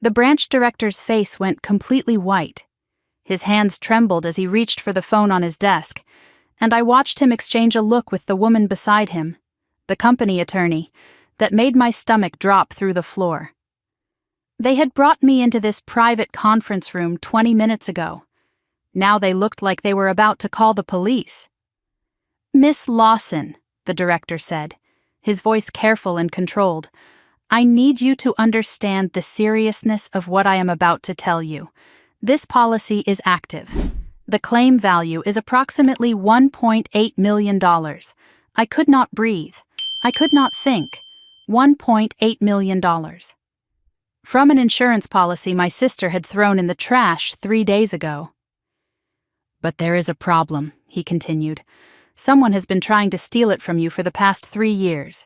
The branch director's face went completely white. His hands trembled as he reached for the phone on his desk, and I watched him exchange a look with the woman beside him, the company attorney, that made my stomach drop through the floor. They had brought me into this private conference room 20 minutes ago. Now they looked like they were about to call the police. "Miss Lawson," the director said, his voice careful and controlled, "I need you to understand the seriousness of what I am about to tell you. This policy is active. The claim value is approximately $1.8 million. I could not breathe. I could not think. $1.8 million. From an insurance policy my sister had thrown in the trash 3 days ago. "But there is a problem," he continued. "Someone has been trying to steal it from you for the past 3 years.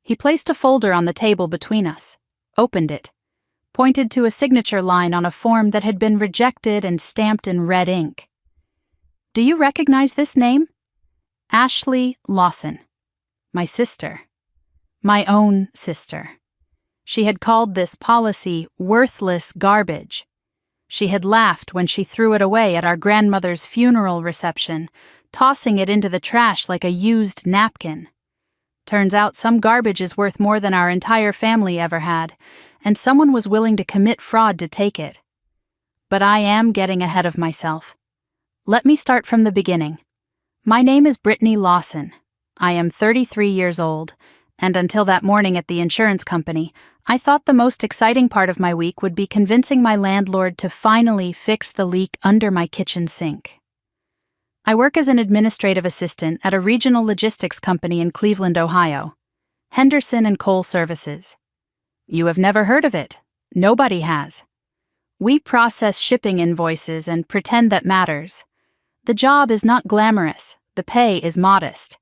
He placed a folder on the table between us, opened it, pointed to a signature line on a form that had been rejected and stamped in red ink. "Do you recognize this name? Ashley Lawson. My sister. My own sister. She had called this policy worthless garbage. She had laughed when she threw it away at our grandmother's funeral reception, tossing it into the trash like a used napkin. Turns out some garbage is worth more than our entire family ever had, and someone was willing to commit fraud to take it. But I am getting ahead of myself. Let me start from the beginning. My name is Brittany Lawson. I am 33 years old, and until that morning at the insurance company, I thought the most exciting part of my week would be convincing my landlord to finally fix the leak under my kitchen sink. I work as an administrative assistant at a regional logistics company in Cleveland, Ohio, Henderson and Cole Services. You have never heard of it. Nobody has. We process shipping invoices and pretend that matters. The job is not glamorous. The pay is modest.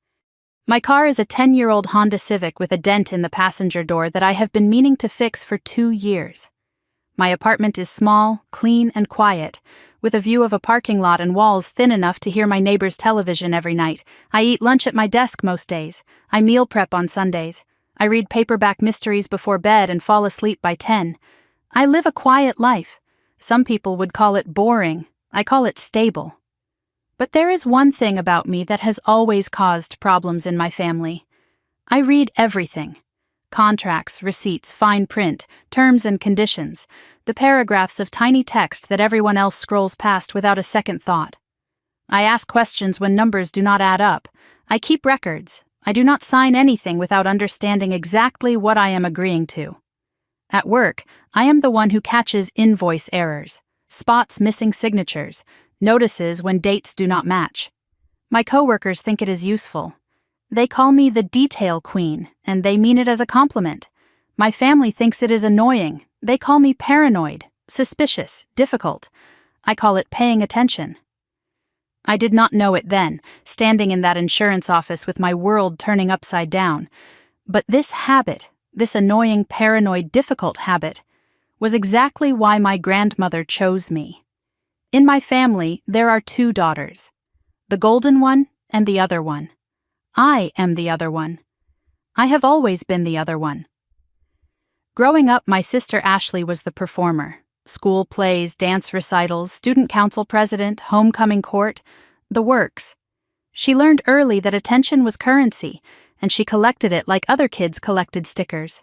My car is a 10-year-old Honda Civic with a dent in the passenger door that I have been meaning to fix for 2 years. My apartment is small, clean, and quiet, with a view of a parking lot and walls thin enough to hear my neighbor's television every night. I eat lunch at my desk most days. I meal prep on Sundays. I read paperback mysteries before bed and fall asleep by 10. I live a quiet life. Some people would call it boring. I call it stable. But there is one thing about me that has always caused problems in my family. I read everything. Contracts, receipts, fine print, terms and conditions, the paragraphs of tiny text that everyone else scrolls past without a second thought. I ask questions when numbers do not add up. I keep records. I do not sign anything without understanding exactly what I am agreeing to. At work, I am the one who catches invoice errors, spots missing signatures, notices when dates do not match. My coworkers think it is useful. They call me the detail queen, and they mean it as a compliment. My family thinks it is annoying. They call me paranoid, suspicious, difficult. I call it paying attention. I did not know it then, standing in that insurance office with my world turning upside down. But this habit, this annoying, paranoid, difficult habit, was exactly why my grandmother chose me. In my family, there are 2 daughters, the golden one and the other one. I am the other one. I have always been the other one. Growing up, my sister Ashley was the performer. School plays, dance recitals, student council president, homecoming court, the works. She learned early that attention was currency, and she collected it like other kids collected stickers.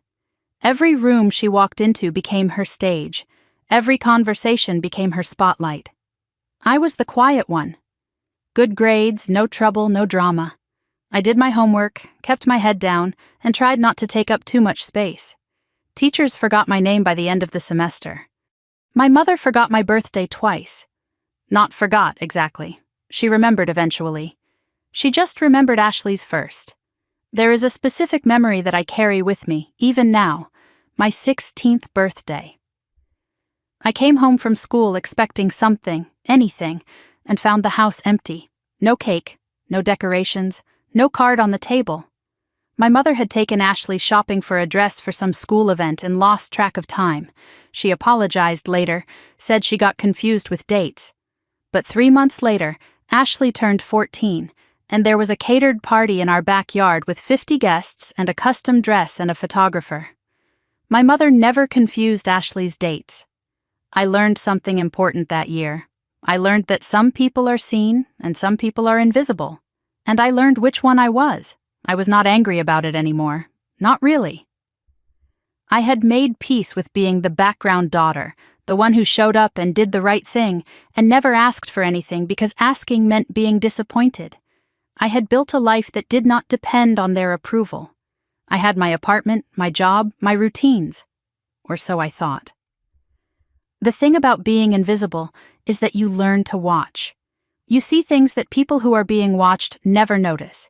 Every room she walked into became her stage. Every conversation became her spotlight. I was the quiet one. Good grades, no trouble, no drama. I did my homework, kept my head down, and tried not to take up too much space. Teachers forgot my name by the end of the semester. My mother forgot my birthday twice. Not forgot, exactly. She remembered eventually. She just remembered Ashley's first. There is a specific memory that I carry with me, even now, my 16th birthday. I came home from school expecting something, anything, and found the house empty. No cake, no decorations, no card on the table. My mother had taken Ashley shopping for a dress for some school event and lost track of time. She apologized later, said she got confused with dates. But 3 months later, Ashley turned 14, and there was a catered party in our backyard with 50 guests and a custom dress and a photographer. My mother never confused Ashley's dates. I learned something important that year. I learned that some people are seen and some people are invisible. And I learned which one I was. I was not angry about it anymore. Not really. I had made peace with being the background daughter, the one who showed up and did the right thing, and never asked for anything because asking meant being disappointed. I had built a life that did not depend on their approval. I had my apartment, my job, my routines. Or so I thought. The thing about being invisible is that you learn to watch. You see things that people who are being watched never notice.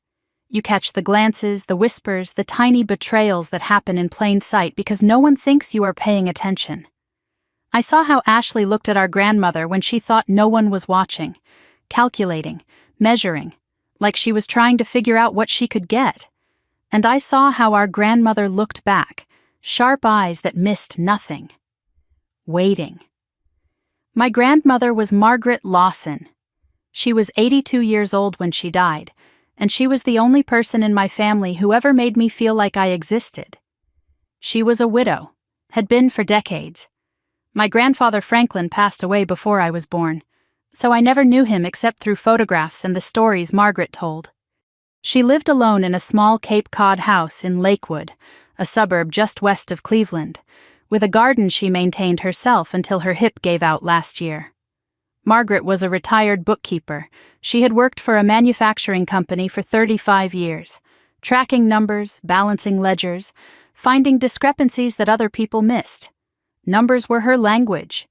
You catch the glances, the whispers, the tiny betrayals that happen in plain sight because no one thinks you are paying attention. I saw how Ashley looked at our grandmother when she thought no one was watching, calculating, measuring, like she was trying to figure out what she could get. And I saw how our grandmother looked back, sharp eyes that missed nothing. Waiting. My grandmother was Margaret Lawson. She was 82 years old when she died, and she was the only person in my family who ever made me feel like I existed. She was a widow, had been for decades. My grandfather Franklin passed away before I was born, so I never knew him except through photographs and the stories Margaret told. She lived alone in a small Cape Cod house in Lakewood, a suburb just west of Cleveland, with a garden she maintained herself until her hip gave out last year. Margaret was a retired bookkeeper. She had worked for a manufacturing company for 35 years, tracking numbers, balancing ledgers, finding discrepancies that other people missed. Numbers were her language.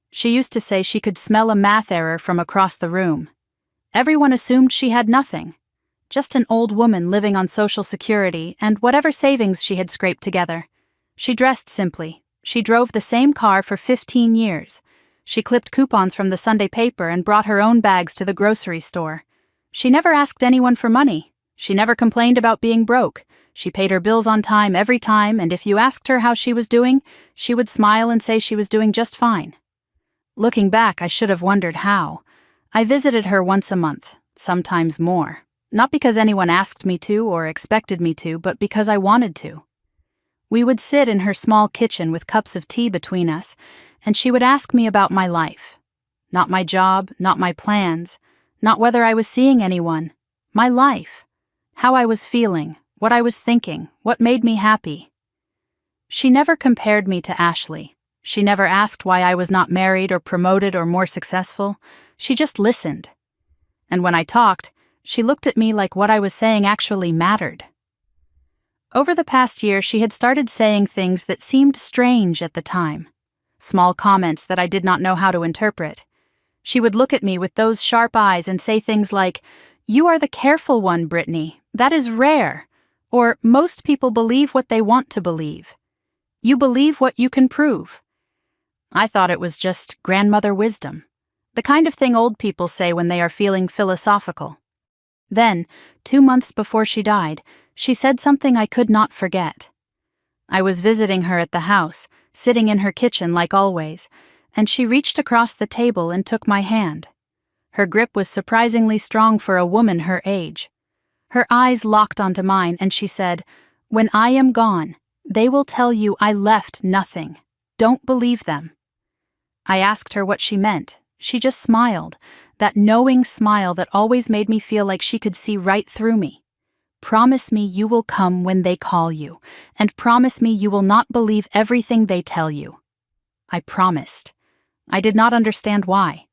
She used to say she could smell a math error from across the room. Everyone assumed she had nothing, just an old woman living on Social Security and whatever savings she had scraped together. She dressed simply. She drove the same car for 15 years. She clipped coupons from the Sunday paper and brought her own bags to the grocery store. She never asked anyone for money. She never complained about being broke. She paid her bills on time every time, and if you asked her how she was doing, she would smile and say she was doing just fine. Looking back, I should have wondered how. I visited her once a month, sometimes more. Not because anyone asked me to or expected me to, but because I wanted to. We would sit in her small kitchen with cups of tea between us, and she would ask me about my life. Not my job, not my plans, not whether I was seeing anyone. My life. How I was feeling, what I was thinking, what made me happy. She never compared me to Ashley. She never asked why I was not married or promoted or more successful. She just listened. And when I talked, she looked at me like what I was saying actually mattered. Over the past year, she had started saying things that seemed strange at the time. Small comments that I did not know how to interpret. She would look at me with those sharp eyes and say things like, "You are the careful one, Brittany. That is rare." Or, "Most people believe what they want to believe. You believe what you can prove." I thought it was just grandmother wisdom. The kind of thing old people say when they are feeling philosophical. Then, 2 months before she died, she said something I could not forget. I was visiting her at the house, sitting in her kitchen like always, and she reached across the table and took my hand. Her grip was surprisingly strong for a woman her age. Her eyes locked onto mine, and she said, "When I am gone, they will tell you I left nothing. Don't believe them." I asked her what she meant. She just smiled, that knowing smile that always made me feel like she could see right through me. "Promise me you will come when they call you, and promise me you will not believe everything they tell you." I promised. I did not understand why,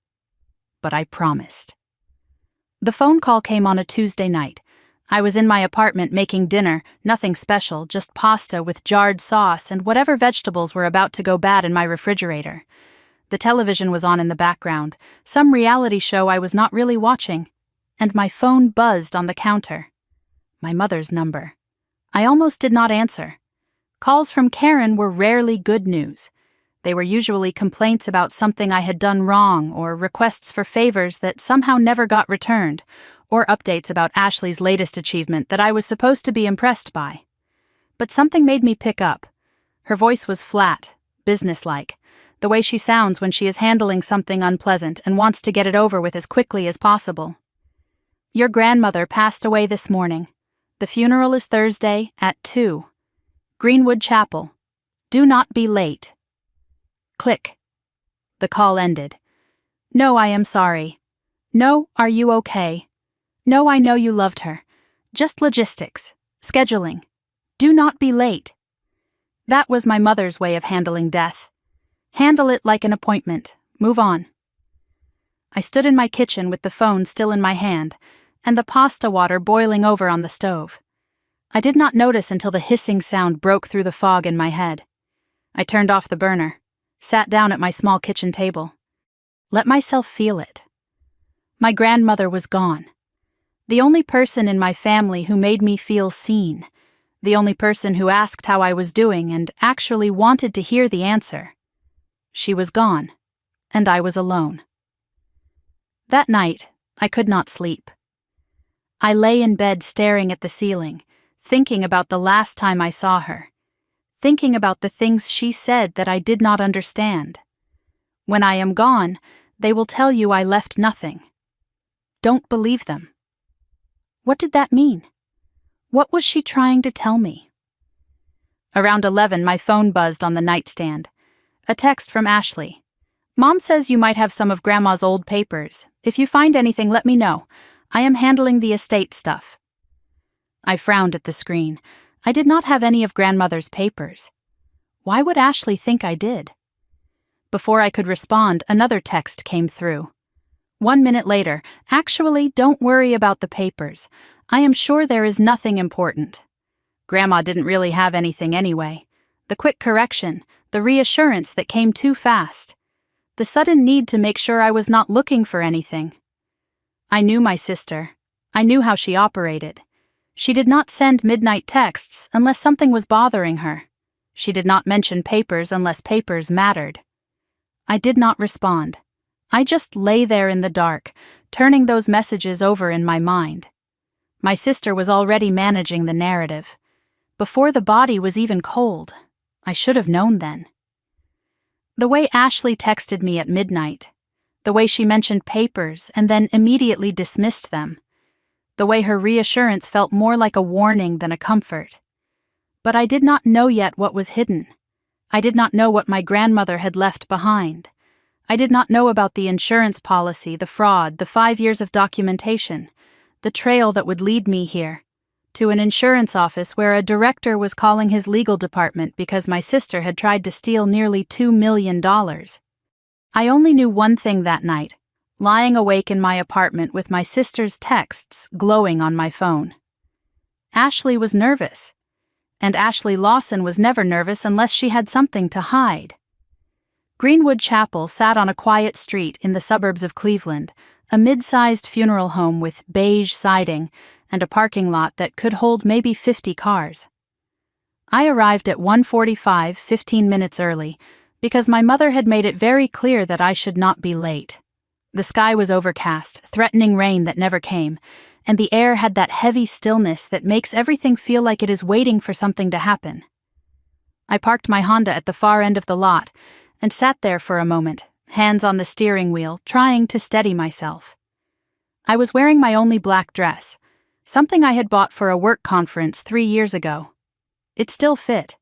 but I promised. The phone call came on a Tuesday night. I was in my apartment making dinner, nothing special, just pasta with jarred sauce and whatever vegetables were about to go bad in my refrigerator. The television was on in the background, some reality show I was not really watching, and my phone buzzed on the counter. My mother's number. I almost did not answer. Calls from Karen were rarely good news. They were usually complaints about something I had done wrong or requests for favors that somehow never got returned, or updates about Ashley's latest achievement that I was supposed to be impressed by. But something made me pick up. Her voice was flat, businesslike, the way she sounds when she is handling something unpleasant and wants to get it over with as quickly as possible. "Your grandmother passed away this morning. The funeral is Thursday at 2. Greenwood Chapel. Do not be late. Click. The call ended. No, I am sorry. No, are you okay? No, I know you loved her. Just logistics. Scheduling. Do not be late. That was my mother's way of handling death. Handle it like an appointment. Move on. I stood in my kitchen with the phone still in my hand, and the pasta water boiling over on the stove. I did not notice until the hissing sound broke through the fog in my head. I turned off the burner, sat down at my small kitchen table. Let myself feel it. My grandmother was gone. The only person in my family who made me feel seen. The only person who asked how I was doing and actually wanted to hear the answer. She was gone, and I was alone. That night, I could not sleep. I lay in bed staring at the ceiling, thinking about the last time I saw her, thinking about the things she said that I did not understand. When I am gone, they will tell you I left nothing. Don't believe them. What did that mean? What was she trying to tell me? Around 11, my phone buzzed on the nightstand. A text from Ashley. Mom says you might have some of Grandma's old papers. If you find anything, let me know. I am handling the estate stuff. I frowned at the screen. I did not have any of Grandmother's papers. Why would Ashley think I did? Before I could respond, another text came through. 1 minute later, actually, don't worry about the papers. I am sure there is nothing important. Grandma didn't really have anything anyway. The quick correction, the reassurance that came too fast. The sudden need to make sure I was not looking for anything. I knew my sister. I knew how she operated. She did not send midnight texts unless something was bothering her. She did not mention papers unless papers mattered. I did not respond. I just lay there in the dark, turning those messages over in my mind. My sister was already managing the narrative. Before the body was even cold. I should have known then. The way Ashley texted me at midnight, the way she mentioned papers and then immediately dismissed them, the way her reassurance felt more like a warning than a comfort. But I did not know yet what was hidden. I did not know what my grandmother had left behind. I did not know about the insurance policy, the fraud, the 5 years of documentation, the trail that would lead me here, to an insurance office where a director was calling his legal department because my sister had tried to steal nearly $2 million. I only knew one thing that night, lying awake in my apartment with my sister's texts glowing on my phone. Ashley was nervous, and Ashley Lawson was never nervous unless she had something to hide. Greenwood Chapel sat on a quiet street in the suburbs of Cleveland, a mid-sized funeral home with beige siding and a parking lot that could hold maybe 50 cars. I arrived at 1:45, 15 minutes early, because my mother had made it very clear that I should not be late. The sky was overcast, threatening rain that never came, and the air had that heavy stillness that makes everything feel like it is waiting for something to happen. I parked my Honda at the far end of the lot and sat there for a moment, hands on the steering wheel, trying to steady myself. I was wearing my only black dress, something I had bought for a work conference 3 years ago. It still fit.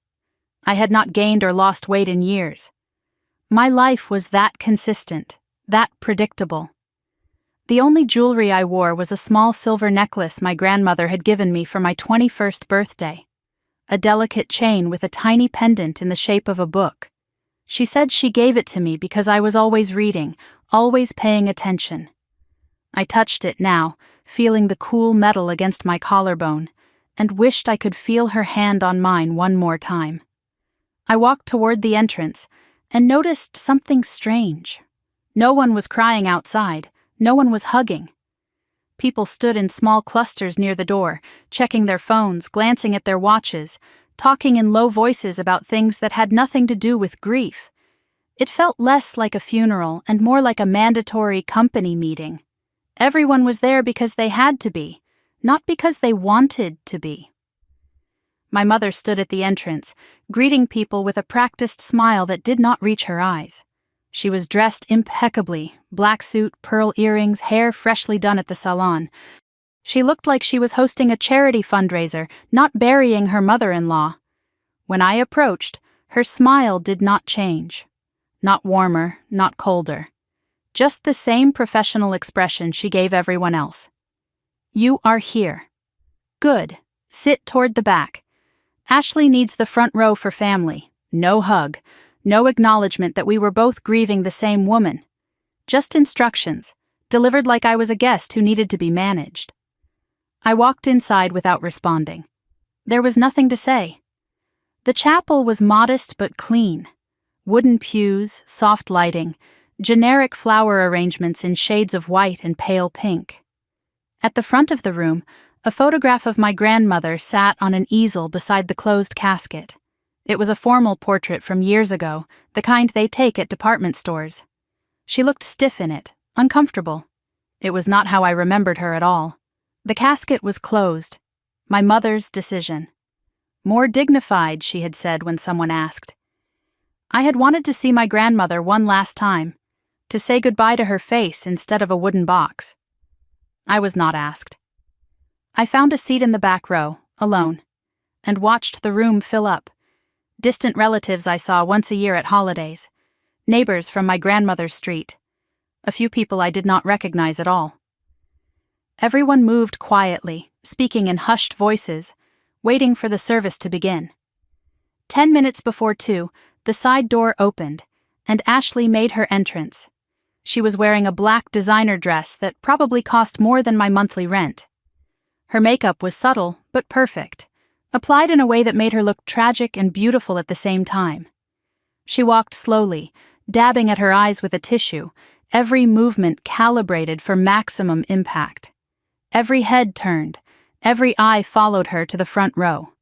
I had not gained or lost weight in years. My life was that consistent, that predictable. The only jewelry I wore was a small silver necklace my grandmother had given me for my 21st birthday, a delicate chain with a tiny pendant in the shape of a book. She said she gave it to me because I was always reading, always paying attention. I touched it now, feeling the cool metal against my collarbone, and wished I could feel her hand on mine one more time. I walked toward the entrance and noticed something strange. No one was crying outside. No one was hugging. People stood in small clusters near the door, checking their phones, glancing at their watches, talking in low voices about things that had nothing to do with grief. It felt less like a funeral and more like a mandatory company meeting. Everyone was there because they had to be, not because they wanted to be. My mother stood at the entrance, greeting people with a practiced smile that did not reach her eyes. She was dressed impeccably, black suit, pearl earrings, hair freshly done at the salon. She looked like she was hosting a charity fundraiser, not burying her mother-in-law. When I approached, Her smile did not change. Not warmer, not colder. Just the same professional expression she gave everyone else. "You are here. Good. Sit toward the back. Ashley needs the front row for family. No hug. No acknowledgement that we were both grieving the same woman. Just instructions, delivered like I was a guest who needed to be managed." I walked inside without responding. There was nothing to say. The chapel was modest but clean. Wooden pews, soft lighting, generic flower arrangements in shades of white and pale pink. At the front of the room, a photograph of my grandmother sat on an easel beside the closed casket. It was a formal portrait from years ago, the kind they take at department stores. She looked stiff in it, uncomfortable. It was not how I remembered her at all. The casket was closed. My mother's decision. More dignified, she had said when someone asked. I had wanted to see my grandmother one last time, to say goodbye to her face instead of a wooden box. I was not asked. I found a seat in the back row, alone, and watched the room fill up. Distant relatives I saw once a year at holidays, neighbors from my grandmother's street, a few people I did not recognize at all. Everyone moved quietly, speaking in hushed voices, waiting for the service to begin. 10 minutes before 2, the side door opened, and Ashley made her entrance. She was wearing a black designer dress that probably cost more than my monthly rent. Her makeup was subtle but perfect, applied in a way that made her look tragic and beautiful at the same time. She walked slowly, dabbing at her eyes with a tissue, every movement calibrated for maximum impact. Every head turned, every eye followed her to the front row.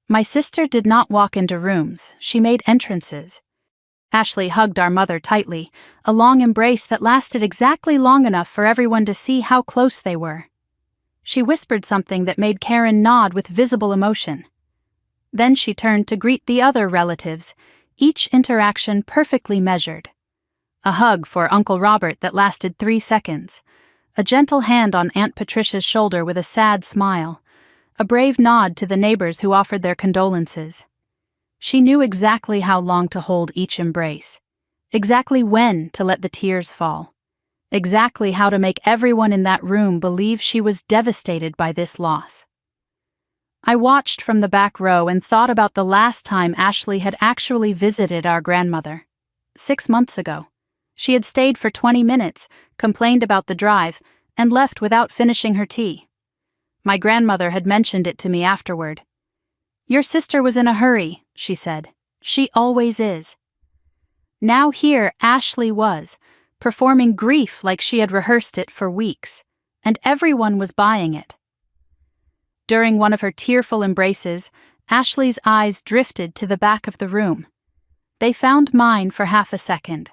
My sister did not walk into rooms, she made entrances. Ashley hugged our mother tightly, a long embrace that lasted exactly long enough for everyone to see how close they were. She whispered something that made Karen nod with visible emotion. Then she turned to greet the other relatives, each interaction perfectly measured. A hug for Uncle Robert that lasted 3 seconds, a gentle hand on Aunt Patricia's shoulder with a sad smile, a brave nod to the neighbors who offered their condolences. She knew exactly how long to hold each embrace, exactly when to let the tears fall, exactly how to make everyone in that room believe she was devastated by this loss. I watched from the back row and thought about the last time Ashley had actually visited our grandmother. 6 months ago. She had stayed for 20 minutes, complained about the drive, and left without finishing her tea. My grandmother had mentioned it to me afterward. "Your sister was in a hurry," she said. "She always is." Now here Ashley was, performing grief like she had rehearsed it for weeks, and everyone was buying it. During one of her tearful embraces, Ashley's eyes drifted to the back of the room. They found mine for half a second.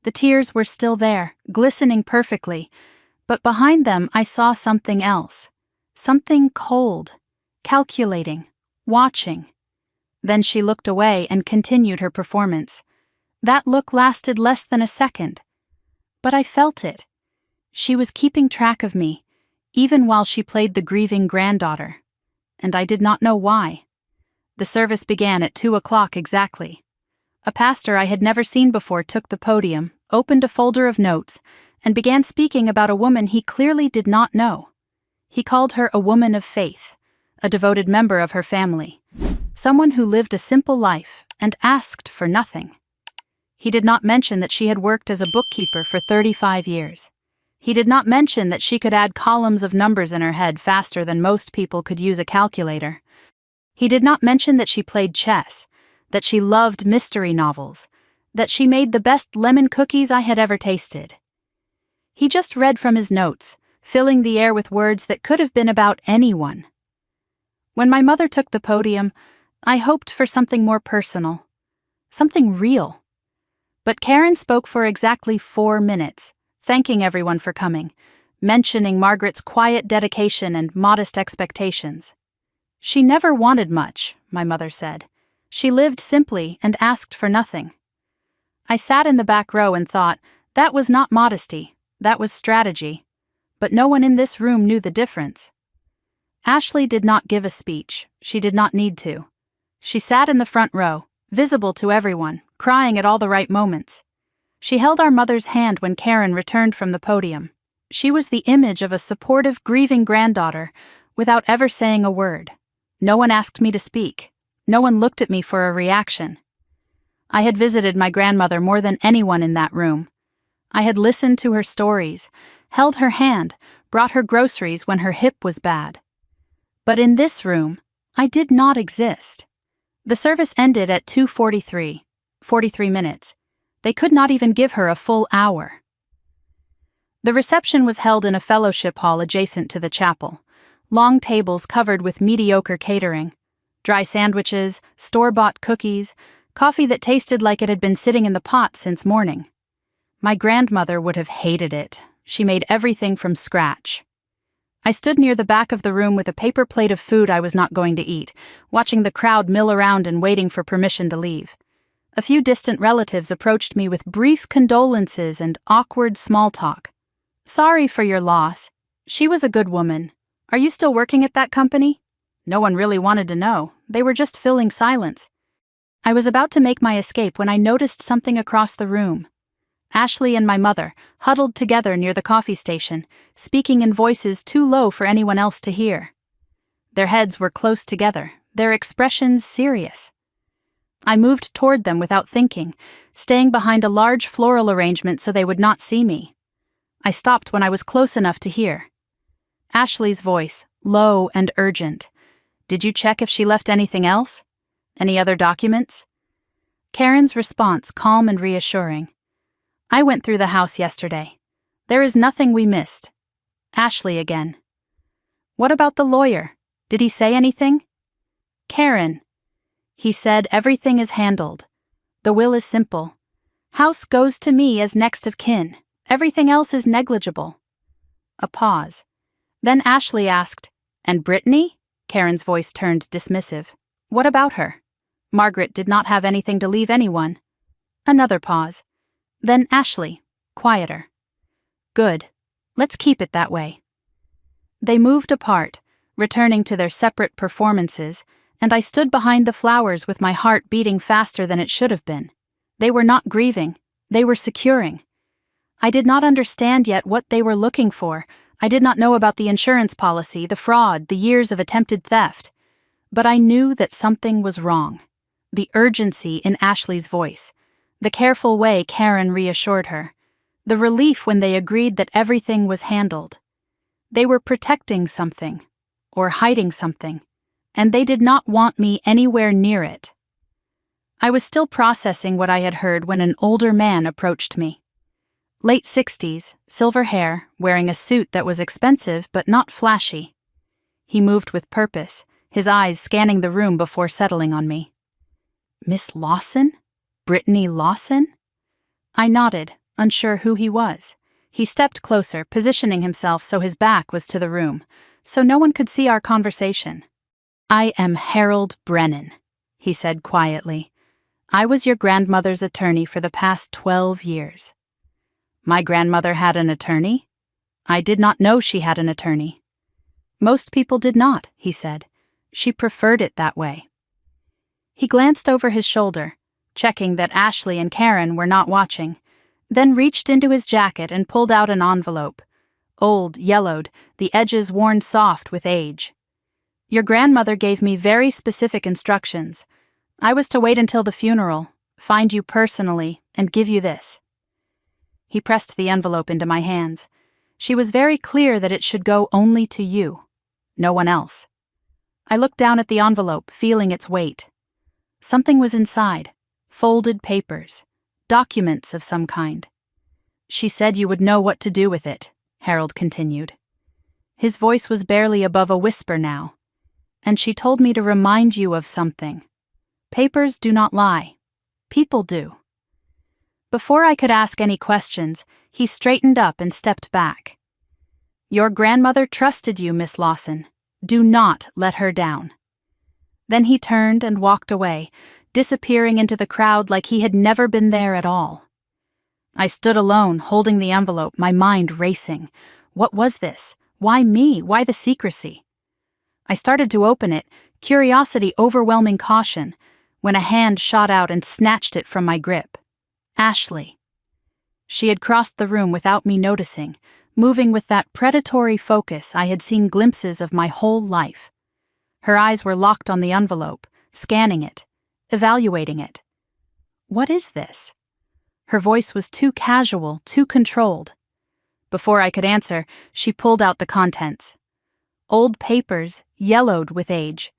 The tears were still there, glistening perfectly, but behind them I saw something else. Something cold, calculating, watching. Then she looked away and continued her performance. That look lasted less than a second. But I felt it. She was keeping track of me, even while she played the grieving granddaughter. And I did not know why. The service began at 2 o'clock exactly. A pastor I had never seen before took the podium, opened a folder of notes, and began speaking about a woman he clearly did not know. He called her a woman of faith, a devoted member of her family, someone who lived a simple life and asked for nothing. He did not mention that she had worked as a bookkeeper for 35 years. He did not mention that she could add columns of numbers in her head faster than most people could use a calculator. He did not mention that she played chess, that she loved mystery novels, that she made the best lemon cookies I had ever tasted. He just read from his notes, filling the air with words that could have been about anyone. When my mother took the podium, I hoped for something more personal, something real. But Karen spoke for exactly 4 minutes, thanking everyone for coming, mentioning Margaret's quiet dedication and modest expectations. She never wanted much, my mother said. She lived simply and asked for nothing. I sat in the back row and thought, that was not modesty, that was strategy. But no one in this room knew the difference. Ashley did not give a speech. She did not need to. She sat in the front row, visible to everyone, crying at all the right moments. She held our mother's hand when Karen returned from the podium. She was the image of a supportive, grieving granddaughter, without ever saying a word. No one asked me to speak. No one looked at me for a reaction. I had visited my grandmother more than anyone in that room. I had listened to her stories, held her hand, brought her groceries when her hip was bad. But in this room, I did not exist. The service ended at 2:43, 43 minutes. They could not even give her a full hour. The reception was held in a fellowship hall adjacent to the chapel. Long tables covered with mediocre catering. Dry sandwiches, store-bought cookies, coffee that tasted like it had been sitting in the pot since morning. My grandmother would have hated it. She made everything from scratch. I stood near the back of the room with a paper plate of food I was not going to eat, watching the crowd mill around and waiting for permission to leave. A few distant relatives approached me with brief condolences and awkward small talk. "Sorry for your loss. She was a good woman. Are you still working at that company?" No one really wanted to know. They were just filling silence. I was about to make my escape when I noticed something across the room. Ashley and my mother, huddled together near the coffee station, speaking in voices too low for anyone else to hear. Their heads were close together, their expressions serious. I moved toward them without thinking, staying behind a large floral arrangement so they would not see me. I stopped when I was close enough to hear. Ashley's voice, low and urgent. "Did you check if she left anything else? Any other documents?" Karen's response, calm and reassuring. "I went through the house yesterday. There is nothing we missed." Ashley again. "What about the lawyer? Did he say anything?" Karen. "He said everything is handled. The will is simple. House goes to me as next of kin. Everything else is negligible." A pause. Then Ashley asked, "And Brittany?" Karen's voice turned dismissive. "What about her?" Margaret did not have anything to leave anyone. Another pause. Then Ashley, quieter. "Good. Let's keep it that way." They moved apart, returning to their separate performances, and I stood behind the flowers with my heart beating faster than it should have been. They were not grieving. They were securing. I did not understand yet what they were looking for. I did not know about the insurance policy, the fraud, the years of attempted theft. But I knew that something was wrong. The urgency in Ashley's voice. The careful way Karen reassured her. The relief when they agreed that everything was handled. They were protecting something, or hiding something, and they did not want me anywhere near it. I was still processing what I had heard when an older man approached me. Late 60s, silver hair, wearing a suit that was expensive but not flashy. He moved with purpose, his eyes scanning the room before settling on me. "Miss Lawson? Brittany Lawson?" I nodded, unsure who he was. He stepped closer, positioning himself so his back was to the room, so no one could see our conversation. "I am Harold Brennan," he said quietly. "I was your grandmother's attorney for the past 12 years. My grandmother had an attorney? I did not know she had an attorney. Most people did not, he said. She preferred it that way. He glanced over his shoulder, checking that Ashley and Karen were not watching, then reached into his jacket and pulled out an envelope. Old, yellowed, the edges worn soft with age. "Your grandmother gave me very specific instructions. I was to wait until the funeral, find you personally, and give you this." He pressed the envelope into my hands. She was very clear that it should go only to you, no one else. I looked down at the envelope, feeling its weight. Something was inside. Folded papers, documents of some kind. "She said you would know what to do with it," Harold continued. His voice was barely above a whisper now. "And she told me to remind you of something. Papers do not lie. People do." Before I could ask any questions, he straightened up and stepped back. "Your grandmother trusted you, Miss Lawson. Do not let her down." Then he turned and walked away, disappearing into the crowd like he had never been there at all. I stood alone, holding the envelope, my mind racing. What was this? Why me? Why the secrecy? I started to open it, curiosity overwhelming caution, when a hand shot out and snatched it from my grip. Ashley. She had crossed the room without me noticing, moving with that predatory focus I had seen glimpses of my whole life. Her eyes were locked on the envelope, scanning it, evaluating it. What is this? Her voice was too casual, too controlled. Before I could answer, she pulled out the contents. Old papers, yellowed with age.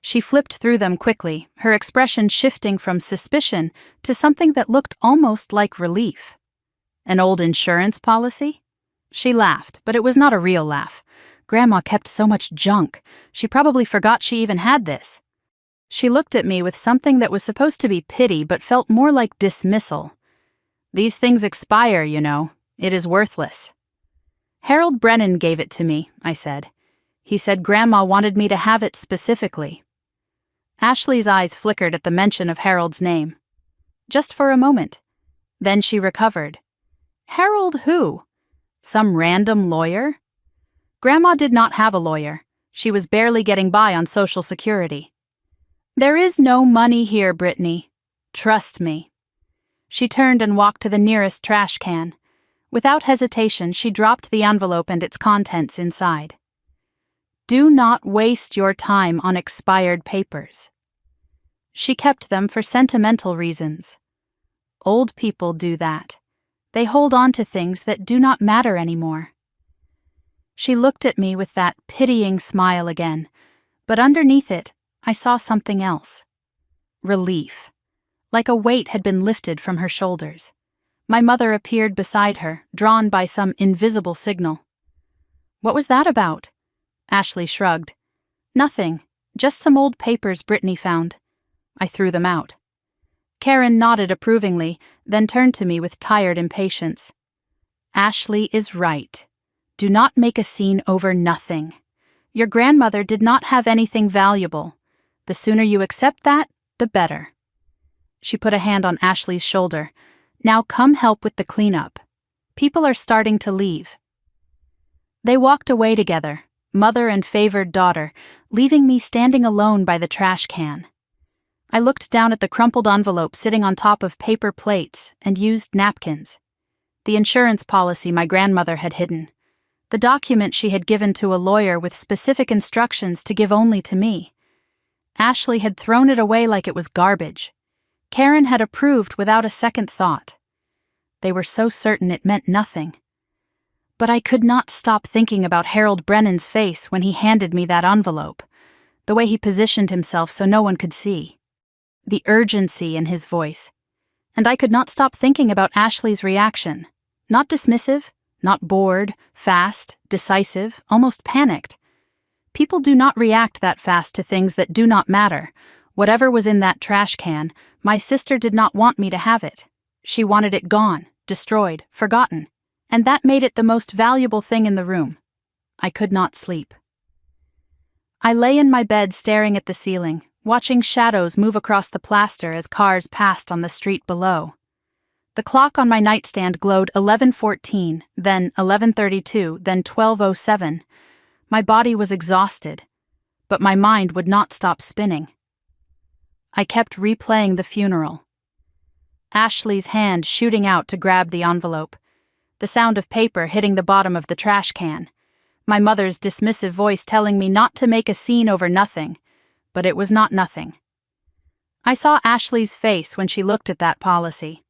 She flipped through them quickly, her expression shifting from suspicion to something that looked almost like relief. An old insurance policy? She laughed, but it was not a real laugh. Grandma kept so much junk. She probably forgot she even had this. She looked at me with something that was supposed to be pity but felt more like dismissal. These things expire, you know. It is worthless. Harold Brennan gave it to me, I said. He said Grandma wanted me to have it specifically. Ashley's eyes flickered at the mention of Harold's name. Just for a moment. Then she recovered. Harold who? Some random lawyer? Grandma did not have a lawyer. She was barely getting by on Social Security. There is no money here, Brittany. Trust me. She turned and walked to the nearest trash can. Without hesitation, she dropped the envelope and its contents inside. Do not waste your time on expired papers. She kept them for sentimental reasons. Old people do that. They hold on to things that do not matter anymore. She looked at me with that pitying smile again, but underneath it, I saw something else. Relief. Like a weight had been lifted from her shoulders. My mother appeared beside her, drawn by some invisible signal. What was that about? Ashley shrugged. Nothing, just some old papers Brittany found. I threw them out. Karen nodded approvingly, then turned to me with tired impatience. Ashley is right. Do not make a scene over nothing. Your grandmother did not have anything valuable. The sooner you accept that, the better. She put a hand on Ashley's shoulder. Now come help with the cleanup. People are starting to leave. They walked away together, mother and favored daughter, leaving me standing alone by the trash can. I looked down at the crumpled envelope sitting on top of paper plates and used napkins. The insurance policy my grandmother had hidden. The document she had given to a lawyer with specific instructions to give only to me. Ashley had thrown it away like it was garbage. Karen had approved without a second thought. They were so certain it meant nothing. But I could not stop thinking about Harold Brennan's face when he handed me that envelope, the way he positioned himself so no one could see. The urgency in his voice. And I could not stop thinking about Ashley's reaction. Not dismissive, not bored, fast, decisive, almost panicked. People do not react that fast to things that do not matter. Whatever was in that trash can, my sister did not want me to have it. She wanted it gone, destroyed, forgotten. And that made it the most valuable thing in the room. I could not sleep. I lay in my bed staring at the ceiling, watching shadows move across the plaster as cars passed on the street below. The clock on my nightstand glowed 11:14, then 11:32, then 12:07. My body was exhausted, but my mind would not stop spinning. I kept replaying the funeral. Ashley's hand shooting out to grab the envelope. The sound of paper hitting the bottom of the trash can. My mother's dismissive voice telling me not to make a scene over nothing. But it was not nothing. I saw Ashley's face when she looked at that policy.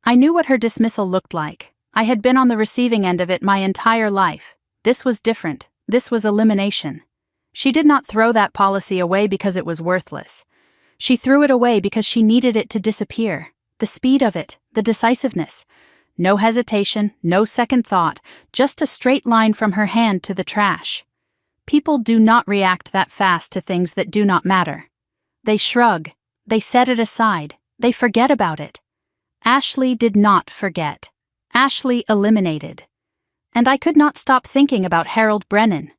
I knew what her dismissal looked like. I had been on the receiving end of it my entire life. This was different. This was elimination. She did not throw that policy away because it was worthless. She threw it away because she needed it to disappear. The speed of it, the decisiveness. No hesitation, no second thought, just a straight line from her hand to the trash. People do not react that fast to things that do not matter. They shrug, they set it aside, they forget about it. Ashley did not forget. Ashley eliminated. And I could not stop thinking about Harold Brennan,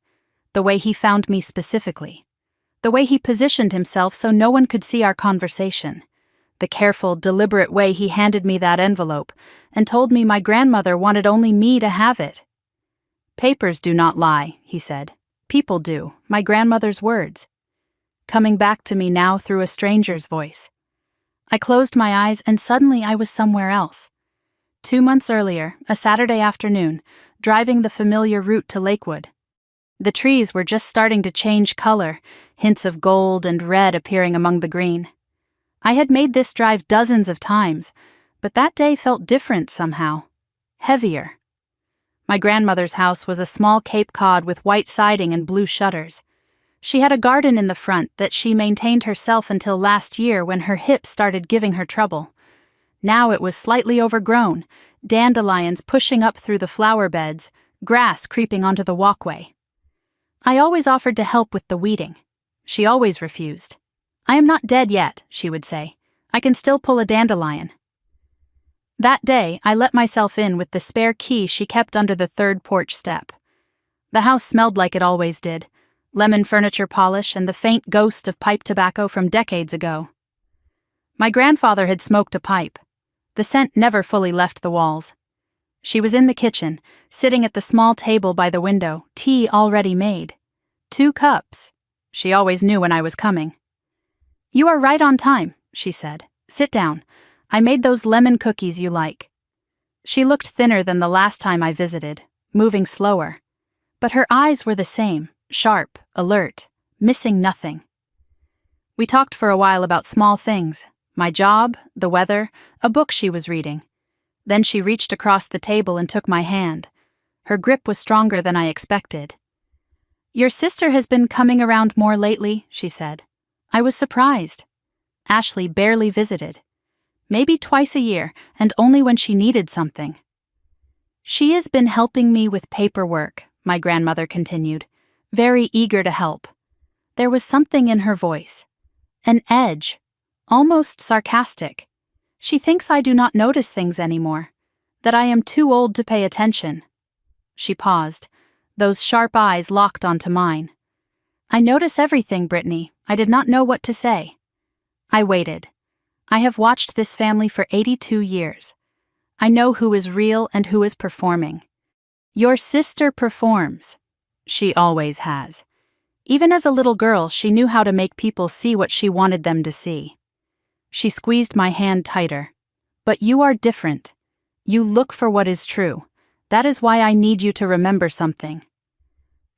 the way he found me specifically, the way he positioned himself so no one could see our conversation, the careful, deliberate way he handed me that envelope and told me my grandmother wanted only me to have it. Papers do not lie, he said. People do, my grandmother's words. Coming back to me now through a stranger's voice. I closed my eyes and suddenly I was somewhere else. 2 months earlier, a Saturday afternoon, driving the familiar route to Lakewood. The trees were just starting to change color, hints of gold and red appearing among the green. I had made this drive dozens of times, but that day felt different somehow. Heavier. My grandmother's house was a small Cape Cod with white siding and blue shutters. She had a garden in the front that she maintained herself until last year when her hip started giving her trouble. Now it was slightly overgrown, dandelions pushing up through the flower beds, grass creeping onto the walkway. I always offered to help with the weeding. She always refused. "I am not dead yet," she would say. "I can still pull a dandelion." That day, I let myself in with the spare key she kept under the third porch step. The house smelled like it always did, lemon furniture polish and the faint ghost of pipe tobacco from decades ago. My grandfather had smoked a pipe. The scent never fully left the walls. She was in the kitchen, sitting at the small table by the window, tea already made. 2 cups. She always knew when I was coming. "You are right on time," she said. "Sit down. I made those lemon cookies you like." She looked thinner than the last time I visited, moving slower. But her eyes were the same, sharp, alert, missing nothing. We talked for a while about small things, my job, the weather, a book she was reading. Then she reached across the table and took my hand. Her grip was stronger than I expected. "Your sister has been coming around more lately," she said. I was surprised. Ashley barely visited. Maybe twice a year, and only when she needed something. "She has been helping me with paperwork," my grandmother continued, very eager to help. There was something in her voice. An edge, almost sarcastic. She thinks I do not notice things anymore, that I am too old to pay attention. She paused, those sharp eyes locked onto mine. "I notice everything, Brittany. I did not know what to say." I waited. I have watched this family for 82 years. I know who is real and who is performing. Your sister performs. She always has. Even as a little girl, she knew how to make people see what she wanted them to see. She squeezed my hand tighter. "But you are different. You look for what is true. That is why I need you to remember something."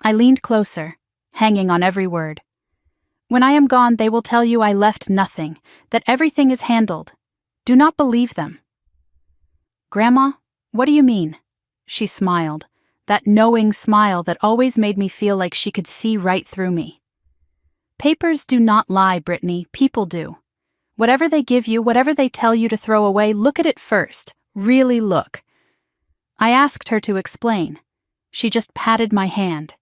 I leaned closer, hanging on every word. "When I am gone, they will tell you I left nothing, that everything is handled. Do not believe them." "Grandma, what do you mean?" She smiled, that knowing smile that always made me feel like she could see right through me. "Papers do not lie, Brittany. People do. Whatever they give you, whatever they tell you to throw away, look at it first. Really look." I asked her to explain. She just patted my hand.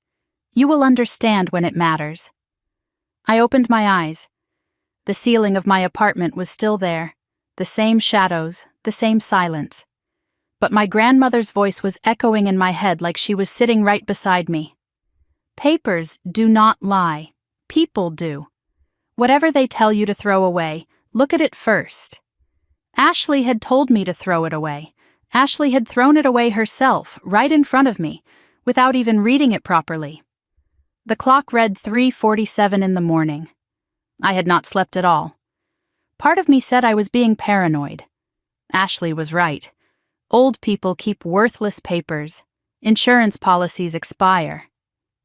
"You will understand when it matters." I opened my eyes. The ceiling of my apartment was still there, the same shadows, the same silence. But my grandmother's voice was echoing in my head like she was sitting right beside me. "Papers do not lie. People do. Whatever they tell you to throw away, look at it first." Ashley had told me to throw it away. Ashley had thrown it away herself, right in front of me, without even reading it properly. The clock read 3:47 in the morning. I had not slept at all. Part of me said I was being paranoid. Ashley was right. Old people keep worthless papers. Insurance policies expire.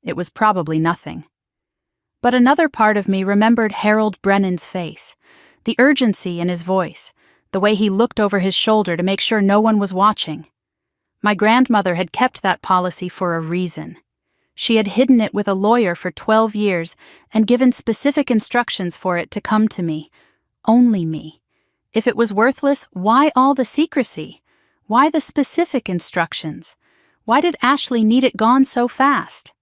It was probably nothing. But another part of me remembered Harold Brennan's face, the urgency in his voice, the way he looked over his shoulder to make sure no one was watching. My grandmother had kept that policy for a reason. She had hidden it with a lawyer for 12 years and given specific instructions for it to come to me. Only me. If it was worthless, why all the secrecy? Why the specific instructions? Why did Ashley need it gone so fast?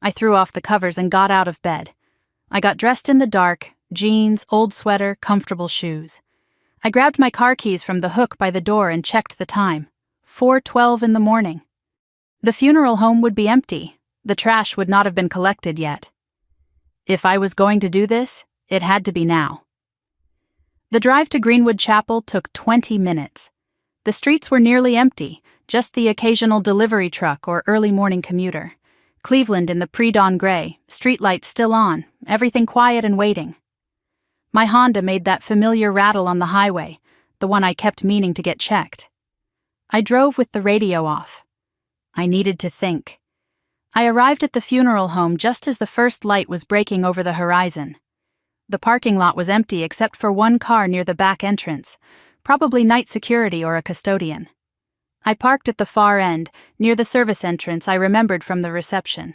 I threw off the covers and got out of bed. I got dressed in the dark, jeans, old sweater, comfortable shoes. I grabbed my car keys from the hook by the door and checked the time. 4:12 in the morning. The funeral home would be empty. The trash would not have been collected yet. If I was going to do this, it had to be now. The drive to Greenwood Chapel took 20 minutes. The streets were nearly empty, just the occasional delivery truck or early morning commuter. Cleveland in the pre-dawn gray, streetlights still on, everything quiet and waiting. My Honda made that familiar rattle on the highway, the one I kept meaning to get checked. I drove with the radio off. I needed to think. I arrived at the funeral home just as the first light was breaking over the horizon. The parking lot was empty except for one car near the back entrance, probably night security or a custodian. I parked at the far end, near the service entrance I remembered from the reception.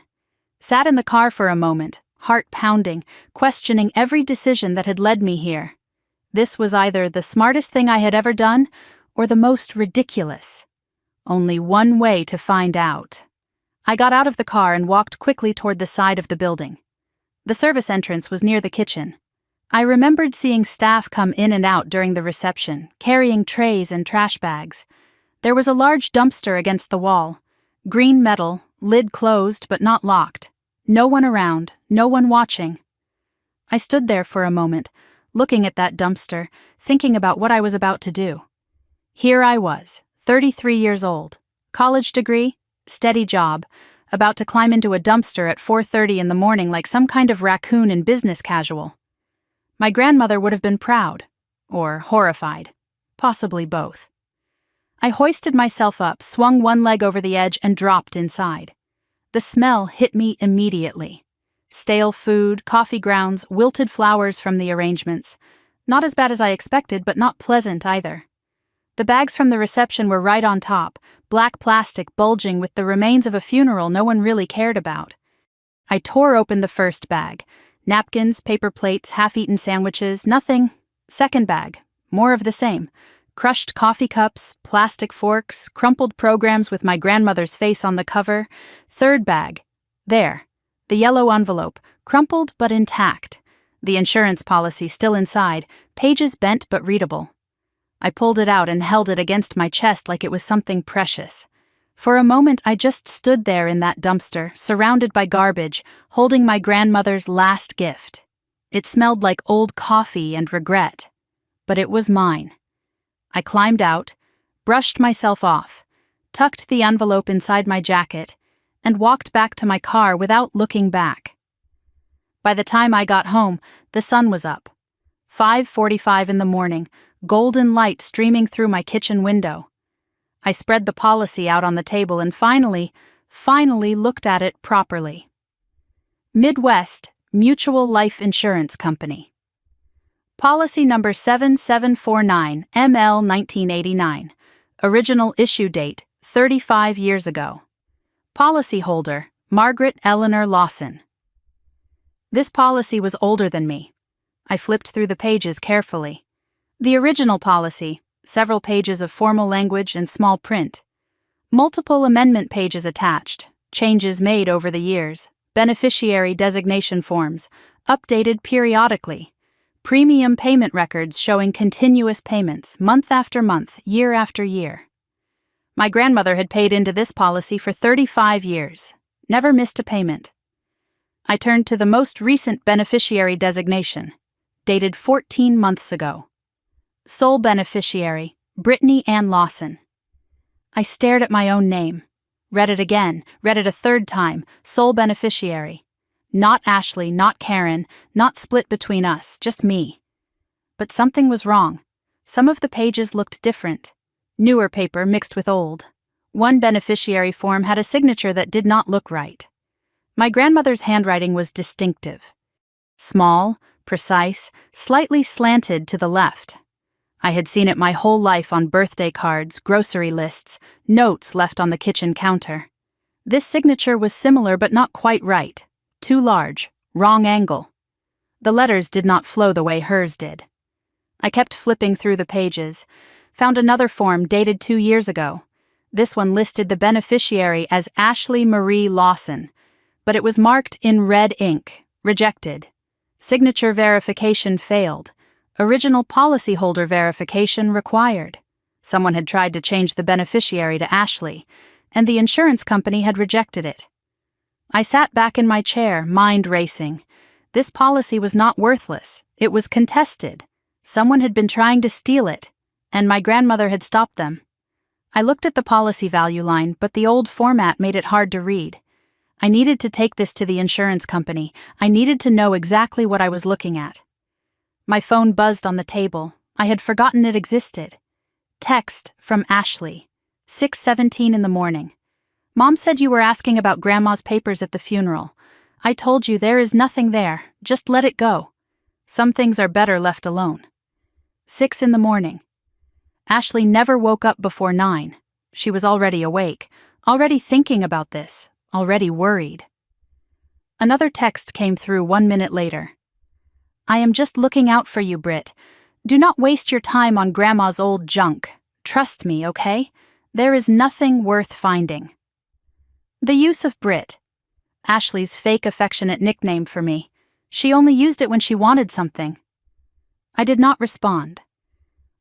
Sat in the car for a moment, heart pounding, questioning every decision that had led me here. This was either the smartest thing I had ever done or the most ridiculous. Only one way to find out. I got out of the car and walked quickly toward the side of the building. The service entrance was near the kitchen. I remembered seeing staff come in and out during the reception, carrying trays and trash bags. There was a large dumpster against the wall. Green metal, lid closed but not locked. No one around, no one watching. I stood there for a moment, looking at that dumpster, thinking about what I was about to do. Here I was, 33 years old, college degree, steady job, about to climb into a dumpster at 4:30 in the morning like some kind of raccoon in business casual. My grandmother would have been proud, or horrified, possibly both. I hoisted myself up, swung one leg over the edge, and dropped inside. The smell hit me immediately. Stale food, coffee grounds, wilted flowers from the arrangements. Not as bad as I expected, but not pleasant either. The bags from the reception were right on top, black plastic bulging with the remains of a funeral no one really cared about. I tore open the first bag. Napkins, paper plates, half-eaten sandwiches, nothing. Second bag, more of the same. Crushed coffee cups, plastic forks, crumpled programs with my grandmother's face on the cover. Third bag. There. The yellow envelope, crumpled but intact. The insurance policy still inside, pages bent but readable. I pulled it out and held it against my chest like it was something precious. For a moment I just stood there in that dumpster, surrounded by garbage, holding my grandmother's last gift. It smelled like old coffee and regret. But it was mine. I climbed out, brushed myself off, tucked the envelope inside my jacket, and walked back to my car without looking back. By the time I got home, the sun was up. 5:45 in the morning, golden light streaming through my kitchen window. I spread the policy out on the table and finally looked at it properly. Midwest Mutual Life Insurance Company. Policy number 7749 ML 1989. Original issue date 35 years ago. Policyholder Margaret Eleanor Lawson. This policy was older than me. I flipped through the pages carefully. The original policy, several pages of formal language and small print. Multiple amendment pages attached, changes made over the years, beneficiary designation forms, updated periodically, premium payment records showing continuous payments, month after month, year after year. My grandmother had paid into this policy for 35 years, never missed a payment. I turned to the most recent beneficiary designation, dated 14 months ago. Sole beneficiary, Brittany Ann Lawson. I stared at my own name, read it again, read it a third time, sole beneficiary. Not Ashley, not Karen, not split between us, just me. But something was wrong. Some of the pages looked different. Newer paper mixed with old. One beneficiary form had a signature that did not look right. My grandmother's handwriting was distinctive. Small, precise, slightly slanted to the left. I had seen it my whole life on birthday cards, grocery lists, notes left on the kitchen counter. This signature was similar but not quite right. Too large, wrong angle. The letters did not flow the way hers did. I kept flipping through the pages, found another form dated 2 years ago. This one listed the beneficiary as Ashley Marie Lawson, but it was marked in red ink, rejected. Signature verification failed. Original policyholder verification required. Someone had tried to change the beneficiary to Ashley, and the insurance company had rejected it. I sat back in my chair, mind racing. This policy was not worthless. It was contested. Someone had been trying to steal it, and my grandmother had stopped them. I looked at the policy value line, but the old format made it hard to read. I needed to take this to the insurance company. I needed to know exactly what I was looking at. My phone buzzed on the table. I had forgotten it existed. Text from Ashley. 6:17 in the morning. Mom said you were asking about Grandma's papers at the funeral. I told you there is nothing there. Just let it go. Some things are better left alone. 6 in the morning. Ashley never woke up before 9. She was already awake, already thinking about this, already worried. Another text came through 1 minute later. I am just looking out for you, Britt. Do not waste your time on Grandma's old junk. Trust me, okay? There is nothing worth finding. The use of Britt. Ashley's fake affectionate nickname for me. She only used it when she wanted something. I did not respond.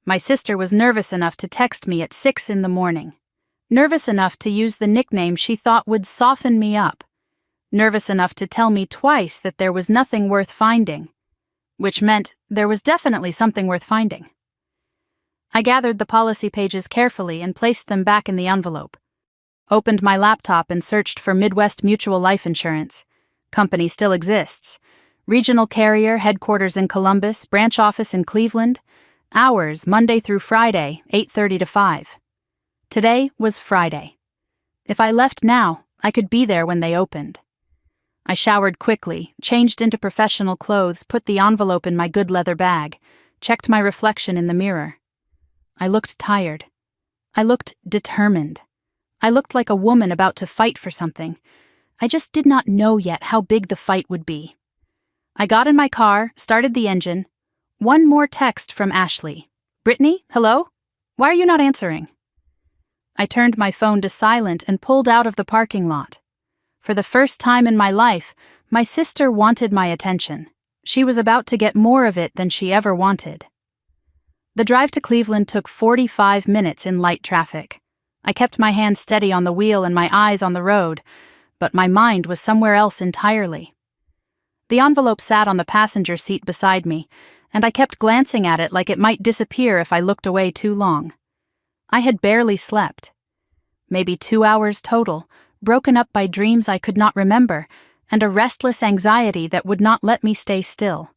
My sister was nervous enough to text me at 6 in the morning. Nervous enough to use the nickname she thought would soften me up. Nervous enough to tell me twice that there was nothing worth finding. Which meant there was definitely something worth finding. I gathered the policy pages carefully and placed them back in the envelope. Opened my laptop and searched for Midwest Mutual Life Insurance. Company still exists. Regional carrier, headquarters in Columbus, branch office in Cleveland. Hours, Monday through Friday, 8:30 to 5. Today was Friday. If I left now, I could be there when they opened. I showered quickly, changed into professional clothes, put the envelope in my good leather bag, checked my reflection in the mirror. I looked tired. I looked determined. I looked like a woman about to fight for something. I just did not know yet how big the fight would be. I got in my car, started the engine. One more text from Ashley. Brittany, hello? Why are you not answering? I turned my phone to silent and pulled out of the parking lot. For the first time in my life, my sister wanted my attention. She was about to get more of it than she ever wanted. The drive to Cleveland took 45 minutes in light traffic. I kept my hand steady on the wheel and my eyes on the road, but my mind was somewhere else entirely. The envelope sat on the passenger seat beside me, and I kept glancing at it like it might disappear if I looked away too long. I had barely slept. Maybe 2 hours total, broken up by dreams I could not remember, and a restless anxiety that would not let me stay still.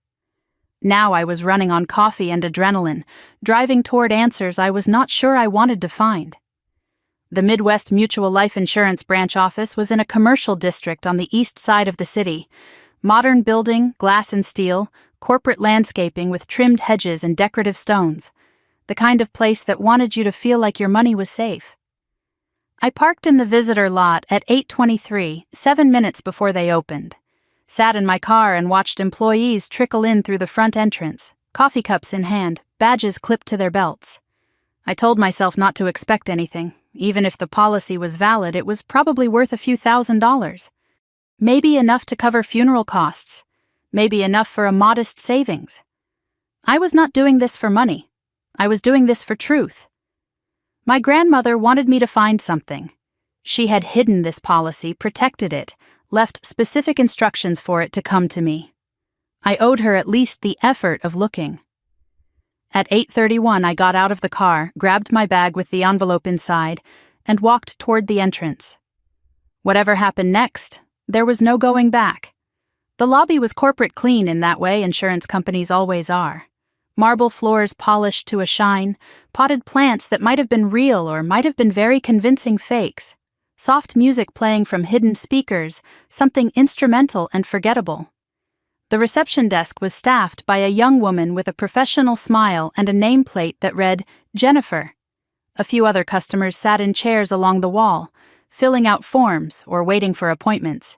Now I was running on coffee and adrenaline, driving toward answers I was not sure I wanted to find. The Midwest Mutual Life Insurance branch office was in a commercial district on the east side of the city. Modern building, glass and steel, corporate landscaping with trimmed hedges and decorative stones. The kind of place that wanted you to feel like your money was safe. I parked in the visitor lot at 8:23, 7 minutes before they opened. Sat in my car and watched employees trickle in through the front entrance, coffee cups in hand, badges clipped to their belts. I told myself not to expect anything. Even if the policy was valid, it was probably worth a few $1,000s. Maybe enough to cover funeral costs. Maybe enough for a modest savings. I was not doing this for money. I was doing this for truth. My grandmother wanted me to find something. She had hidden this policy, protected it, left specific instructions for it to come to me. I owed her at least the effort of looking. At 8:31, I got out of the car, grabbed my bag with the envelope inside, and walked toward the entrance. Whatever happened next, there was no going back. The lobby was corporate clean in that way insurance companies always are. Marble floors polished to a shine, potted plants that might have been real or might have been very convincing fakes, soft music playing from hidden speakers, something instrumental and forgettable. The reception desk was staffed by a young woman with a professional smile and a nameplate that read, Jennifer. A few other customers sat in chairs along the wall, filling out forms or waiting for appointments.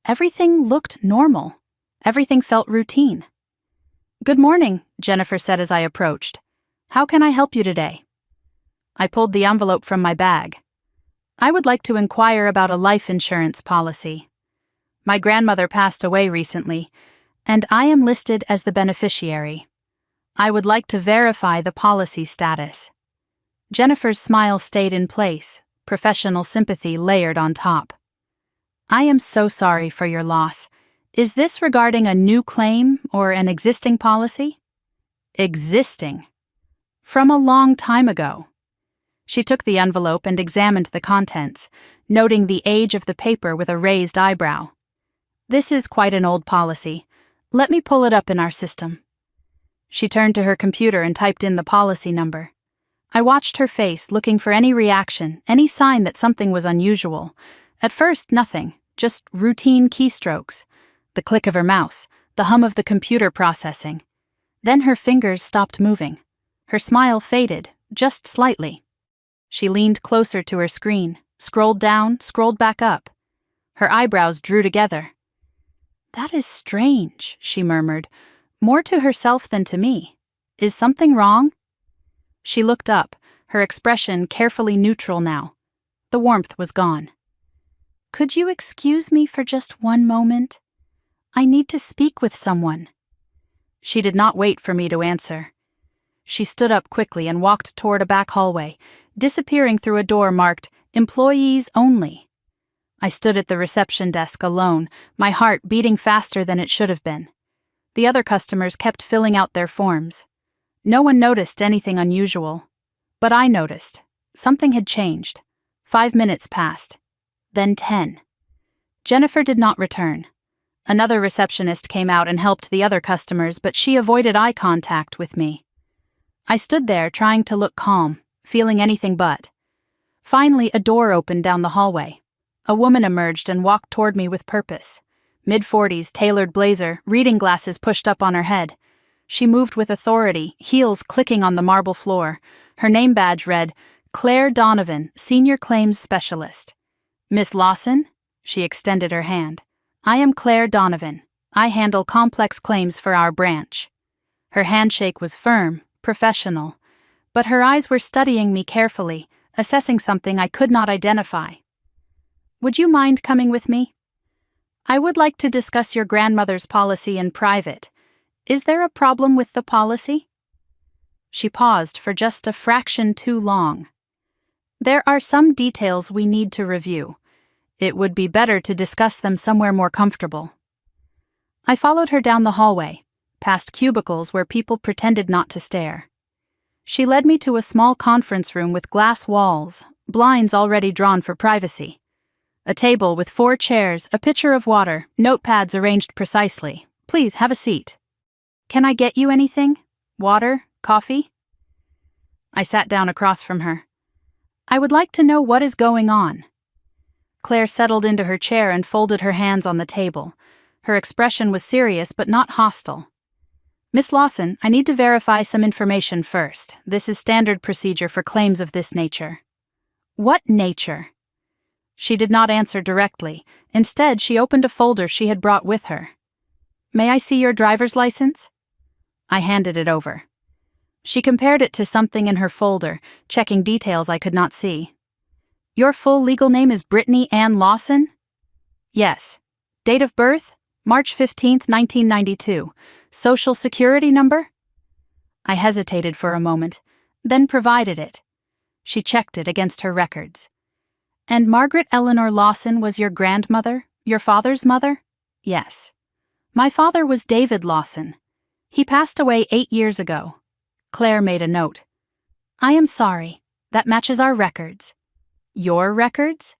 Everything looked normal. Everything felt routine. Good morning, Jennifer said as I approached. How can I help you today? I pulled the envelope from my bag. I would like to inquire about a life insurance policy. My grandmother passed away recently, and I am listed as the beneficiary. I would like to verify the policy status. Jennifer's smile stayed in place, professional sympathy layered on top. I am so sorry for your loss. Is this regarding a new claim or an existing policy? Existing. From a long time ago. She took the envelope and examined the contents, noting the age of the paper with a raised eyebrow. This is quite an old policy. Let me pull it up in our system. She turned to her computer and typed in the policy number. I watched her face, looking for any reaction, any sign that something was unusual. At first, nothing, just routine keystrokes. The click of her mouse, the hum of the computer processing. Then her fingers stopped moving. Her smile faded, just slightly. She leaned closer to her screen, scrolled down, scrolled back up. Her eyebrows drew together. "That is strange," she murmured, more to herself than to me. "Is something wrong?" She looked up, her expression carefully neutral now. The warmth was gone. "Could you excuse me for just one moment? I need to speak with someone." She did not wait for me to answer. She stood up quickly and walked toward a back hallway, disappearing through a door marked "Employees Only." I stood at the reception desk alone, my heart beating faster than it should have been. The other customers kept filling out their forms. No one noticed anything unusual. But I noticed. Something had changed. 5 minutes passed. Then 10. Jennifer did not return. Another receptionist came out and helped the other customers, but she avoided eye contact with me. I stood there trying to look calm, feeling anything but. Finally, a door opened down the hallway. A woman emerged and walked toward me with purpose. Mid-40s, tailored blazer, reading glasses pushed up on her head. She moved with authority, heels clicking on the marble floor. Her name badge read, "Claire Donovan, Senior Claims Specialist." "Miss Lawson?" She extended her hand. "I am Claire Donovan. I handle complex claims for our branch." Her handshake was firm, professional, but her eyes were studying me carefully, assessing something I could not identify. "Would you mind coming with me? I would like to discuss your grandmother's policy in private. Is there a problem with the policy?" She paused for just a fraction too long. "There are some details we need to review. It would be better to discuss them somewhere more comfortable." I followed her down the hallway, past cubicles where people pretended not to stare. She led me to a small conference room with glass walls, blinds already drawn for privacy. A table with 4 chairs, a pitcher of water, notepads arranged precisely. "Please, have a seat." "Can I get you anything? Water? Coffee?" I sat down across from her. "I would like to know what is going on." Claire settled into her chair and folded her hands on the table. Her expression was serious but not hostile. "Miss Lawson, I need to verify some information first. This is standard procedure for claims of this nature." "What nature?" She did not answer directly. Instead, she opened a folder she had brought with her. "May I see your driver's license?" I handed it over. She compared it to something in her folder, checking details I could not see. "Your full legal name is Brittany Ann Lawson?" "Yes." "Date of birth? March 15th, 1992. Social Security number?" I hesitated for a moment, then provided it. She checked it against her records. "And Margaret Eleanor Lawson was your grandmother, your father's mother?" "Yes." "My father was David Lawson. He passed away 8 years ago." Claire made a note. "I am sorry. That matches our records." "Your records?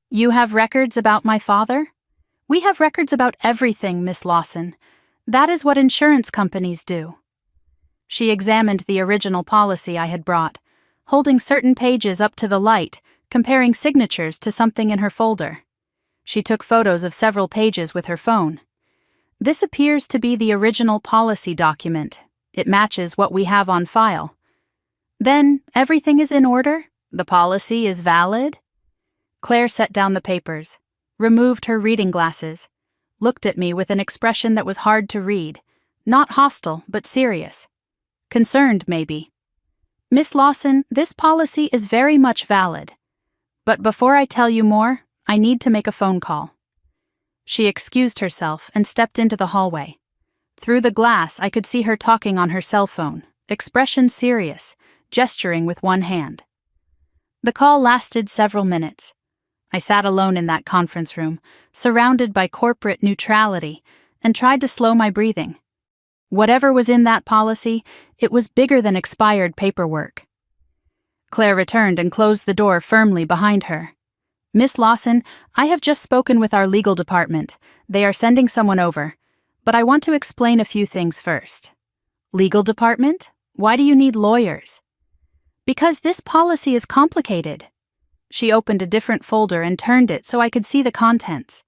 You have records about my father?" "We have records about everything, Miss Lawson. That is what insurance companies do." She examined the original policy I had brought, holding certain pages up to the light, comparing signatures to something in her folder. She took photos of several pages with her phone. "This appears to be the original policy document. It matches what we have on file." "Then, everything is in order? The policy is valid?" Claire set down the papers, removed her reading glasses, looked at me with an expression that was hard to read, not hostile, but serious. Concerned, maybe. "Miss Lawson, this policy is very much valid. But before I tell you more, I need to make a phone call." She excused herself and stepped into the hallway. Through the glass, I could see her talking on her cell phone, expression serious, gesturing with one hand. The call lasted several minutes. I sat alone in that conference room, surrounded by corporate neutrality, and tried to slow my breathing. Whatever was in that policy, it was bigger than expired paperwork. Claire returned and closed the door firmly behind her. "Miss Lawson, I have just spoken with our legal department. They are sending someone over. But I want to explain a few things first. Legal department? Why do you need lawyers? Because this policy is complicated. She opened a different folder and turned it so I could see the contents.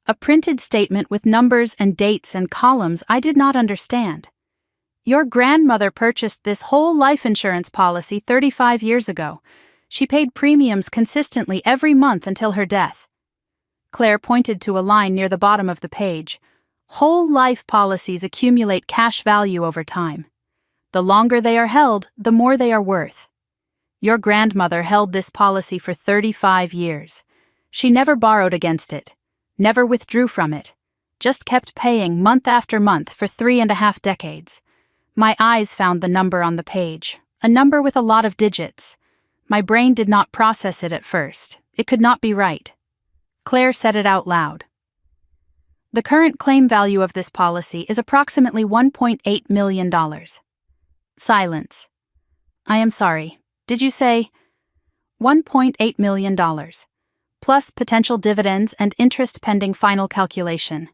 A printed statement with numbers and dates and columns I did not understand. Your grandmother purchased this whole life insurance policy 35 years ago. She paid premiums consistently every month until her death. Claire pointed to a line near the bottom of the page. Whole life policies accumulate cash value over time. The longer they are held, the more they are worth. Your grandmother held this policy for 35 years. She never borrowed against it, never withdrew from it, just kept paying month after month for 3.5 decades. My eyes found the number on the page, a number with a lot of digits. My brain did not process it at first. It could not be right. Claire said it out loud. The current claim value of this policy is approximately $1.8 million. Silence. I am sorry. Did you say $1.8 million, plus potential dividends and interest pending final calculation?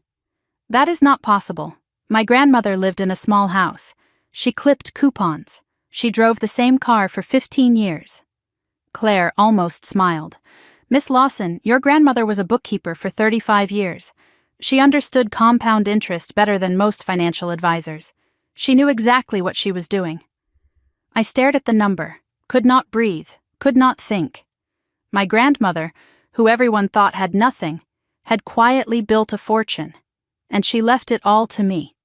That is not possible. My grandmother lived in a small house. She clipped coupons. She drove the same car for 15 years. Claire almost smiled. Miss Lawson, your grandmother was a bookkeeper for 35 years. She understood compound interest better than most financial advisors. She knew exactly what she was doing. I stared at the number. Could not breathe, could not think. My grandmother, who everyone thought had nothing, had quietly built a fortune, and she left it all to me.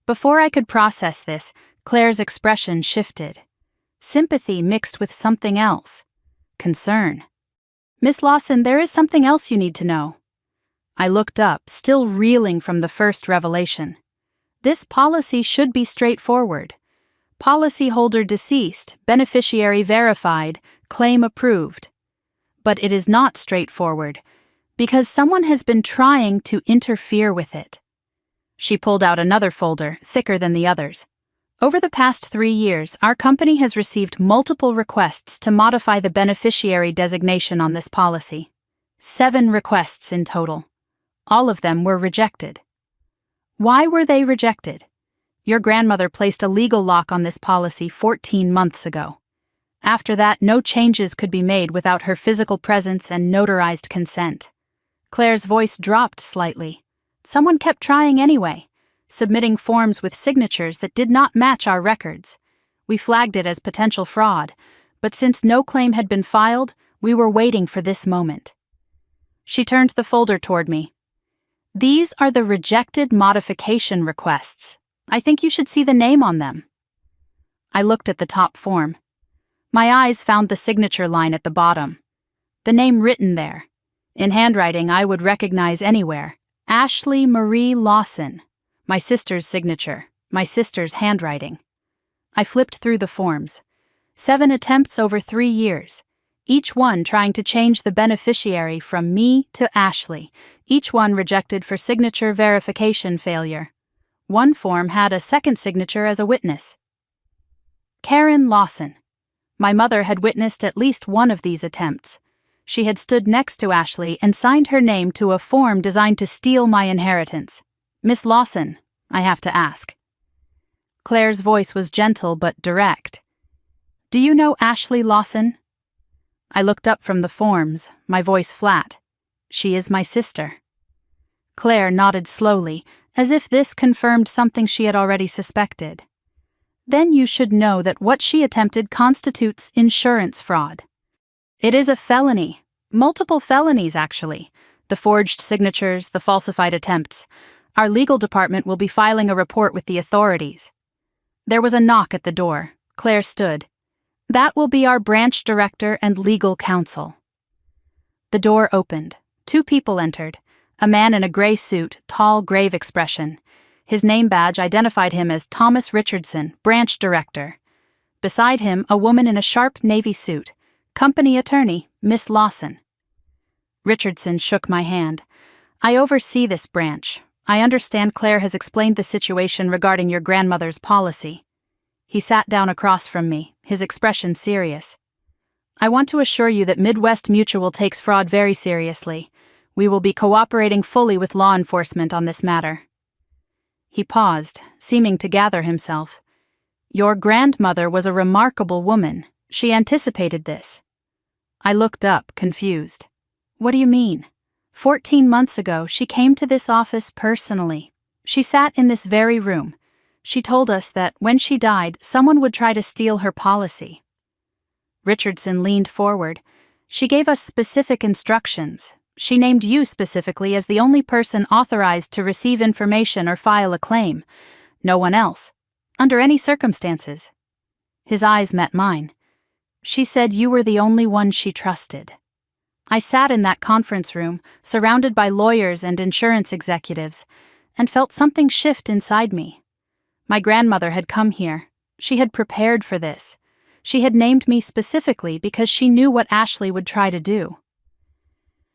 Before I could process this, Claire's expression shifted. Sympathy mixed with something else. Concern. Miss Lawson, there is something else you need to know. I looked up, still reeling from the first revelation. This policy should be straightforward. Policyholder deceased, beneficiary verified, claim approved. But it is not straightforward, because someone has been trying to interfere with it. She pulled out another folder, thicker than the others. Over the past 3 years, our company has received multiple requests to modify the beneficiary designation on this policy. 7 requests in total. All of them were rejected. Why were they rejected? Your grandmother placed a legal lock on this policy 14 months ago. After that, no changes could be made without her physical presence and notarized consent. Claire's voice dropped slightly. Someone kept trying anyway, submitting forms with signatures that did not match our records. We flagged it as potential fraud, but since no claim had been filed, we were waiting for this moment. She turned the folder toward me. These are the rejected modification requests. I think you should see the name on them. I looked at the top form. My eyes found the signature line at the bottom. The name written there. In handwriting I would recognize anywhere. Ashley Marie Lawson. My sister's signature. My sister's handwriting. I flipped through the forms. 7 attempts over 3 years. Each one trying to change the beneficiary from me to Ashley. Each one rejected for signature verification failure. One form had a second signature as a witness. Karen Lawson. My mother had witnessed at least one of these attempts. She had stood next to Ashley and signed her name to a form designed to steal my inheritance. Miss Lawson, I have to ask. Claire's voice was gentle but direct. Do you know Ashley Lawson? I looked up from the forms, my voice flat. She is my sister. Claire nodded slowly, as if this confirmed something she had already suspected. Then you should know that what she attempted constitutes insurance fraud. It is a felony. Multiple felonies, actually. The forged signatures, the falsified attempts. Our legal department will be filing a report with the authorities. There was a knock at the door. Claire stood. That will be our branch director and legal counsel. The door opened. 2 people entered. A man in a gray suit, tall, grave expression. His name badge identified him as Thomas Richardson, branch director. Beside him, a woman in a sharp navy suit. Company attorney, Miss Lawson. Richardson shook my hand. I oversee this branch. I understand Claire has explained the situation regarding your grandmother's policy. He sat down across from me, his expression serious. I want to assure you that Midwest Mutual takes fraud very seriously. We will be cooperating fully with law enforcement on this matter. He paused, seeming to gather himself. Your grandmother was a remarkable woman. She anticipated this. I looked up, confused. What do you mean? 14 months ago, she came to this office personally. She sat in this very room. She told us that when she died, someone would try to steal her policy. Richardson leaned forward. She gave us specific instructions. She named you specifically as the only person authorized to receive information or file a claim. No one else. Under any circumstances. His eyes met mine. She said you were the only one she trusted. I sat in that conference room, surrounded by lawyers and insurance executives, and felt something shift inside me. My grandmother had come here. She had prepared for this. She had named me specifically because she knew what Ashley would try to do.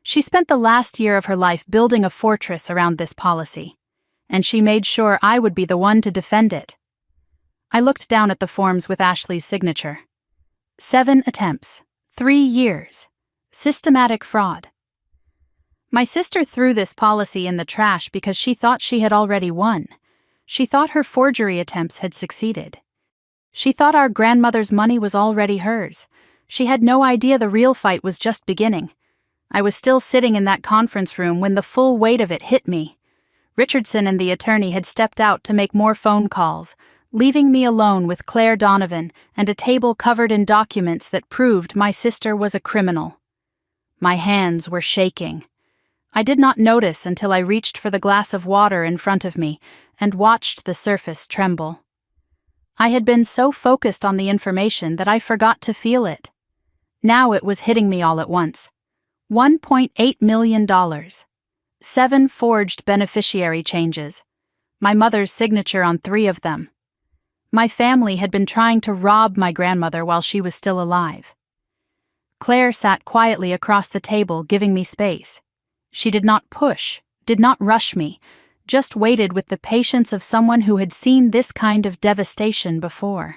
She spent the last year of her life building a fortress around this policy, and she made sure I would be the one to defend it. I looked down at the forms with Ashley's signature. 7 attempts, 3 years, systematic fraud. My sister threw this policy in the trash because she thought she had already won. She thought her forgery attempts had succeeded. She thought our grandmother's money was already hers. She had no idea the real fight was just beginning. I was still sitting in that conference room when the full weight of it hit me. Richardson and the attorney had stepped out to make more phone calls, leaving me alone with Claire Donovan and a table covered in documents that proved my sister was a criminal. My hands were shaking. I did not notice until I reached for the glass of water in front of me and watched the surface tremble. I had been so focused on the information that I forgot to feel it. Now it was hitting me all at once. $1.8 million. 7 forged beneficiary changes. My mother's signature on 3 of them. My family had been trying to rob my grandmother while she was still alive. Claire sat quietly across the table, giving me space. She did not push, did not rush me, just waited with the patience of someone who had seen this kind of devastation before.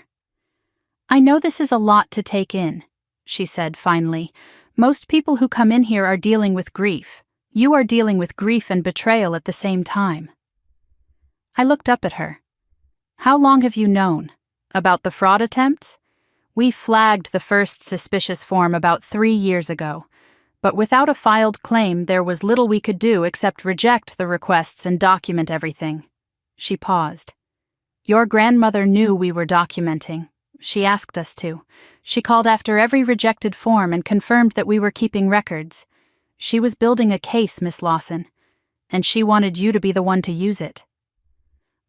I know this is a lot to take in, she said finally. Most people who come in here are dealing with grief. You are dealing with grief and betrayal at the same time. I looked up at her. How long have you known? About the fraud attempts? We flagged the first suspicious form about 3 years ago, but without a filed claim there was little we could do except reject the requests and document everything. She paused. Your grandmother knew we were documenting. She asked us to. She called after every rejected form and confirmed that we were keeping records. She was building a case, Miss Lawson, and she wanted you to be the one to use it.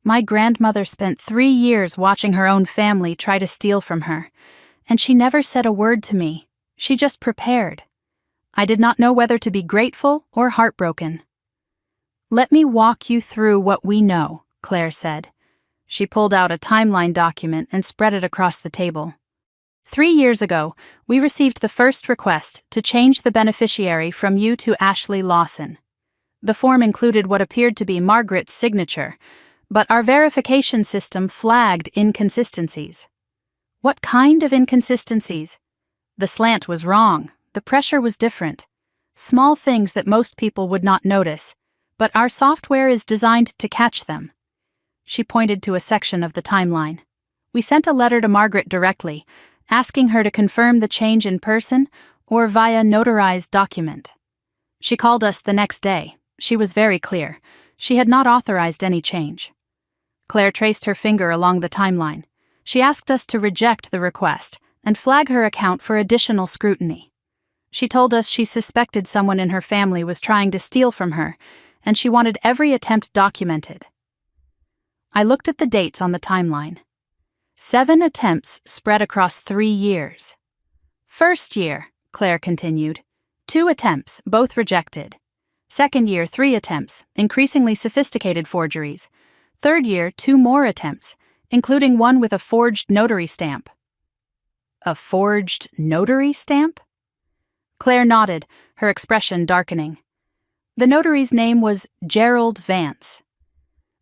My grandmother spent 3 years watching her own family try to steal from her, and she never said a word to me. She just prepared. I did not know whether to be grateful or heartbroken. Let me walk you through what we know, Claire said. She pulled out a timeline document and spread it across the table. 3 years ago, we received the first request to change the beneficiary from you to Ashley Lawson. The form included what appeared to be Margaret's signature, but our verification system flagged inconsistencies. What kind of inconsistencies? The slant was wrong, the pressure was different. Small things that most people would not notice, but our software is designed to catch them. She pointed to a section of the timeline. We sent a letter to Margaret directly, asking her to confirm the change in person or via notarized document. She called us the next day. She was very clear. She had not authorized any change. Claire traced her finger along the timeline. She asked us to reject the request and flag her account for additional scrutiny. She told us she suspected someone in her family was trying to steal from her, and she wanted every attempt documented. I looked at the dates on the timeline. 7 attempts spread across 3 years. First year, Claire continued, 2 attempts, both rejected. Second year, 3 attempts, increasingly sophisticated forgeries. Third year, 2 more attempts, including one with a forged notary stamp. A forged notary stamp? Claire nodded, her expression darkening. The notary's name was Gerald Vance.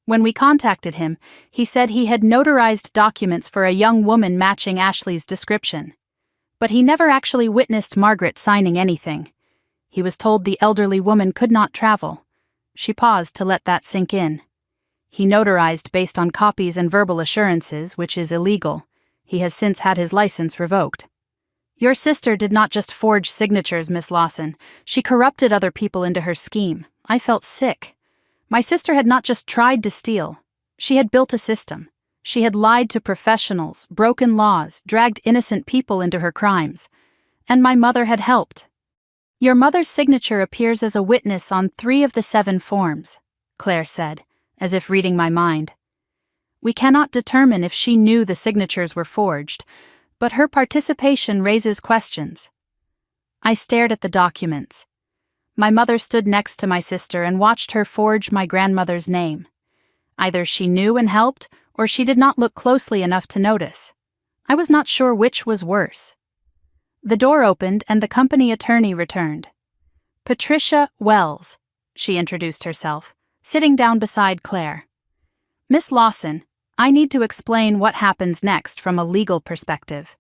When we contacted him, he said he had notarized documents for a young woman matching Ashley's description. But he never actually witnessed Margaret signing anything. He was told the elderly woman could not travel. She paused to let that sink in. He notarized based on copies and verbal assurances, which is illegal. He has since had his license revoked. Your sister did not just forge signatures, Miss Lawson. She corrupted other people into her scheme. I felt sick. My sister had not just tried to steal. She had built a system. She had lied to professionals, broken laws, dragged innocent people into her crimes. And my mother had helped. Your mother's signature appears as a witness on 3 of the 7 forms, Claire said, as if reading my mind. We cannot determine if she knew the signatures were forged, but her participation raises questions. I stared at the documents. My mother stood next to my sister and watched her forge my grandmother's name. Either she knew and helped, or she did not look closely enough to notice. I was not sure which was worse. The door opened and the company attorney returned. Patricia Wells, she introduced herself, sitting down beside Claire. Miss Lawson, I need to explain what happens next from a legal perspective.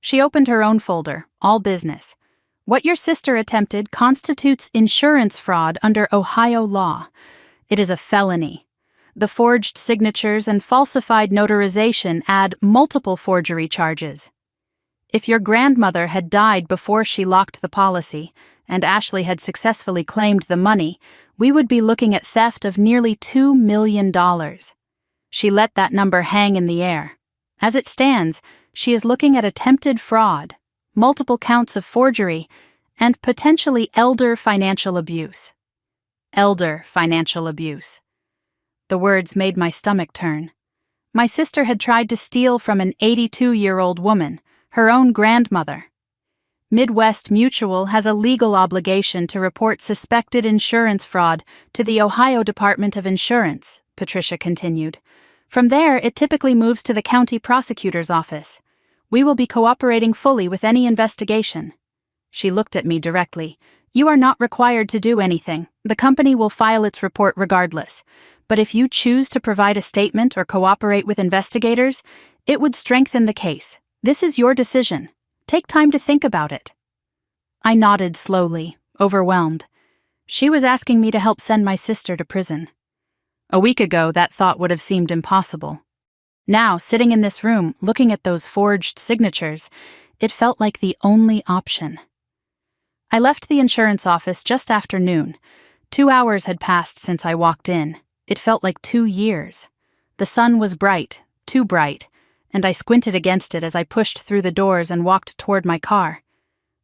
She opened her own folder, All Business. What your sister attempted constitutes insurance fraud under Ohio law. It is a felony. The forged signatures and falsified notarization add multiple forgery charges. If your grandmother had died before she locked the policy, and Ashley had successfully claimed the money, we would be looking at theft of nearly $2 million. She let that number hang in the air. As it stands, she is looking at attempted fraud, multiple counts of forgery, and potentially elder financial abuse. Elder financial abuse. The words made my stomach turn. My sister had tried to steal from an 82-year-old woman, her own grandmother. Midwest Mutual has a legal obligation to report suspected insurance fraud to the Ohio Department of Insurance, Patricia continued. From there, it typically moves to the county prosecutor's office. We will be cooperating fully with any investigation. She looked at me directly. You are not required to do anything. The company will file its report regardless. But if you choose to provide a statement or cooperate with investigators, it would strengthen the case. This is your decision. Take time to think about it. I nodded slowly, overwhelmed. She was asking me to help send my sister to prison. A week ago, that thought would have seemed impossible. Now, sitting in this room, looking at those forged signatures, it felt like the only option. I left the insurance office just after noon. 2 hours had passed since I walked in. It felt like 2 years. The sun was bright, too bright, and I squinted against it as I pushed through the doors and walked toward my car.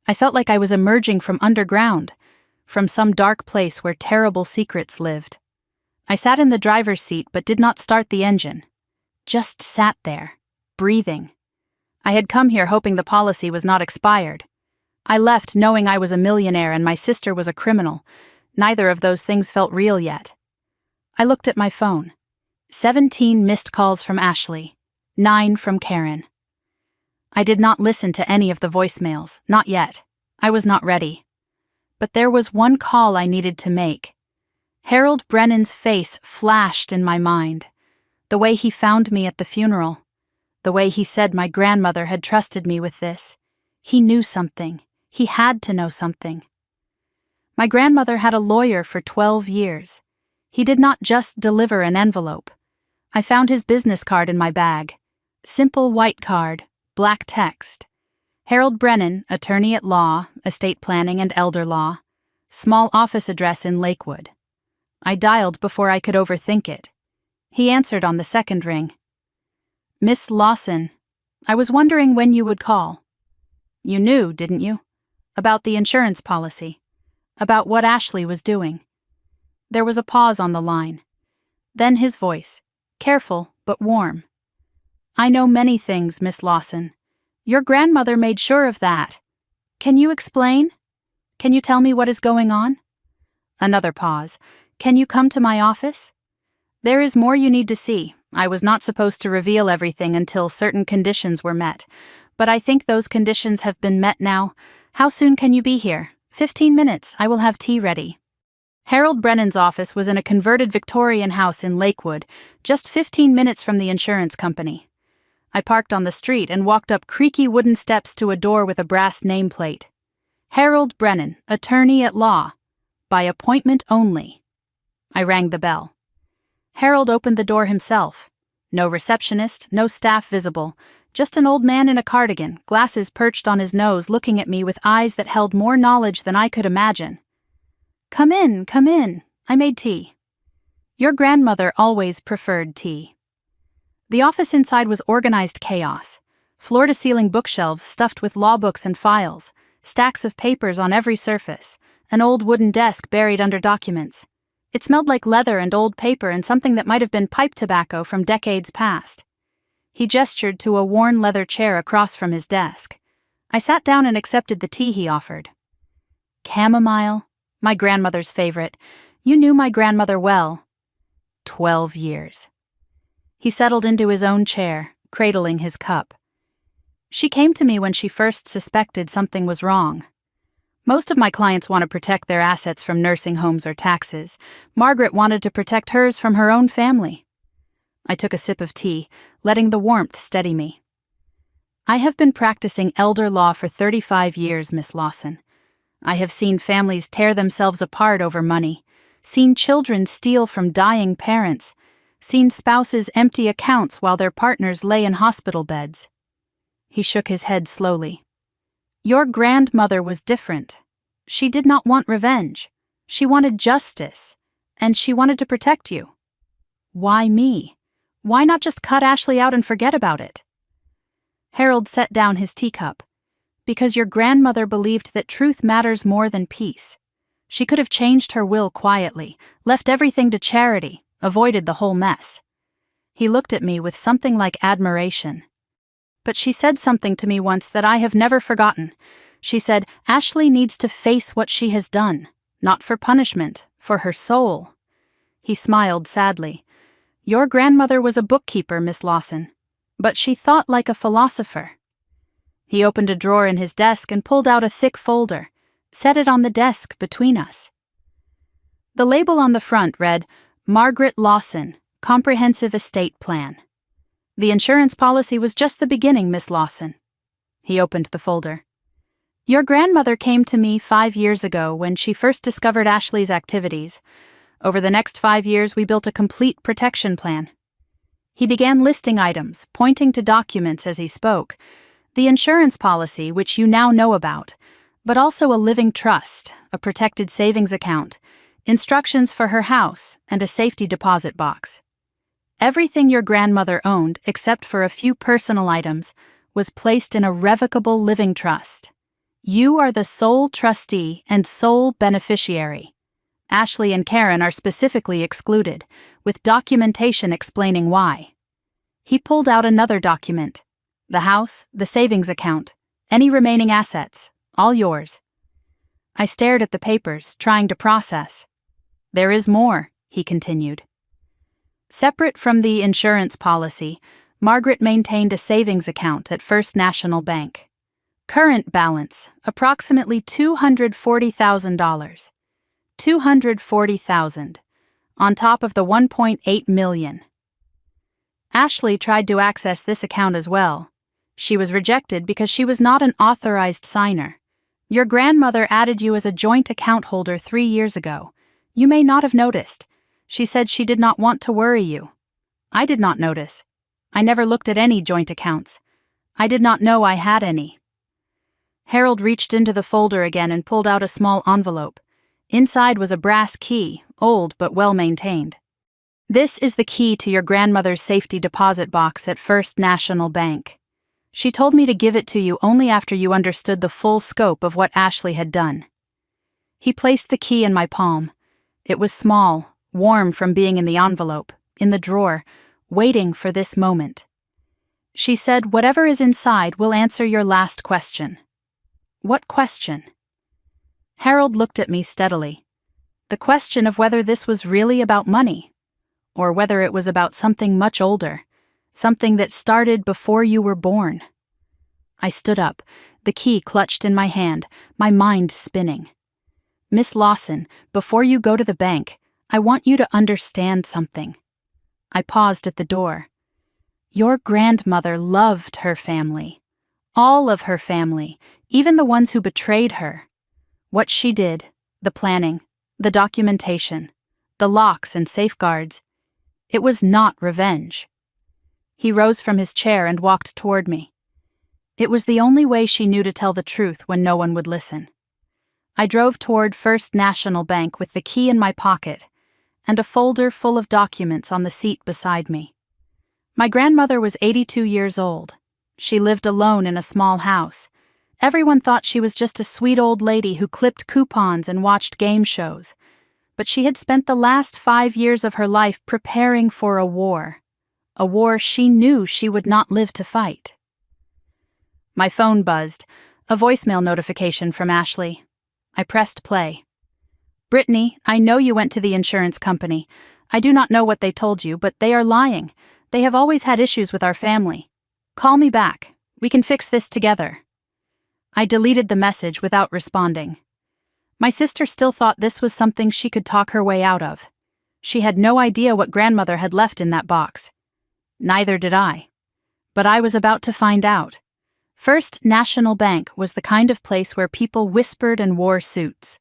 I felt like I was emerging from underground, from some dark place where terrible secrets lived. I sat in the driver's seat but did not start the engine. Just sat there, breathing. I had come here hoping the policy was not expired. I left knowing I was a millionaire and my sister was a criminal. Neither of those things felt real yet. I looked at my phone. 17 missed calls from Ashley, 9 from Karen. I did not listen to any of the voicemails, not yet. I was not ready. But there was one call I needed to make. Harold Brennan's face flashed in my mind. The way he found me at the funeral. The way he said my grandmother had trusted me with this. He knew something. He had to know something. My grandmother had a lawyer for 12 years. He did not just deliver an envelope. I found his business card in my bag. Simple white card, black text. Harold Brennan, attorney at law, estate planning and elder law. Small office address in Lakewood. I dialed before I could overthink it. He answered on the second ring. Miss Lawson, I was wondering when you would call. You knew, didn't you? About the insurance policy. About what Ashley was doing. There was a pause on the line. Then his voice, careful but warm. I know many things, Miss Lawson. Your grandmother made sure of that. Can you explain? Can you tell me what is going on? Another pause. Can you come to my office? There is more you need to see. I was not supposed to reveal everything until certain conditions were met. But I think those conditions have been met now. How soon can you be here? 15 minutes. I will have tea ready. Harold Brennan's office was in a converted Victorian house in Lakewood, just 15 minutes from the insurance company. I parked on the street and walked up creaky wooden steps to a door with a brass nameplate. Harold Brennan, attorney at law. By appointment only. I rang the bell. Harold opened the door himself. No receptionist, no staff visible, just an old man in a cardigan, glasses perched on his nose, looking at me with eyes that held more knowledge than I could imagine. Come in, come in. I made tea. Your grandmother always preferred tea. The office inside was organized chaos. Floor-to-ceiling bookshelves stuffed with law books and files, stacks of papers on every surface, an old wooden desk buried under documents. It smelled like leather and old paper and something that might have been pipe tobacco from decades past. He gestured to a worn leather chair across from his desk. I sat down and accepted the tea he offered. Chamomile, my grandmother's favorite. You knew my grandmother well. 12 years. He settled into his own chair, cradling his cup. She came to me when she first suspected something was wrong. Most of my clients want to protect their assets from nursing homes or taxes. Margaret wanted to protect hers from her own family. I took a sip of tea, letting the warmth steady me. I have been practicing elder law for 35 years, Miss Lawson. I have seen families tear themselves apart over money, seen children steal from dying parents, seen spouses empty accounts while their partners lay in hospital beds. He shook his head slowly. Your grandmother was different. She did not want revenge. She wanted justice, and she wanted to protect you. Why me? Why not just cut Ashley out and forget about it? Harold set down his teacup. Because your grandmother believed that truth matters more than peace. She could have changed her will quietly, left everything to charity, avoided the whole mess. He looked at me with something like admiration. But she said something to me once that I have never forgotten. She said, Ashley needs to face what she has done, not for punishment, for her soul. He smiled sadly. Your grandmother was a bookkeeper, Miss Lawson, but she thought like a philosopher. He opened a drawer in his desk and pulled out a thick folder, set it on the desk between us. The label on the front read, Margaret Lawson, Comprehensive Estate Plan. The insurance policy was just the beginning, Miss Lawson. He opened the folder. Your grandmother came to me 5 years ago when she first discovered Ashley's activities. Over the next 5 years, we built a complete protection plan. He began listing items, pointing to documents as he spoke. The insurance policy, which you now know about, but also a living trust, a protected savings account, instructions for her house, and a safety deposit box. Everything your grandmother owned, except for a few personal items, was placed in a revocable living trust. You are the sole trustee and sole beneficiary. Ashley and Karen are specifically excluded, with documentation explaining why. He pulled out another document. The house, the savings account, any remaining assets, all yours. I stared at the papers, trying to process. There is more, he continued. Separate from the insurance policy, Margaret maintained a savings account at First National Bank. Current balance, approximately $240,000. $240,000, on top of the $1.8 million. Ashley tried to access this account as well. She was rejected because she was not an authorized signer. Your grandmother added you as a joint account holder 3 years ago. You may not have noticed. She said she did not want to worry you. I did not notice. I never looked at any joint accounts. I did not know I had any. Harold reached into the folder again and pulled out a small envelope. Inside was a brass key, old but well-maintained. This is the key to your grandmother's safety deposit box at First National Bank. She told me to give it to you only after you understood the full scope of what Ashley had done. He placed the key in my palm. It was small, warm from being in the envelope, in the drawer, waiting for this moment. She said, whatever is inside will answer your last question. What question? Harold looked at me steadily. The question of whether this was really about money, or whether it was about something much older, something that started before you were born. I stood up, the key clutched in my hand, my mind spinning. Miss Lawson, before you go to the bank, I want you to understand something. I paused at the door. Your grandmother loved her family. All of her family, even the ones who betrayed her. What she did, the planning, the documentation, the locks and safeguards. It was not revenge. He rose from his chair and walked toward me. It was the only way she knew to tell the truth when no one would listen. I drove toward First National Bank with the key in my pocket and a folder full of documents on the seat beside me. My grandmother was 82 years old. She lived alone in a small house. Everyone thought she was just a sweet old lady who clipped coupons and watched game shows. But she had spent the last 5 years of her life preparing for a war she knew she would not live to fight. My phone buzzed, a voicemail notification from Ashley. I pressed play. "Brittany, I know you went to the insurance company. I do not know what they told you, but they are lying. They have always had issues with our family. Call me back. We can fix this together." I deleted the message without responding. My sister still thought this was something she could talk her way out of. She had no idea what grandmother had left in that box. Neither did I. But I was about to find out. First National Bank was the kind of place where people whispered and wore suits.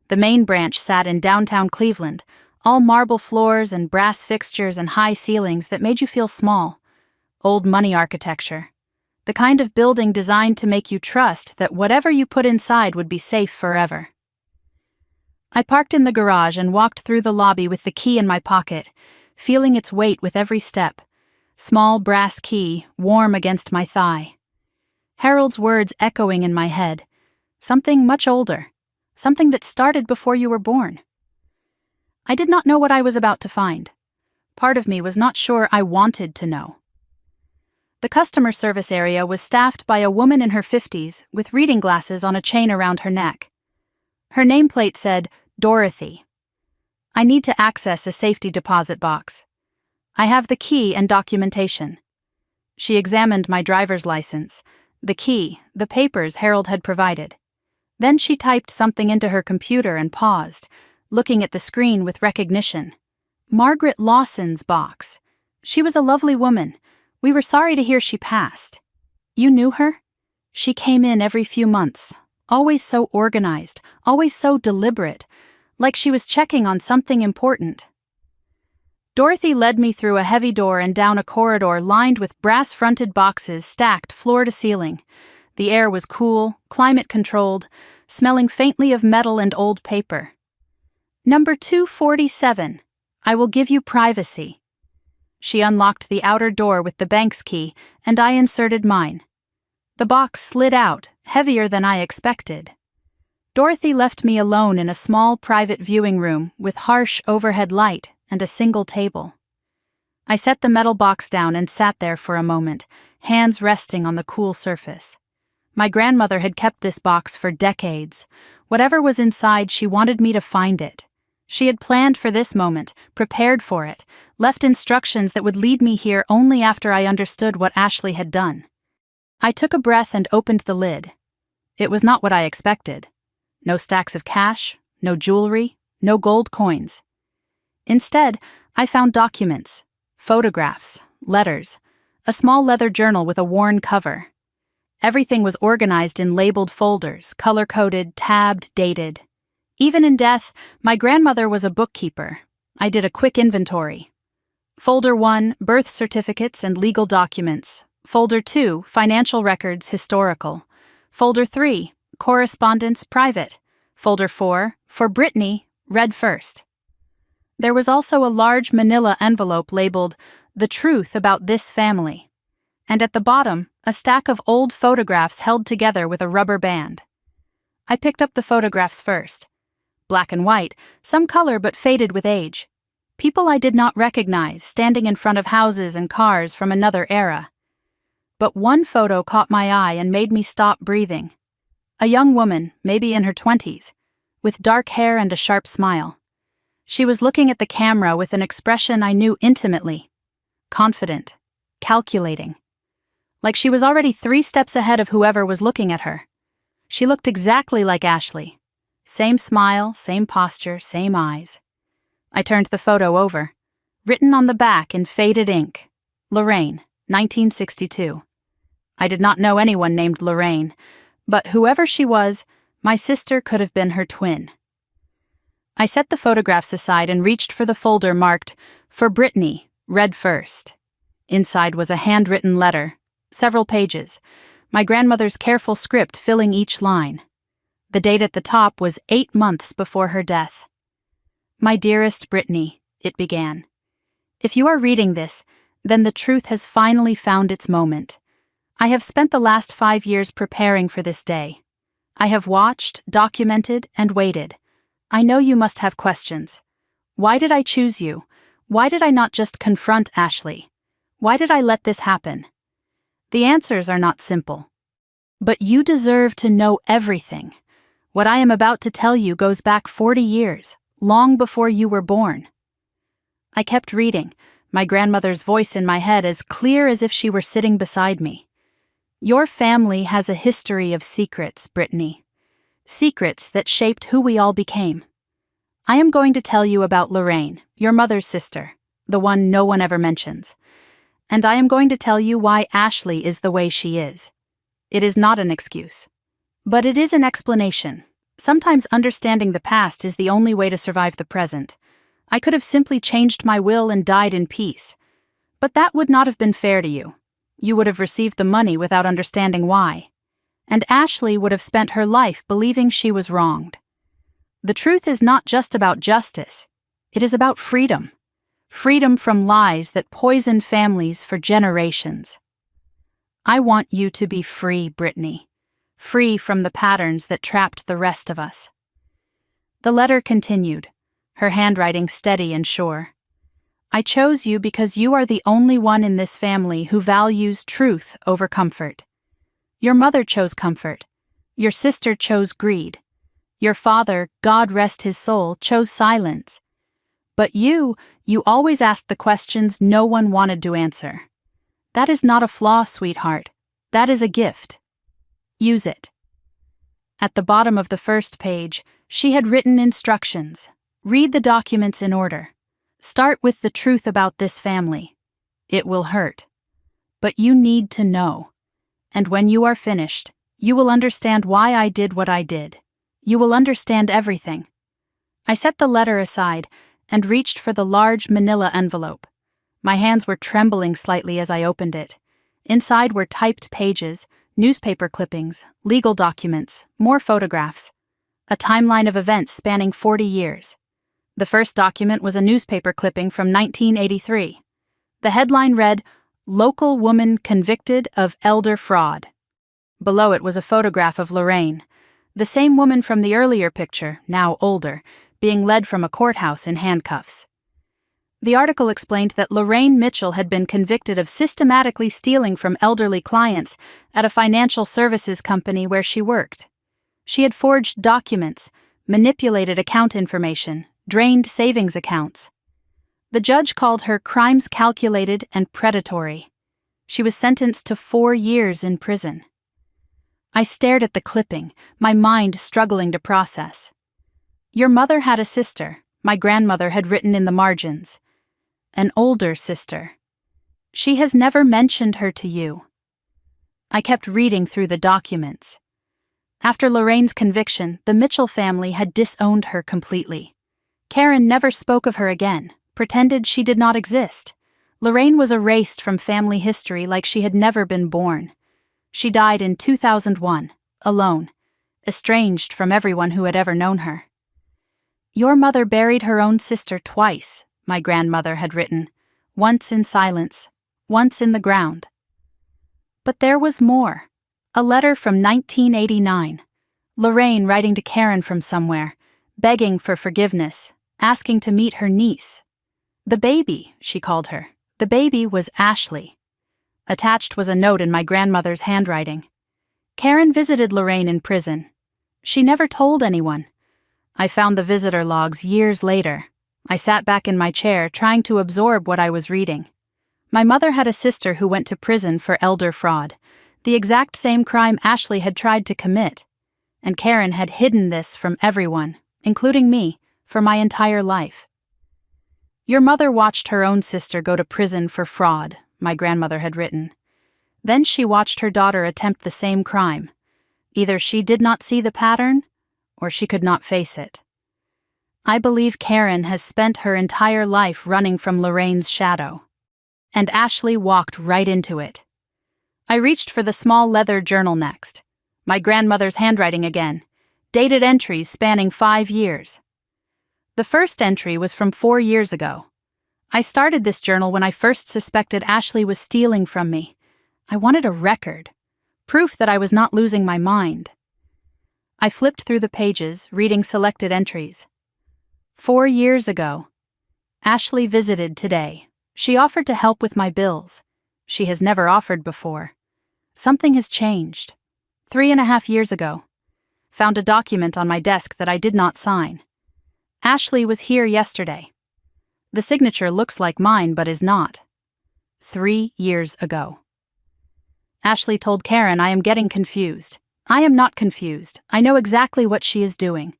The main branch sat in downtown Cleveland, all marble floors and brass fixtures and high ceilings that made you feel small. Old money architecture. The kind of building designed to make you trust that whatever you put inside would be safe forever. I parked in the garage and walked through the lobby with the key in my pocket, feeling its weight with every step. Small brass key, warm against my thigh. Harold's words echoing in my head. Something much older. Something that started before you were born. I did not know what I was about to find. Part of me was not sure I wanted to know. The customer service area was staffed by a woman in her 50s with reading glasses on a chain around her neck. Her nameplate said, "Dorothy. I need to access a safety deposit box. I have the key and documentation." She examined my driver's license, the key, the papers Harold had provided. Then she typed something into her computer and paused, looking at the screen with recognition. Margaret Lawson's box. She was a lovely woman. We were sorry to hear she passed. You knew her? She came in every few months, always so organized, always so deliberate, like she was checking on something important. Dorothy led me through a heavy door and down a corridor lined with brass-fronted boxes stacked floor to ceiling. The air was cool, climate-controlled, smelling faintly of metal and old paper. "Number 247. I will give you privacy." She unlocked the outer door with the bank's key, and I inserted mine. The box slid out, heavier than I expected. Dorothy left me alone in a small private viewing room with harsh overhead light and a single table. I set the metal box down and sat there for a moment, hands resting on the cool surface. My grandmother had kept this box for decades. Whatever was inside, she wanted me to find it. She had planned for this moment, prepared for it, left instructions that would lead me here only after I understood what Ashley had done. I took a breath and opened the lid. It was not what I expected. No stacks of cash, no jewelry, no gold coins. Instead, I found documents, photographs, letters, a small leather journal with a worn cover. Everything was organized in labeled folders, color-coded, tabbed, dated. Even in death, my grandmother was a bookkeeper. I did a quick inventory. Folder 1, birth certificates and legal documents. Folder 2, financial records, historical. Folder 3, correspondence, private. Folder 4, for Brittany, read first. There was also a large manila envelope labeled, "The Truth About This Family." And at the bottom, a stack of old photographs held together with a rubber band. I picked up the photographs first. Black and white, some color but faded with age. People I did not recognize, standing in front of houses and cars from another era. But one photo caught my eye and made me stop breathing. A young woman, maybe in her 20s, with dark hair and a sharp smile. She was looking at the camera with an expression I knew intimately. Confident, calculating. Like she was already 3 steps ahead of whoever was looking at her. She looked exactly like Ashley. Same smile, same posture, same eyes. I turned the photo over. Written on the back in faded ink, Lorraine, 1962. I did not know anyone named Lorraine, but whoever she was, my sister could have been her twin. I set the photographs aside and reached for the folder marked, "For Brittany, read first." Inside was a handwritten letter, several pages, my grandmother's careful script filling each line. The date at the top was 8 months before her death. "My dearest Brittany," it began. "If you are reading this, then the truth has finally found its moment. I have spent the last 5 years preparing for this day. I have watched, documented, and waited. I know you must have questions. Why did I choose you? Why did I not just confront Ashley? Why did I let this happen? The answers are not simple. But you deserve to know everything. What I am about to tell you goes back 40 years, long before you were born." I kept reading, my grandmother's voice in my head as clear as if she were sitting beside me. "Your family has a history of secrets, Brittany. Secrets that shaped who we all became. I am going to tell you about Lorraine, your mother's sister, the one no one ever mentions. And I am going to tell you why Ashley is the way she is. It is not an excuse. But it is an explanation. Sometimes understanding the past is the only way to survive the present. I could have simply changed my will and died in peace. But that would not have been fair to you. You would have received the money without understanding why. And Ashley would have spent her life believing she was wronged. The truth is not just about justice. It is about freedom. Freedom from lies that poison families for generations. I want you to be free, Brittany. Free from the patterns that trapped the rest of us." The letter continued, her handwriting steady and sure. "I chose you because you are the only one in this family who values truth over comfort. Your mother chose comfort. Your sister chose greed. Your father, God rest his soul, chose silence. But you always asked the questions no one wanted to answer. That is not a flaw, sweetheart. That is a gift. Use it." At the bottom of the first page, she had written instructions. Read the documents in order. Start with the truth about this family. It will hurt. But you need to know. And when you are finished, you will understand why I did what I did. You will understand everything. I set the letter aside and reached for the large manila envelope. My hands were trembling slightly as I opened it. Inside were typed pages, newspaper clippings, legal documents, more photographs. A timeline of events spanning 40 years. The first document was a newspaper clipping from 1983. The headline read, "Local Woman Convicted of Elder Fraud." Below it was a photograph of Lorraine, the same woman from the earlier picture, now older, being led from a courthouse in handcuffs. The article explained that Lorraine Mitchell had been convicted of systematically stealing from elderly clients at a financial services company where she worked. She had forged documents, manipulated account information, drained savings accounts. The judge called her crimes calculated and predatory. She was sentenced to 4 years in prison. I stared at the clipping, my mind struggling to process. "Your mother had a sister," my grandmother had written in the margins. "An older sister. She has never mentioned her to you." I kept reading through the documents. After Lorraine's conviction, the Mitchell family had disowned her completely. Karen never spoke of her again, pretended she did not exist. Lorraine was erased from family history like she had never been born. She died in 2001, alone, estranged from everyone who had ever known her. "Your mother buried her own sister twice," my grandmother had written, "once in silence, once in the ground." But there was more. A letter from 1989. Lorraine writing to Karen from somewhere, begging for forgiveness, asking to meet her niece. The baby, she called her. The baby was Ashley. Attached was a note in my grandmother's handwriting. Karen visited Lorraine in prison. She never told anyone. I found the visitor logs years later. I sat back in my chair, trying to absorb what I was reading. My mother had a sister who went to prison for elder fraud, the exact same crime Ashley had tried to commit. And Karen had hidden this from everyone, including me, for my entire life. "Your mother watched her own sister go to prison for fraud," my grandmother had written. Then she watched her daughter attempt the same crime. Either she did not see the pattern, or she could not face it. I believe Karen has spent her entire life running from Lorraine's shadow. And Ashley walked right into it. I reached for the small leather journal next. My grandmother's handwriting again. Dated entries spanning 5 years. The first entry was from 4 years ago. I started this journal when I first suspected Ashley was stealing from me. I wanted a record. Proof that I was not losing my mind. I flipped through the pages, reading selected entries. 4 years ago. Ashley visited today. She offered to help with my bills. She has never offered before. Something has changed. 3.5 years ago. Found a document on my desk that I did not sign. Ashley was here yesterday. The signature looks like mine but is not. 3 years ago. Ashley told Karen I am getting confused. I am not confused. I know exactly what she is doing.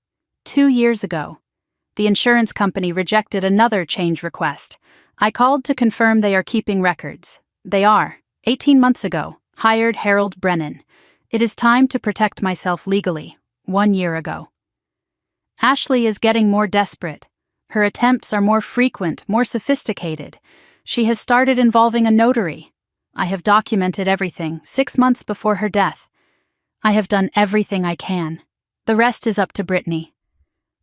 2 years ago. The insurance company rejected another change request. I called to confirm they are keeping records. They are. 18 months ago, hired Harold Brennan. It is time to protect myself legally. 1 year ago. Ashley is getting more desperate. Her attempts are more frequent, more sophisticated. She has started involving a notary. I have documented everything 6 months before her death. I have done everything I can. The rest is up to Brittany.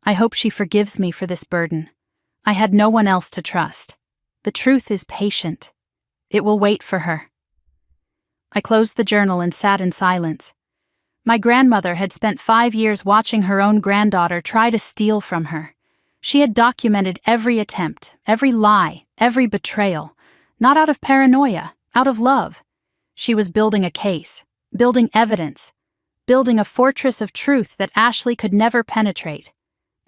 I hope she forgives me for this burden. I had no one else to trust. The truth is patient. It will wait for her. I closed the journal and sat in silence. My grandmother had spent 5 years watching her own granddaughter try to steal from her. She had documented every attempt, every lie, every betrayal, not out of paranoia, out of love. She was building a case, building evidence, building a fortress of truth that Ashley could never penetrate,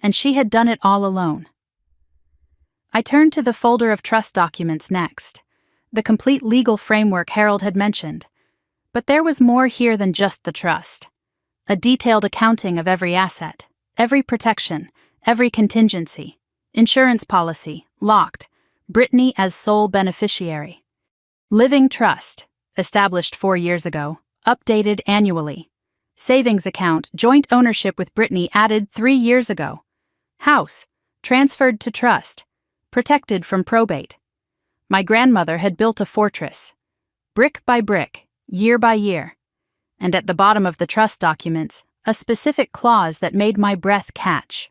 and she had done it all alone. I turned to the folder of trust documents next, the complete legal framework Harold had mentioned. But there was more here than just the trust. A detailed accounting of every asset, every protection, every contingency, insurance policy, locked, Brittany as sole beneficiary. Living trust, established 4 years ago, updated annually. Savings account, joint ownership with Brittany added 3 years ago. House, transferred to trust, protected from probate. My grandmother had built a fortress, brick by brick, year by year, and at the bottom of the trust documents, a specific clause that made my breath catch.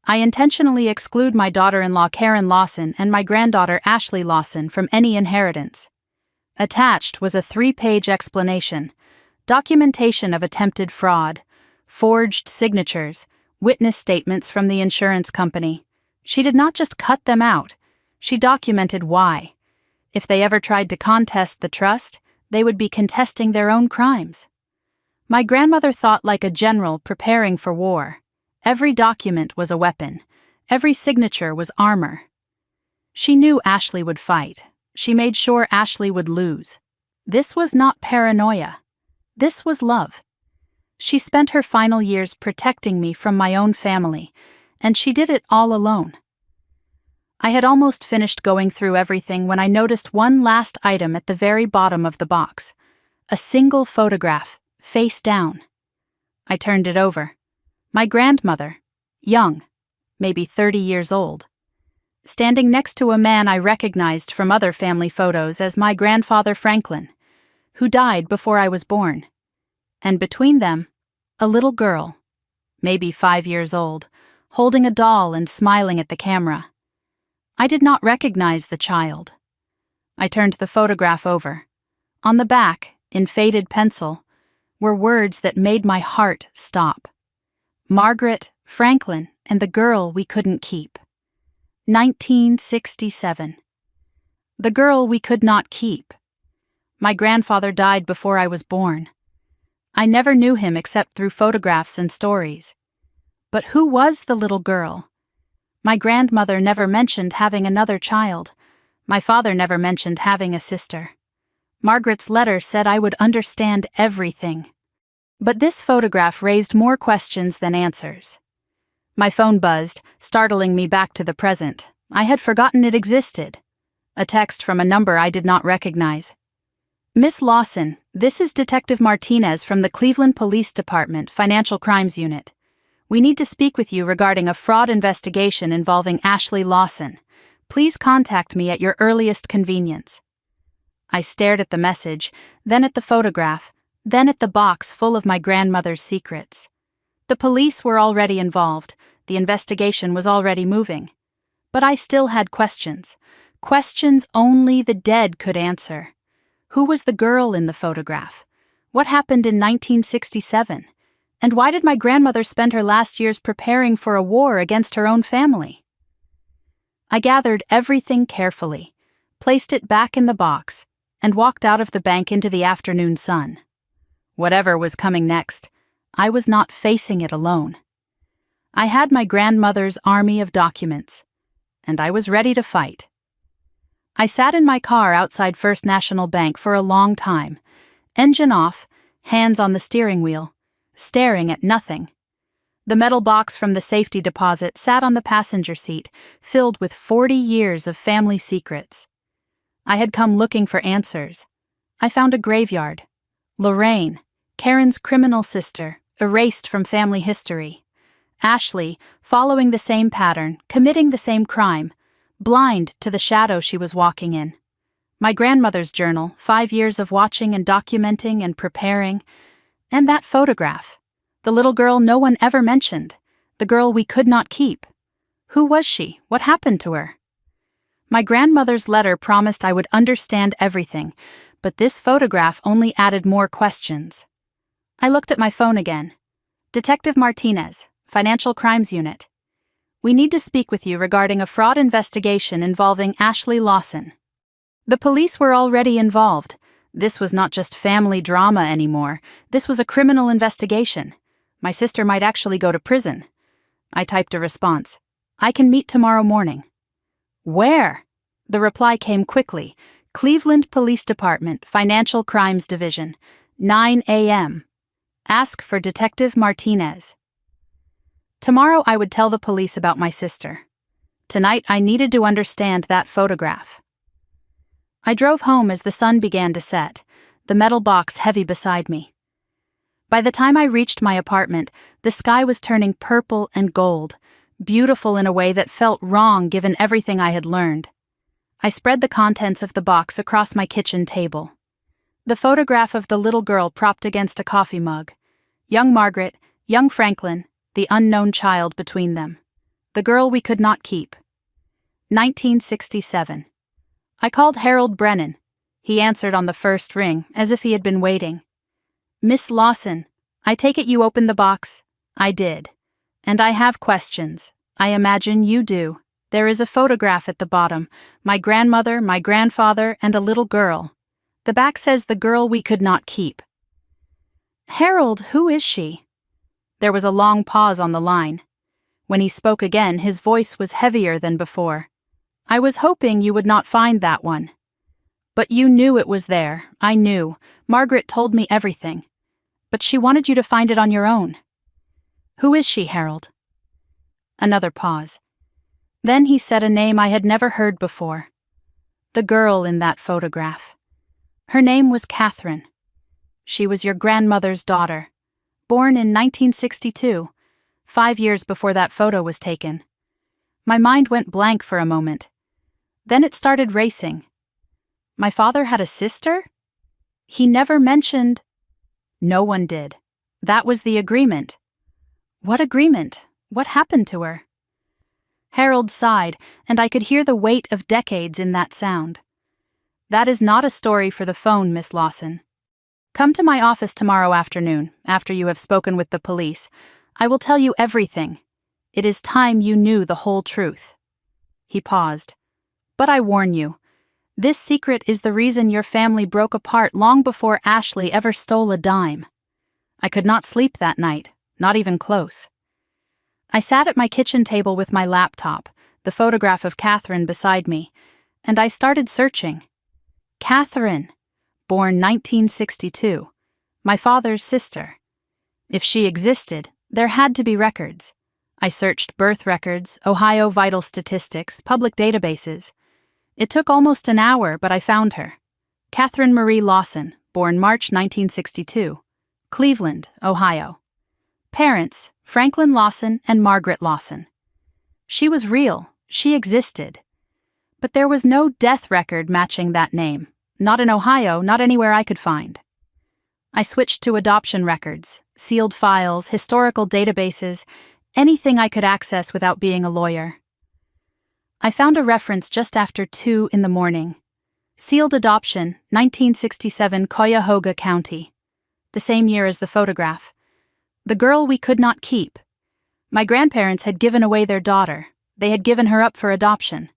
I intentionally exclude my daughter-in-law Karen Lawson and my granddaughter Ashley Lawson from any inheritance. Attached was a 3-page explanation, documentation of attempted fraud, forged signatures, witness statements from the insurance company. She did not just cut them out, she documented why. If they ever tried to contest the trust, they would be contesting their own crimes. My grandmother thought like a general preparing for war. Every document was a weapon. Every signature was armor. She knew Ashley would fight. She made sure Ashley would lose. This was not paranoia. This was love. She spent her final years protecting me from my own family, and she did it all alone. I had almost finished going through everything when I noticed one last item at the very bottom of the box. A single photograph, face down. I turned it over. My grandmother, young, maybe 30 years old, standing next to a man I recognized from other family photos as my grandfather Franklin, who died before I was born. And between them, a little girl, maybe 5 years old, holding a doll and smiling at the camera. I did not recognize the child. I turned the photograph over. On the back, in faded pencil, were words that made my heart stop. Margaret, Franklin, and the girl we couldn't keep. 1967. The girl we could not keep. My grandfather died before I was born. I never knew him except through photographs and stories. But who was the little girl? My grandmother never mentioned having another child. My father never mentioned having a sister. Margaret's letter said I would understand everything. But this photograph raised more questions than answers. My phone buzzed, startling me back to the present. I had forgotten it existed. A text from a number I did not recognize. Miss Lawson, this is Detective Martinez from the Cleveland Police Department, Financial Crimes Unit. We need to speak with you regarding a fraud investigation involving Ashley Lawson. Please contact me at your earliest convenience. I stared at the message, then at the photograph, then at the box full of my grandmother's secrets. The police were already involved. The investigation was already moving. But I still had questions. Questions only the dead could answer. Who was the girl in the photograph? What happened in 1967? And why did my grandmother spend her last years preparing for a war against her own family? I gathered everything carefully, placed it back in the box, and walked out of the bank into the afternoon sun. Whatever was coming next, I was not facing it alone. I had my grandmother's army of documents, and I was ready to fight. I sat in my car outside First National Bank for a long time, engine off, hands on the steering wheel, staring at nothing. The metal box from the safety deposit sat on the passenger seat, filled with 40 years of family secrets. I had come looking for answers. I found a graveyard. Lorraine, Karen's criminal sister, erased from family history. Ashley, following the same pattern, committing the same crime, blind to the shadow she was walking in. My grandmother's journal, 5 years of watching and documenting and preparing. And that photograph. The little girl no one ever mentioned. The girl we could not keep. Who was she? What happened to her? My grandmother's letter promised I would understand everything, but this photograph only added more questions. I looked at my phone again. Detective Martinez, Financial Crimes Unit. We need to speak with you regarding a fraud investigation involving Ashley Lawson. The police were already involved. This was not just family drama anymore. This was a criminal investigation. My sister might actually go to prison. I typed a response. I can meet tomorrow morning. Where? The reply came quickly. Cleveland Police Department, Financial Crimes Division, 9 a.m. Ask for Detective Martinez. Tomorrow I would tell the police about my sister. Tonight I needed to understand that photograph. I drove home as the sun began to set, the metal box heavy beside me. By the time I reached my apartment, the sky was turning purple and gold, beautiful in a way that felt wrong given everything I had learned. I spread the contents of the box across my kitchen table. The photograph of the little girl propped against a coffee mug. Young Margaret, young Franklin, the unknown child between them. The girl we could not keep. 1967. I called Harold Brennan. He answered on the first ring, as if he had been waiting. Miss Lawson, I take it you opened the box? I did. And I have questions. I imagine you do. There is a photograph at the bottom. My grandmother, my grandfather, and a little girl. The back says the girl we could not keep. Harold, who is she? There was a long pause on the line. When he spoke again, his voice was heavier than before. I was hoping you would not find that one. But you knew it was there. I knew. Margaret told me everything. But she wanted you to find it on your own. Who is she, Harold? Another pause. Then he said a name I had never heard before. The girl in that photograph. Her name was Catherine. She was your grandmother's daughter, born in 1962, 5 years before that photo was taken. My mind went blank for a moment. Then it started racing. My father had a sister? He never mentioned. No one did. That was the agreement. What agreement? What happened to her? Harold sighed, and I could hear the weight of decades in that sound. That is not a story for the phone, Miss Lawson. Come to my office tomorrow afternoon, after you have spoken with the police. I will tell you everything. It is time you knew the whole truth. He paused. But I warn you, this secret is the reason your family broke apart long before Ashley ever stole a dime. I could not sleep that night, not even close. I sat at my kitchen table with my laptop, the photograph of Catherine beside me, and I started searching. Catherine, born 1962, my father's sister. If she existed, there had to be records. I searched birth records, Ohio vital statistics, public databases. It took almost an hour, but I found her. Catherine Marie Lawson, born March 1962, Cleveland, Ohio. Parents, Franklin Lawson and Margaret Lawson. She was real, she existed. But there was no death record matching that name. Not in Ohio, not anywhere I could find. I switched to adoption records, sealed files, historical databases, anything I could access without being a lawyer. I found a reference just after 2 a.m. Sealed adoption, 1967 Cuyahoga County. The same year as the photograph. The girl we could not keep. My grandparents had given away their daughter. They had given her up for adoption.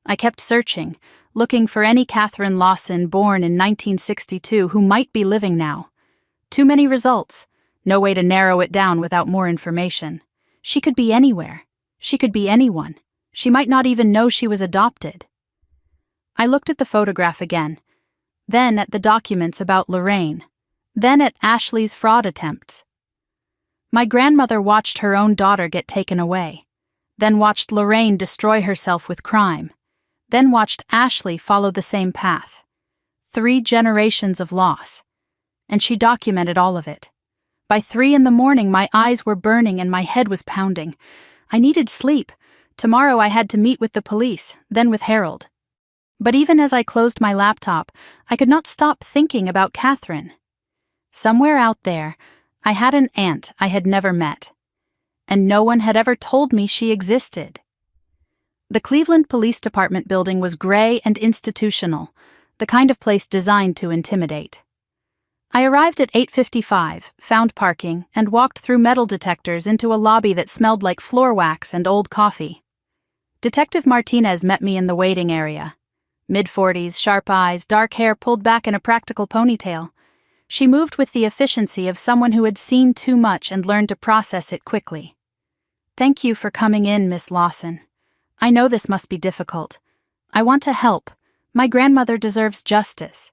I kept searching, looking for any Catherine Lawson born in 1962 who might be living now. Too many results. No way to narrow it down without more information. She could be anywhere. She could be anyone. She might not even know she was adopted. I looked at the photograph again, then at the documents about Lorraine, then at Ashley's fraud attempts. My grandmother watched her own daughter get taken away, then watched Lorraine destroy herself with crime, then watched Ashley follow the same path. 3 generations of loss. And she documented all of it. By 3 a.m, my eyes were burning and my head was pounding. I needed sleep. Tomorrow I had to meet with the police, then with Harold. But even as I closed my laptop, I could not stop thinking about Catherine. Somewhere out there, I had an aunt I had never met. And no one had ever told me she existed. The Cleveland Police Department building was gray and institutional, the kind of place designed to intimidate. I arrived at 8:55, found parking, and walked through metal detectors into a lobby that smelled like floor wax and old coffee. Detective Martinez met me in the waiting area. Mid-40s, sharp eyes, dark hair pulled back in a practical ponytail. She moved with the efficiency of someone who had seen too much and learned to process it quickly. "Thank you for coming in, Miss Lawson. I know this must be difficult. I want to help. My grandmother deserves justice."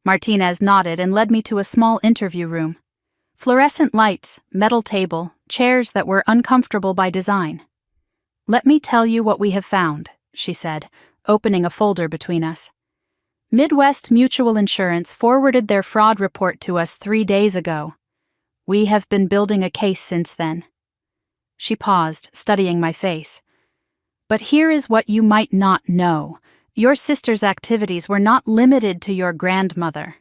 Martinez nodded and led me to a small interview room. Fluorescent lights, metal table, chairs that were uncomfortable by design. "Let me tell you what we have found," she said, opening a folder between us. "Midwest Mutual Insurance forwarded their fraud report to us 3 days ago. We have been building a case since then." She paused, studying my face. "But here is what you might not know. Your sister's activities were not limited to your grandmother."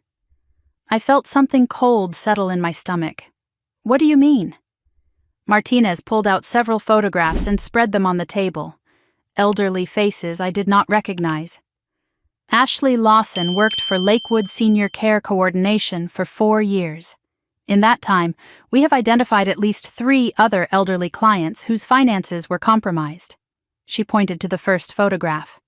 I felt something cold settle in my stomach. "What do you mean?" Martinez pulled out several photographs and spread them on the table. Elderly faces I did not recognize. Ashley Lawson worked for Lakewood Senior Care Coordination for 4 years. In that time, we have identified at least 3 other elderly clients whose finances were compromised. She pointed to the first photograph.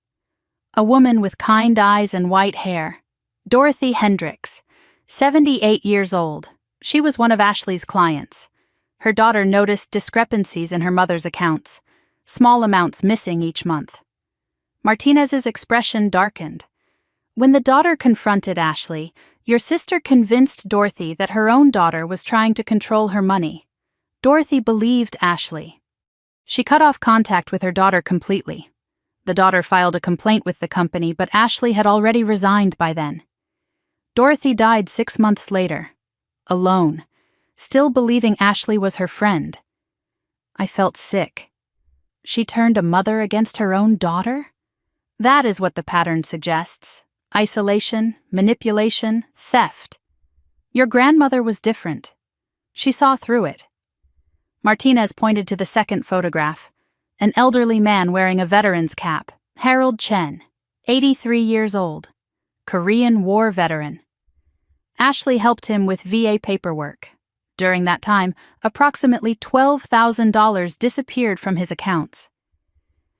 A woman with kind eyes and white hair. Dorothy Hendricks, 78 years old. She was one of Ashley's clients. Her daughter noticed discrepancies in her mother's accounts, small amounts missing each month. Martinez's expression darkened. When the daughter confronted Ashley, your sister convinced Dorothy that her own daughter was trying to control her money. Dorothy believed Ashley. She cut off contact with her daughter completely. The daughter filed a complaint with the company, but Ashley had already resigned by then. Dorothy died 6 months later, alone, still believing Ashley was her friend. I felt sick. She turned a mother against her own daughter? That is what the pattern suggests. Isolation, manipulation, theft. Your grandmother was different. She saw through it. Martinez pointed to the second photograph. An elderly man wearing a veteran's cap, Harold Chen, 83 years old, Korean War veteran. Ashley helped him with VA paperwork. During that time, approximately $12,000 disappeared from his accounts.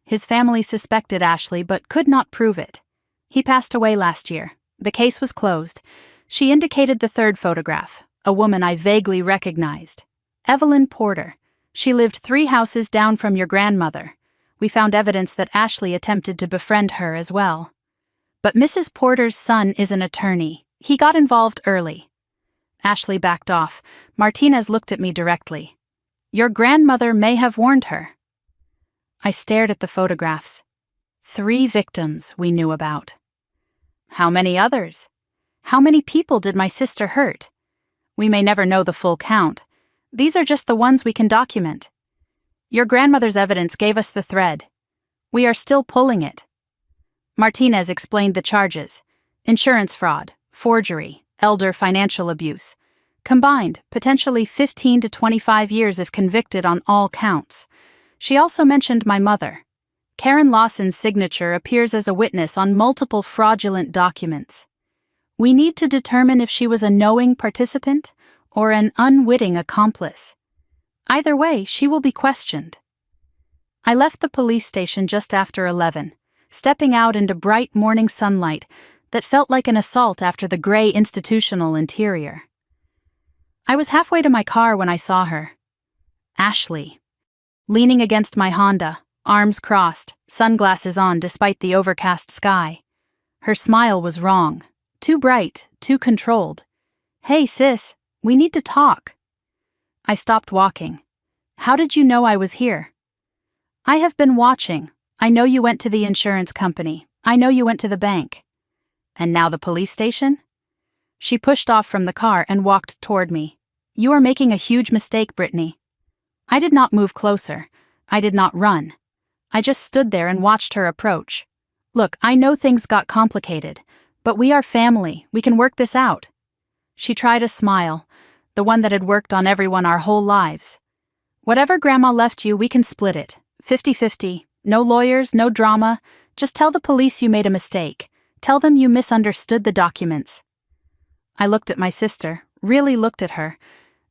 His family suspected Ashley but could not prove it. He passed away last year. The case was closed. She indicated the third photograph, a woman I vaguely recognized. Evelyn Porter. She lived 3 houses down from your grandmother. We found evidence that Ashley attempted to befriend her as well. But Mrs. Porter's son is an attorney. He got involved early. Ashley backed off. Martinez looked at me directly. Your grandmother may have warned her. I stared at the photographs. 3 victims we knew about. How many others? How many people did my sister hurt? We may never know the full count. These are just the ones we can document. Your grandmother's evidence gave us the thread. We are still pulling it. Martinez explained the charges: insurance fraud, forgery, elder financial abuse. Combined, potentially 15 to 25 years if convicted on all counts. She also mentioned my mother. Karen Lawson's signature appears as a witness on multiple fraudulent documents. We need to determine if she was a knowing participant or an unwitting accomplice. Either way, she will be questioned. I left the police station just after 11, stepping out into bright morning sunlight that felt like an assault after the gray institutional interior. I was halfway to my car when I saw her. Ashley. Leaning against my Honda, arms crossed, sunglasses on despite the overcast sky. Her smile was wrong. Too bright, too controlled. Hey sis, we need to talk. I stopped walking. How did you know I was here? I have been watching. I know you went to the insurance company. I know you went to the bank. And now the police station? She pushed off from the car and walked toward me. You are making a huge mistake, Brittany. I did not move closer. I did not run. I just stood there and watched her approach. Look, I know things got complicated, but we are family. We can work this out. She tried a smile, the one that had worked on everyone our whole lives. Whatever Grandma left you, we can split it. 50-50. No lawyers, no drama. Just tell the police you made a mistake. Tell them you misunderstood the documents. I looked at my sister, really looked at her,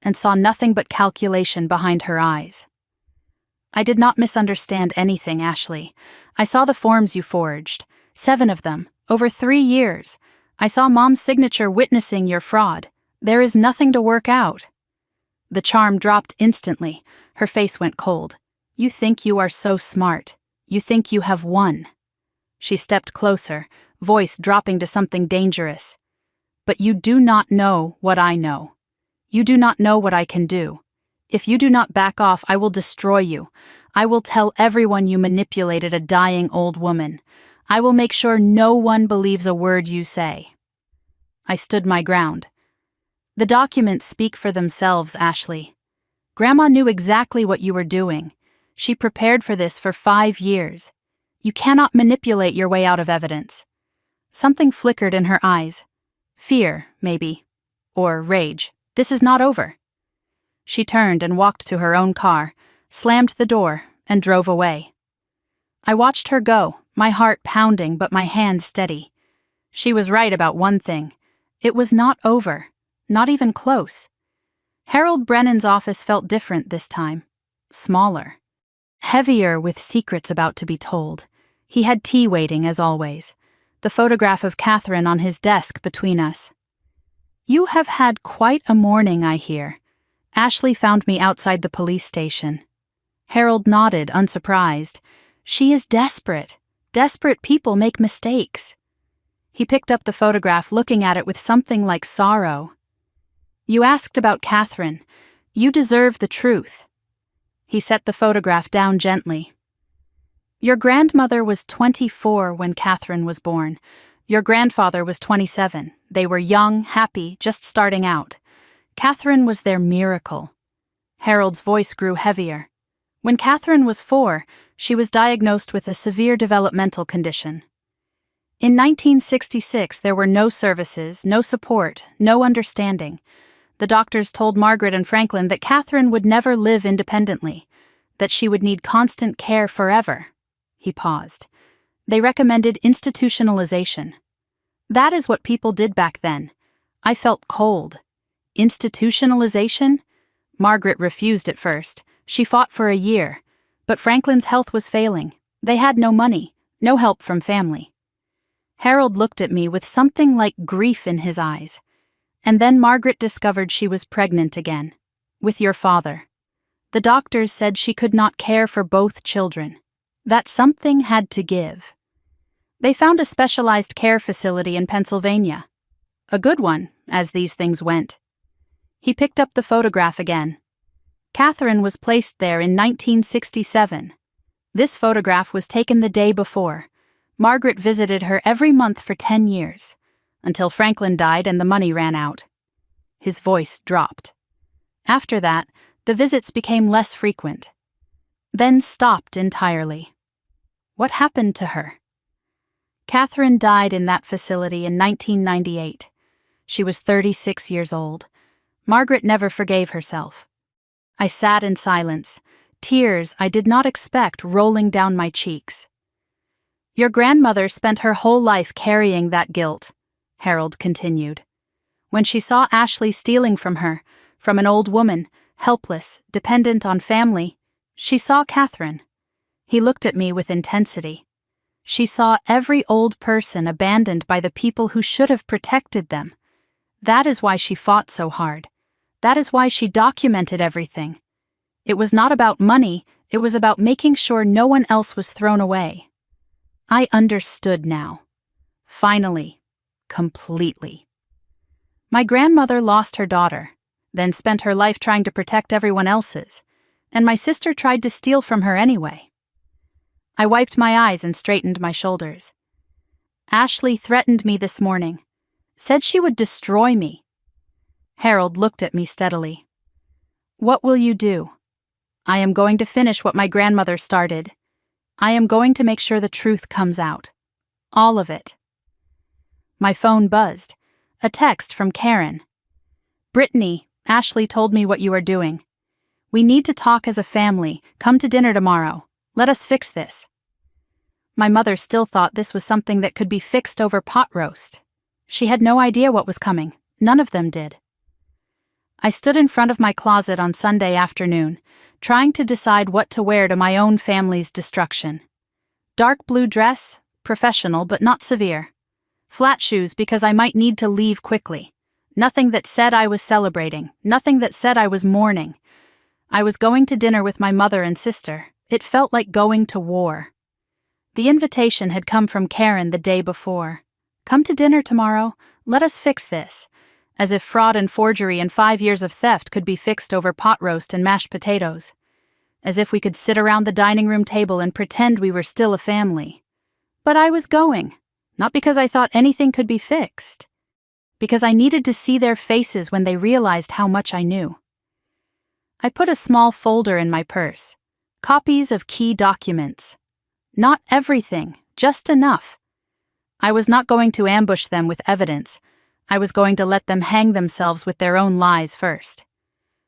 and saw nothing but calculation behind her eyes. I did not misunderstand anything, Ashley. I saw the forms you forged. 7 of them, over 3 years. I saw Mom's signature witnessing your fraud. There is nothing to work out. The charm dropped instantly. Her face went cold. You think you are so smart. You think you have won. She stepped closer, voice dropping to something dangerous. But you do not know what I know. You do not know what I can do. If you do not back off, I will destroy you. I will tell everyone you manipulated a dying old woman. I will make sure no one believes a word you say. I stood my ground. The documents speak for themselves, Ashley. Grandma knew exactly what you were doing. She prepared for this for 5 years. You cannot manipulate your way out of evidence. Something flickered in her eyes. Fear, maybe. Or rage. This is not over. She turned and walked to her own car, slammed the door, and drove away. I watched her go, my heart pounding but my hand steady. She was right about one thing. It was not over, not even close. Harold Brennan's office felt different this time. Smaller. Heavier with secrets about to be told. He had tea waiting as always. The photograph of Catherine on his desk between us. You have had quite a morning, I hear. Ashley found me outside the police station. Harold nodded, unsurprised. She is desperate. Desperate people make mistakes. He picked up the photograph, looking at it with something like sorrow. You asked about Catherine. You deserve the truth. He set the photograph down gently. Your grandmother was 24 when Catherine was born. Your grandfather was 27. They were young, happy, just starting out. Catherine was their miracle. Harold's voice grew heavier. When Catherine was 4, she was diagnosed with a severe developmental condition. In 1966, there were no services, no support, no understanding. The doctors told Margaret and Franklin that Catherine would never live independently, that she would need constant care forever. He paused. They recommended institutionalization. That is what people did back then. I felt cold. Institutionalization? Margaret refused at first. She fought for a year. But Franklin's health was failing. They had no money, no help from family. Harold looked at me with something like grief in his eyes. And then Margaret discovered she was pregnant again. With your father. The doctors said she could not care for both children. That something had to give. They found a specialized care facility in Pennsylvania. A good one, as these things went. He picked up the photograph again. Catherine was placed there in 1967. This photograph was taken the day before. Margaret visited her every month for 10 years, until Franklin died and the money ran out. His voice dropped. After that, The visits became less frequent. Then stopped entirely. What happened to her? Catherine died in that facility in 1998. She was 36 years old. Margaret never forgave herself. I sat in silence, tears I did not expect rolling down my cheeks. Your grandmother spent her whole life carrying that guilt, Harold continued. When she saw Ashley stealing from her, from an old woman, helpless, dependent on family, she saw Catherine. He looked at me with intensity. She saw every old person abandoned by the people who should have protected them. That is why she fought so hard. That is why she documented everything. It was not about money, it was about making sure no one else was thrown away. I understood now. Finally. Completely. My grandmother lost her daughter, then spent her life trying to protect everyone else's, and my sister tried to steal from her anyway. I wiped my eyes and straightened my shoulders. Ashley threatened me this morning, said she would destroy me. Harold looked at me steadily. What will you do? I am going to finish what my grandmother started. I am going to make sure the truth comes out. All of it. My phone buzzed. A text from Karen. Brittany, Ashley told me what you are doing. We need to talk as a family. Come to dinner tomorrow. Let us fix this. My mother still thought this was something that could be fixed over pot roast. She had no idea what was coming. None of them did. I stood in front of my closet on Sunday afternoon, trying to decide what to wear to my own family's destruction. Dark blue dress, professional but not severe. Flat shoes because I might need to leave quickly. Nothing that said I was celebrating, nothing that said I was mourning. I was going to dinner with my mother and sister. It felt like going to war. The invitation had come from Karen the day before. Come to dinner tomorrow, let us fix this. As if fraud and forgery and 5 years of theft could be fixed over pot roast and mashed potatoes. As if we could sit around the dining room table and pretend we were still a family. But I was going, not because I thought anything could be fixed. Because I needed to see their faces when they realized how much I knew. I put a small folder in my purse. Copies of key documents. Not everything, just enough. I was not going to ambush them with evidence. I was going to let them hang themselves with their own lies first.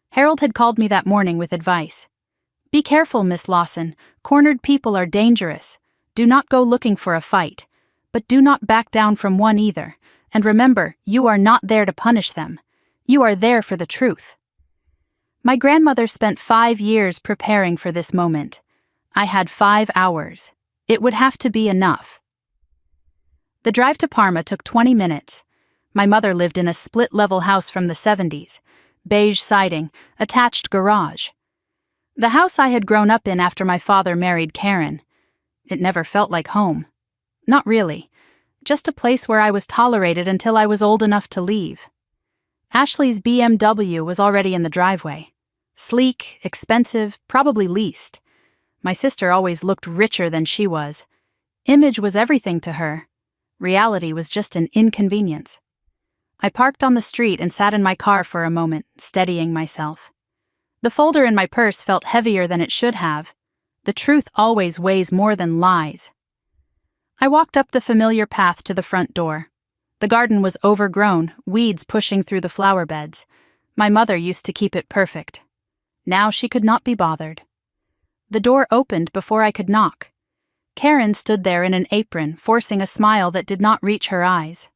Harold had called me that morning with advice. Be careful, Miss Lawson. Cornered people are dangerous. Do not go looking for a fight. But do not back down from one either. And remember, you are not there to punish them. You are there for the truth. My grandmother spent 5 years preparing for this moment. I had 5 hours. It would have to be enough. The drive to Parma took 20 minutes. My mother lived in a split-level house from the 70s, beige siding, attached garage. The house I had grown up in after my father married Karen. It never felt like home. Not really. Just a place where I was tolerated until I was old enough to leave. Ashley's BMW was already in the driveway. Sleek, expensive, probably leased. My sister always looked richer than she was. Image was everything to her. Reality was just an inconvenience. I parked on the street and sat in my car for a moment, steadying myself. The folder in my purse felt heavier than it should have. The truth always weighs more than lies. I walked up the familiar path to the front door. The garden was overgrown, weeds pushing through the flower beds. My mother used to keep it perfect. Now she could not be bothered. The door opened before I could knock. Karen stood there in an apron, forcing a smile that did not reach her eyes.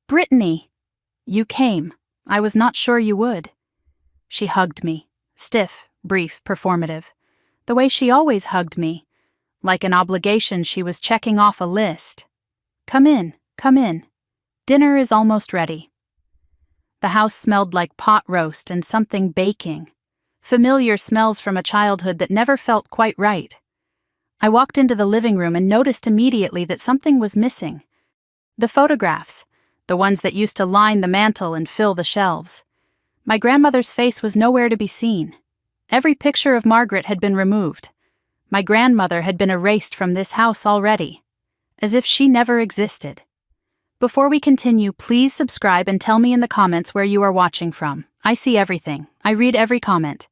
Brittany! You came. I was not sure you would. She hugged me. Stiff, brief, performative. The way she always hugged me. Like an obligation she was checking off a list. Come in, come in. Dinner is almost ready. The house smelled like pot roast and something baking. Familiar smells from a childhood that never felt quite right. I walked into the living room and noticed immediately that something was missing. The photographs, the ones that used to line the mantel and fill the shelves. My grandmother's face was nowhere to be seen. Every picture of Margaret had been removed. My grandmother had been erased from this house already, as if she never existed. Before we continue, please subscribe and tell me in the comments where you are watching from. I see everything. I read every comment.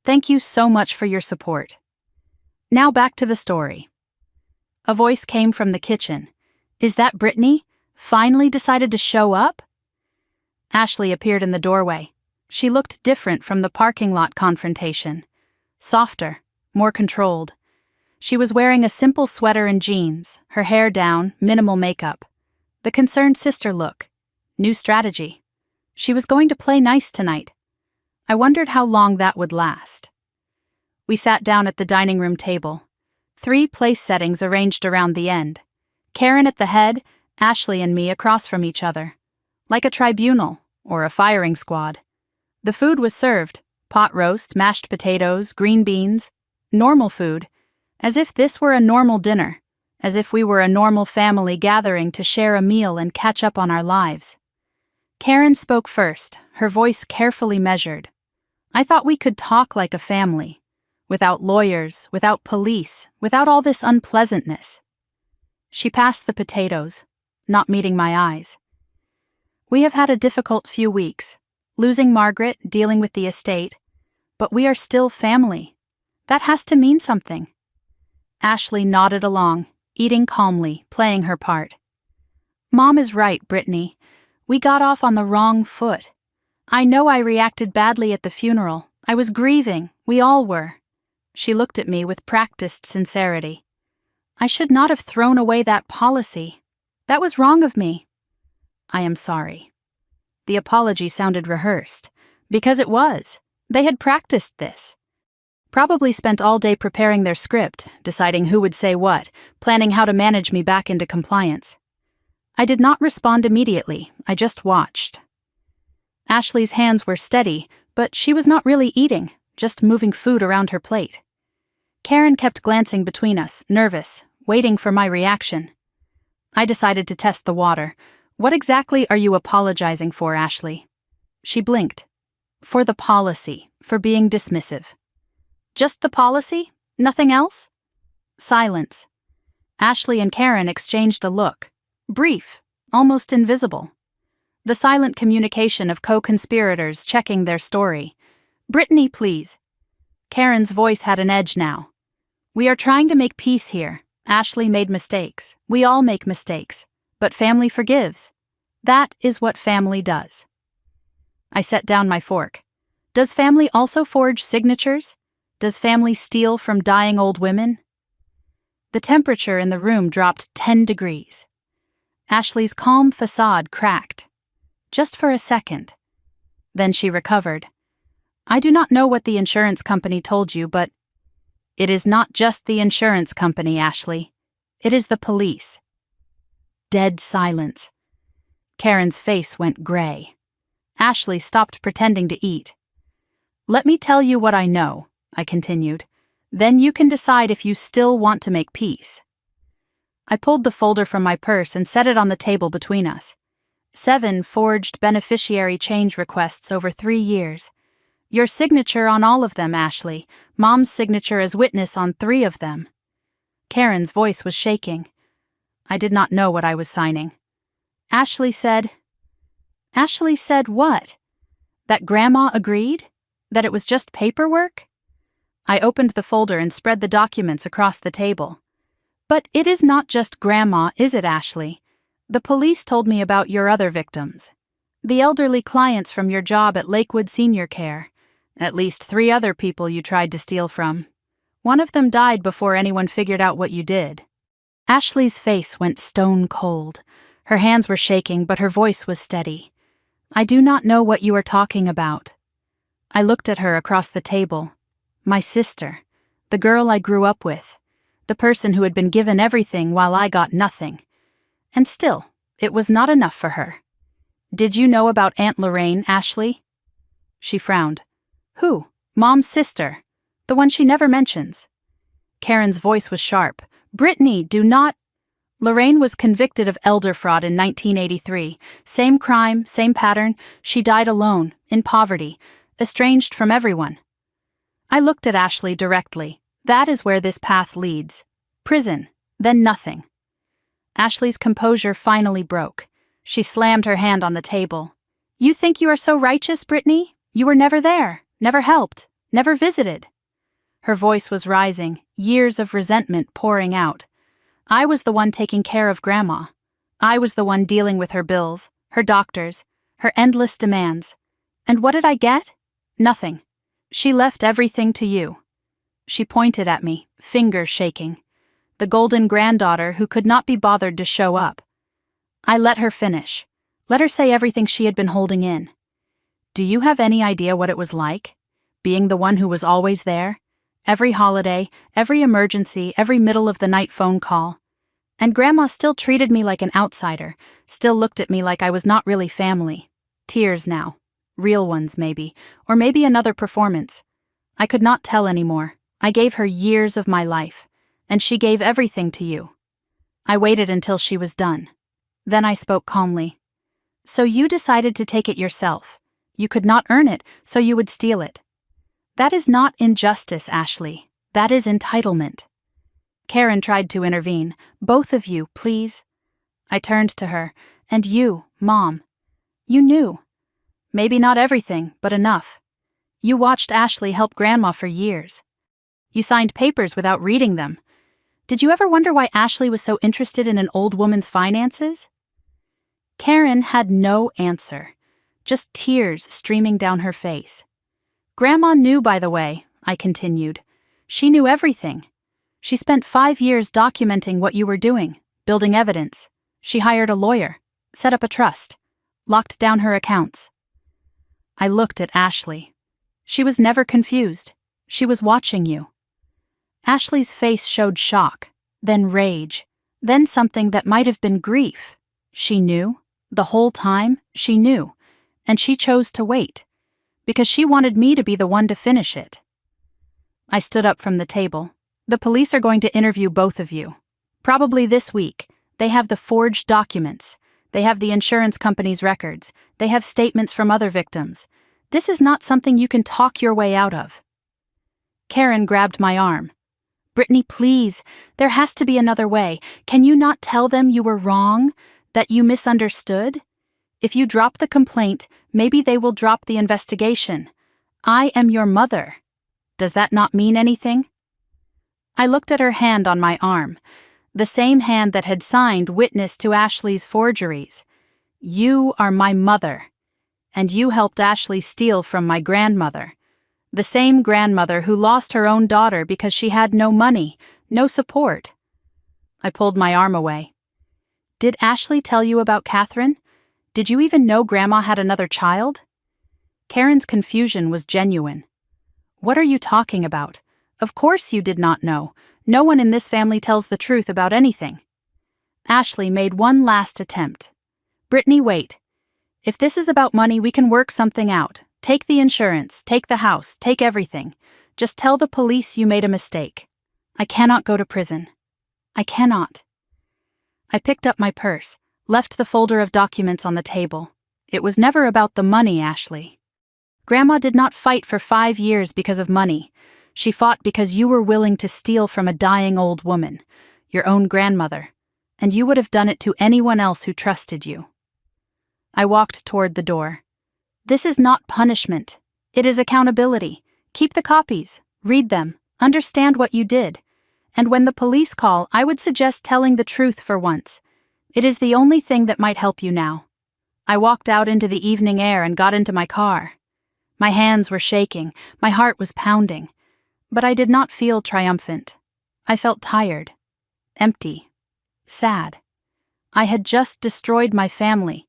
Thank you so much for your support. Now back to the story. A voice came from the kitchen. Is that Brittany? Finally decided to show up? Ashley appeared in the doorway. She looked different from the parking lot confrontation. Softer, more controlled. She was wearing a simple sweater and jeans, her hair down, minimal makeup. The concerned sister look. New strategy. She was going to play nice tonight. I wondered how long that would last. We sat down at the dining room table. 3 place settings arranged around the end. Karen at the head, Ashley and me across from each other. Like a tribunal, or a firing squad. The food was served. Pot roast, mashed potatoes, green beans. Normal food. As if this were a normal dinner. As if we were a normal family gathering to share a meal and catch up on our lives. Karen spoke first, her voice carefully measured. I thought we could talk like a family. Without lawyers, without police, without all this unpleasantness. She passed the potatoes, not meeting my eyes. We have had a difficult few weeks, losing Margaret, dealing with the estate, but we are still family. That has to mean something. Ashley nodded along, eating calmly, playing her part. Mom is right, Brittany. We got off on the wrong foot. I know I reacted badly at the funeral. I was grieving. We all were. She looked at me with practiced sincerity. I should not have thrown away that policy. That was wrong of me. I am sorry. The apology sounded rehearsed. Because it was. They had practiced this. Probably spent all day preparing their script, deciding who would say what, planning how to manage me back into compliance. I did not respond immediately. I just watched. Ashley's hands were steady, but she was not really eating, just moving food around her plate. Karen kept glancing between us, nervous, waiting for my reaction. I decided to test the water. What exactly are you apologizing for, Ashley? She blinked. For the policy, for being dismissive. Just the policy? Nothing else? Silence. Ashley and Karen exchanged a look. Brief, almost invisible. The silent communication of co-conspirators checking their story. Brittany, please. Karen's voice had an edge now. We are trying to make peace here. Ashley made mistakes. We all make mistakes. But family forgives. That is what family does. I set down my fork. Does family also forge signatures? Does family steal from dying old women? The temperature in the room dropped 10 degrees. Ashley's calm facade cracked. Just for a second. Then she recovered. I do not know what the insurance company told you, but it is not just the insurance company, Ashley. It is the police. Dead silence. Karen's face went gray. Ashley stopped pretending to eat. Let me tell you what I know, I continued. Then you can decide if you still want to make peace. I pulled the folder from my purse and set it on the table between us. 7 forged beneficiary change requests over 3 years. Your signature on all of them, Ashley. Mom's signature as witness on 3 of them. Karen's voice was shaking. I did not know what I was signing. Ashley said what? That Grandma agreed? That it was just paperwork? I opened the folder and spread the documents across the table. But it is not just Grandma, is it, Ashley? The police told me about your other victims. The elderly clients from your job at Lakewood Senior Care. At least 3 other people you tried to steal from. One of them died before anyone figured out what you did. Ashley's face went stone cold. Her hands were shaking, but her voice was steady. I do not know what you are talking about. I looked at her across the table. My sister. The girl I grew up with. The person who had been given everything while I got nothing. And still, it was not enough for her. Did you know about Aunt Lorraine, Ashley? She frowned. Who? Mom's sister. The one she never mentions. Karen's voice was sharp. Brittany, do not... Lorraine was convicted of elder fraud in 1983. Same crime, same pattern. She died alone, in poverty, estranged from everyone. I looked at Ashley directly. That is where this path leads. Prison, then nothing. Ashley's composure finally broke. She slammed her hand on the table. You think you are so righteous, Brittany? You were never there, never helped, Never visited. Her voice was rising, years of resentment pouring out. I was the one taking care of Grandma. I was the one dealing with her bills, her doctors, her endless demands. And what did I get? Nothing. She left everything to you. She pointed at me, fingers shaking. The golden granddaughter who could not be bothered to show up. I let her finish. Let her say everything she had been holding in. Do you have any idea what it was like? Being the one who was always there? Every holiday, every emergency, every middle-of-the-night phone call. And Grandma still treated me like an outsider, still looked at me like I was not really family. Tears now. Real ones, maybe. Or maybe another performance. I could not tell anymore. I gave her years of my life. And she gave everything to you. I waited until she was done. Then I spoke calmly. So you decided to take it yourself. You could not earn it, so you would steal it. That is not injustice, Ashley. That is entitlement. Karen tried to intervene. Both of you, please. I turned to her. And you, Mom. You knew. Maybe not everything, but enough. You watched Ashley help Grandma for years. You signed papers without reading them. Did you ever wonder why Ashley was so interested in an old woman's finances? Karen had no answer, just tears streaming down her face. Grandma knew, by the way, I continued. She knew everything. She spent 5 years documenting what you were doing, building evidence. She hired a lawyer, set up a trust, locked down her accounts. I looked at Ashley. She was never confused. She was watching you. Ashley's face showed shock, then rage, then something that might have been grief. She knew. The whole time, she knew. And she chose to wait. Because she wanted me to be the one to finish it. I stood up from the table. The police are going to interview both of you. Probably this week. They have the forged documents. They have the insurance company's records. They have statements from other victims. This is not something you can talk your way out of. Karen grabbed my arm. Brittany, please. There has to be another way. Can you not tell them you were wrong? That you misunderstood? If you drop the complaint, maybe they will drop the investigation. I am your mother. Does that not mean anything? I looked at her hand on my arm, the same hand that had signed witness to Ashley's forgeries. You are my mother. And you helped Ashley steal from my grandmother. The same grandmother who lost her own daughter because she had no money, no support. I pulled my arm away. Did Ashley tell you about Catherine? Did you even know Grandma had another child? Karen's confusion was genuine. What are you talking about? Of course you did not know. No one in this family tells the truth about anything. Ashley made one last attempt. Brittany, wait. If this is about money, we can work something out. Take the insurance, take the house, take everything. Just tell the police you made a mistake. I cannot go to prison. I cannot. I picked up my purse, left the folder of documents on the table. It was never about the money, Ashley. Grandma did not fight for 5 years because of money. She fought because you were willing to steal from a dying old woman, your own grandmother, and you would have done it to anyone else who trusted you. I walked toward the door. This is not punishment. It is accountability. Keep the copies, read them, understand what you did. And when the police call, I would suggest telling the truth for once. It is the only thing that might help you now. I walked out into the evening air and got into my car. My hands were shaking, my heart was pounding. But I did not feel triumphant. I felt tired, empty, sad. I had just destroyed my family.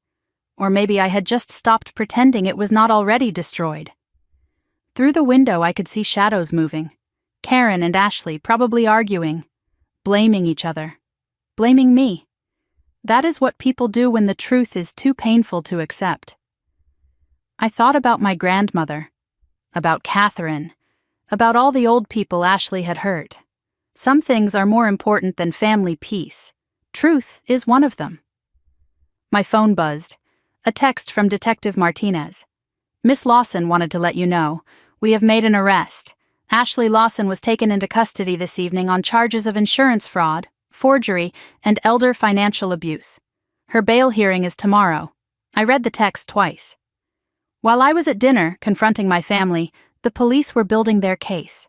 Or maybe I had just stopped pretending it was not already destroyed. Through the window I could see shadows moving. Karen and Ashley probably arguing, blaming each other, blaming me. That is what people do when the truth is too painful to accept. I thought about my grandmother, about Catherine, about all the old people Ashley had hurt. Some things are more important than family peace. Truth is one of them. My phone buzzed. A text from Detective Martinez. Miss Lawson wanted to let you know. We have made an arrest. Ashley Lawson was taken into custody this evening on charges of insurance fraud, forgery, and elder financial abuse. Her bail hearing is tomorrow. I read the text twice. While I was at dinner, confronting my family, The police were building their case.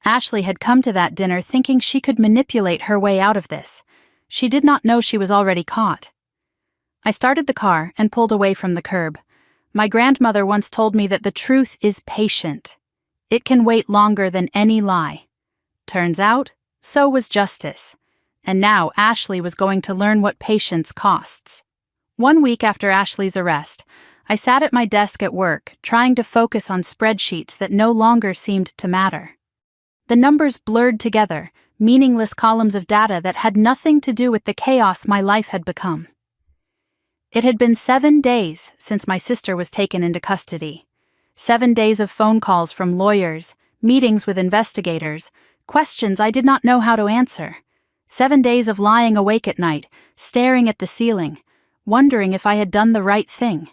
Ashley had come to that dinner thinking she could manipulate her way out of this. She did not know she was already caught. I started the car and pulled away from the curb. My grandmother once told me that the truth is patient. It can wait longer than any lie. Turns out, so was justice. And now Ashley was going to learn what patience costs. 1 week after Ashley's arrest, I sat at my desk at work, trying to focus on spreadsheets that no longer seemed to matter. The numbers blurred together, meaningless columns of data that had nothing to do with the chaos my life had become. It had been 7 days since my sister was taken into custody. 7 days of phone calls from lawyers, meetings with investigators, questions I did not know how to answer. 7 days of lying awake at night, staring at the ceiling, wondering if I had done the right thing.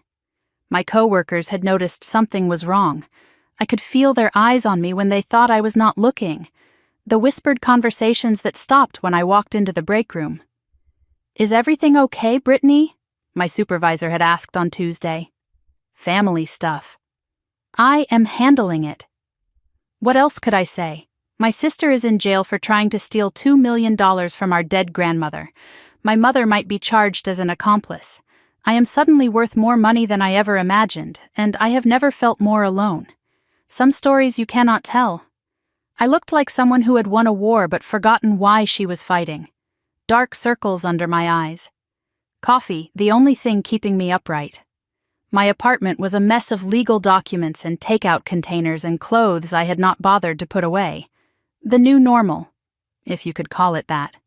My coworkers had noticed something was wrong. I could feel their eyes on me when they thought I was not looking. The whispered conversations that stopped when I walked into the break room. "Is everything okay, Brittany?" my supervisor had asked on Tuesday. "Family stuff." "I am handling it." What else could I say? My sister is in jail for trying to steal $2 million from our dead grandmother. My mother might be charged as an accomplice. I am suddenly worth more money than I ever imagined, and I have never felt more alone. Some stories you cannot tell. I looked like someone who had won a war but forgotten why she was fighting. Dark circles under my eyes. Coffee, the only thing keeping me upright. My apartment was a mess of legal documents and takeout containers and clothes I had not bothered to put away. The new normal, if you could call it that.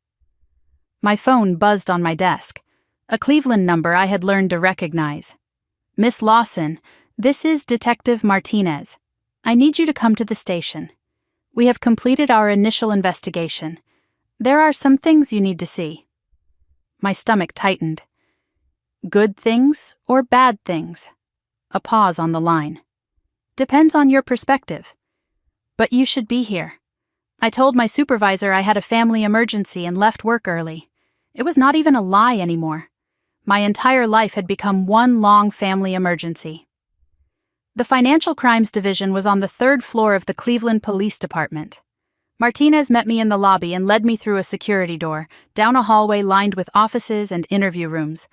My phone buzzed on my desk. A Cleveland number I had learned to recognize. "Miss Lawson, this is Detective Martinez. I need you to come to the station. We have completed our initial investigation. There are some things you need to see." My stomach tightened. "Good things or bad things?" A pause on the line. "Depends on your perspective. But you should be here." I told my supervisor I had a family emergency and left work early. It was not even a lie anymore. My entire life had become one long family emergency. The Financial Crimes Division was on the 3rd floor of the Cleveland Police Department. Martinez met me in the lobby and led me through a security door, down a hallway lined with offices and interview rooms.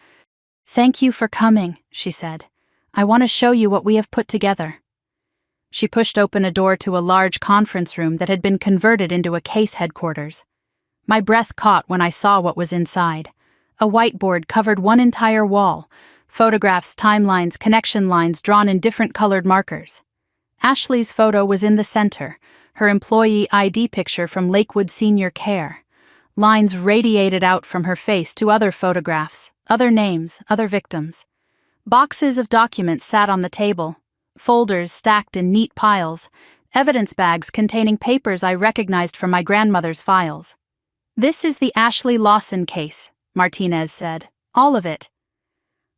"Thank you for coming," she said. "I want to show you what we have put together." She pushed open a door to a large conference room that had been converted into a case headquarters. My breath caught when I saw what was inside. A whiteboard covered one entire wall, photographs, timelines, connection lines drawn in different colored markers. Ashley's photo was in the center, her employee ID picture from Lakewood Senior Care. Lines radiated out from her face to other photographs, other names, other victims. Boxes of documents sat on the table, folders stacked in neat piles, evidence bags containing papers I recognized from my grandmother's files. "This is the Ashley Lawson case," Martinez said. "All of it."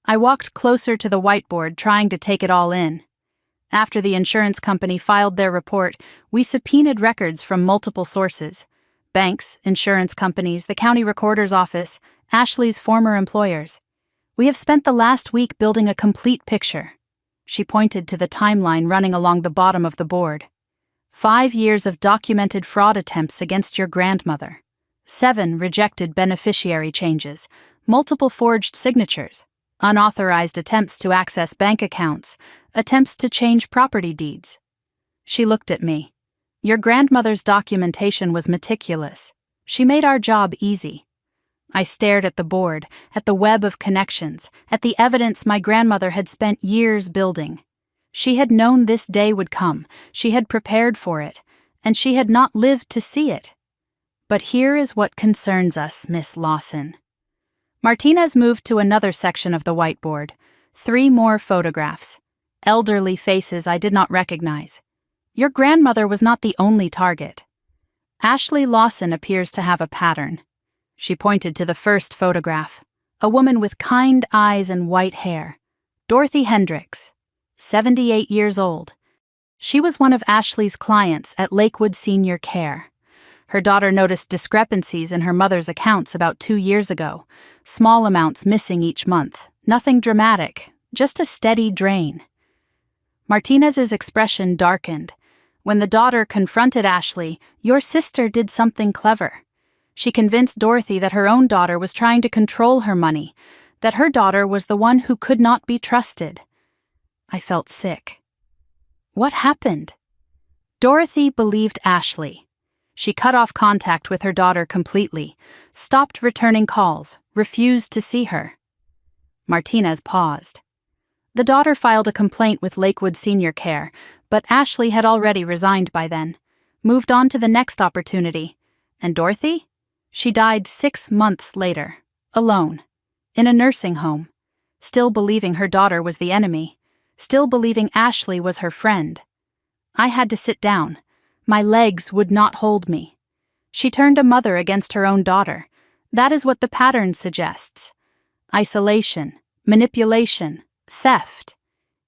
I walked closer to the whiteboard, trying to take it all in. After the insurance company filed their report, we subpoenaed records from multiple sources: banks, insurance companies, the county recorder's office, Ashley's former employers. "We have spent the last week building a complete picture." She pointed to the timeline running along the bottom of the board. 5 years of documented fraud attempts against your grandmother. 7 rejected beneficiary changes, multiple forged signatures, unauthorized attempts to access bank accounts, attempts to change property deeds. She looked at me. "Your grandmother's documentation was meticulous. She made our job easy." I stared at the board, at the web of connections, at the evidence my grandmother had spent years building. She had known this day would come, she had prepared for it, and she had not lived to see it. "But here is what concerns us, Miss Lawson." Martinez moved to another section of the whiteboard. 3 more photographs. Elderly faces I did not recognize. Your grandmother was not the only target. Ashley Lawson appears to have a pattern. She pointed to the first photograph. A woman with kind eyes and white hair. Dorothy Hendricks, 78 years old. She was one of Ashley's clients at Lakewood Senior Care. Her daughter noticed discrepancies in her mother's accounts about 2 years ago. Small amounts missing each month. Nothing dramatic, just a steady drain. Martinez's expression darkened. When the daughter confronted Ashley, "Your sister did something clever." She convinced Dorothy that her own daughter was trying to control her money, that her daughter was the one who could not be trusted. I felt sick. What happened? Dorothy believed Ashley. She cut off contact with her daughter completely, stopped returning calls, refused to see her. Martinez paused. The daughter filed a complaint with Lakewood Senior Care, but Ashley had already resigned by then, moved on to the next opportunity. And Dorothy? She died 6 months later, alone, in a nursing home, still believing her daughter was the enemy, still believing Ashley was her friend. I had to sit down. My legs would not hold me. She turned a mother against her own daughter. That is what the pattern suggests. Isolation, manipulation, theft.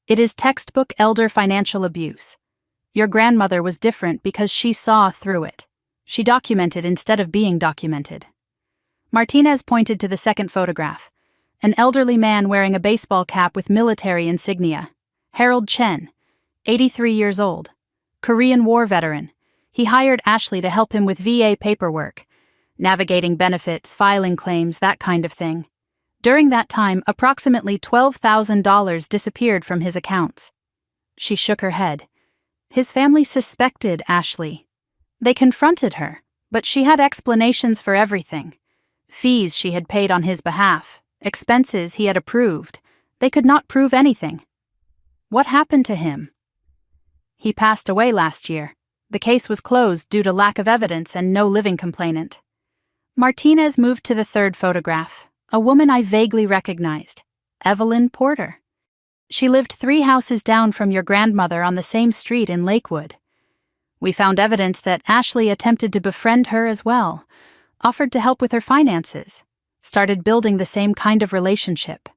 It is textbook elder financial abuse. Your grandmother was different because she saw through it. She documented instead of being documented. Martinez pointed to the second photograph. An elderly man wearing a baseball cap with military insignia. Harold Chen, 83 years old. Korean War veteran. He hired Ashley to help him with VA paperwork. Navigating benefits, filing claims, that kind of thing. During that time, approximately $12,000 disappeared from his accounts. She shook her head. His family suspected Ashley. They confronted her, but she had explanations for everything. Fees she had paid on his behalf, expenses he had approved. They could not prove anything. What happened to him? He passed away last year. The case was closed due to lack of evidence and no living complainant. Martinez moved to the third photograph, a woman I vaguely recognized, Evelyn Porter. She lived 3 houses down from your grandmother on the same street in Lakewood. We found evidence that Ashley attempted to befriend her as well, offered to help with her finances, started building the same kind of relationship.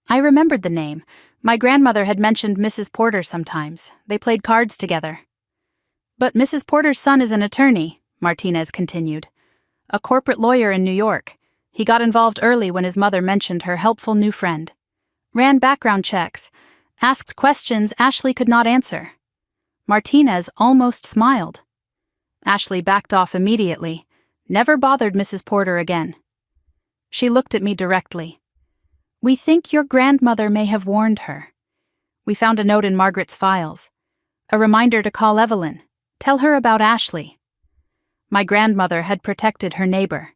I remembered the name. My grandmother had mentioned Mrs. Porter sometimes. They played cards together. But Mrs. Porter's son is an attorney, Martinez continued. A corporate lawyer in New York. He got involved early when his mother mentioned her helpful new friend. Ran background checks, asked questions Ashley could not answer. Martinez almost smiled. Ashley backed off immediately, never bothered Mrs. Porter again. She looked at me directly. We think your grandmother may have warned her. We found a note in Margaret's files. A reminder to call Evelyn. Tell her about Ashley. My grandmother had protected her neighbor.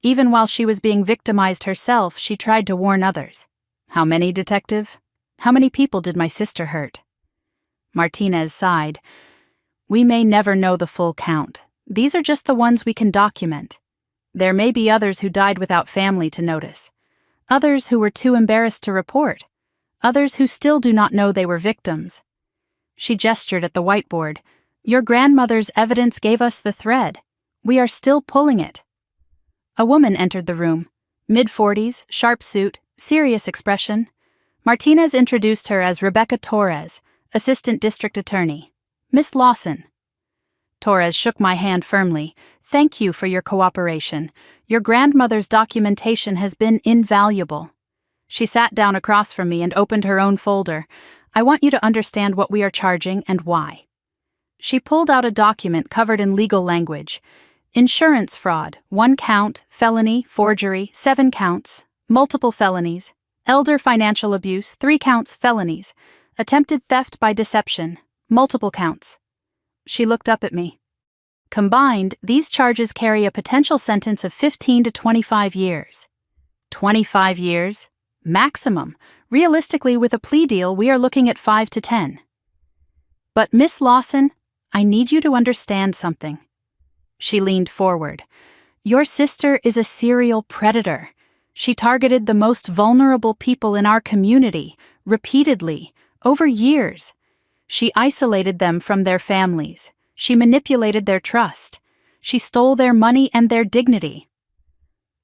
Even while she was being victimized herself, she tried to warn others. How many, detective? How many people did my sister hurt? Martinez sighed. We may never know the full count. These are just the ones we can document. There may be others who died without family to notice. Others who were too embarrassed to report. Others who still do not know they were victims. She gestured at the whiteboard. Your grandmother's evidence gave us the thread. We are still pulling it. A woman entered the room. Mid-40s, sharp suit, serious expression. Martinez introduced her as Rebecca Torres, Assistant District Attorney. Miss Lawson. Torres shook my hand firmly. Thank you for your cooperation. Your grandmother's documentation has been invaluable. She sat down across from me and opened her own folder. I want you to understand what we are charging and why. She pulled out a document covered in legal language. Insurance fraud, 1 count, felony, forgery, 7 counts, multiple felonies, elder financial abuse, 3 counts, felonies, attempted theft by deception, multiple counts. She looked up at me. Combined, these charges carry a potential sentence of 15 to 25 years. 25 years? Maximum. Realistically, with a plea deal, we are looking at 5 to 10. But Miss Lawson, I need you to understand something. She leaned forward. Your sister is a serial predator. She targeted the most vulnerable people in our community, repeatedly, over years. She isolated them from their families. She manipulated their trust. She stole their money and their dignity.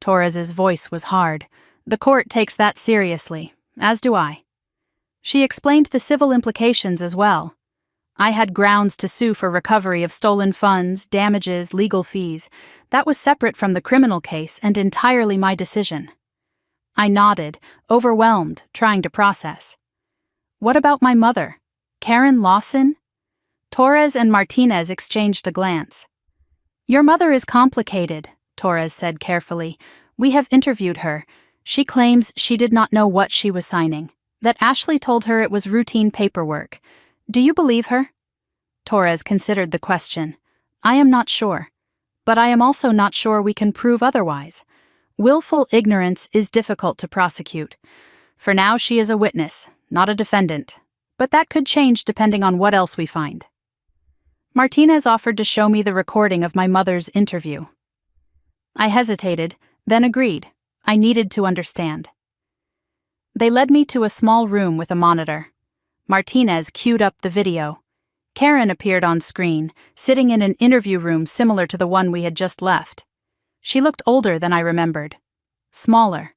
Torres's voice was hard. The court takes that seriously, as do I. She explained the civil implications as well. I had grounds to sue for recovery of stolen funds, damages, legal fees. That was separate from the criminal case and entirely my decision. I nodded, overwhelmed, trying to process. What about my mother? Karen Lawson? Torres and Martinez exchanged a glance. "Your mother is complicated," Torres said carefully. "We have interviewed her. She claims she did not know what she was signing, that Ashley told her it was routine paperwork. Do you believe her?" Torres considered the question. "I am not sure. But I am also not sure we can prove otherwise. Willful ignorance is difficult to prosecute. For now, she is a witness, not a defendant. But that could change depending on what else we find." Martinez offered to show me the recording of my mother's interview. I hesitated, then agreed. I needed to understand. They led me to a small room with a monitor. Martinez queued up the video. Karen appeared on screen, sitting in an interview room similar to the one we had just left. She looked older than I remembered. Smaller.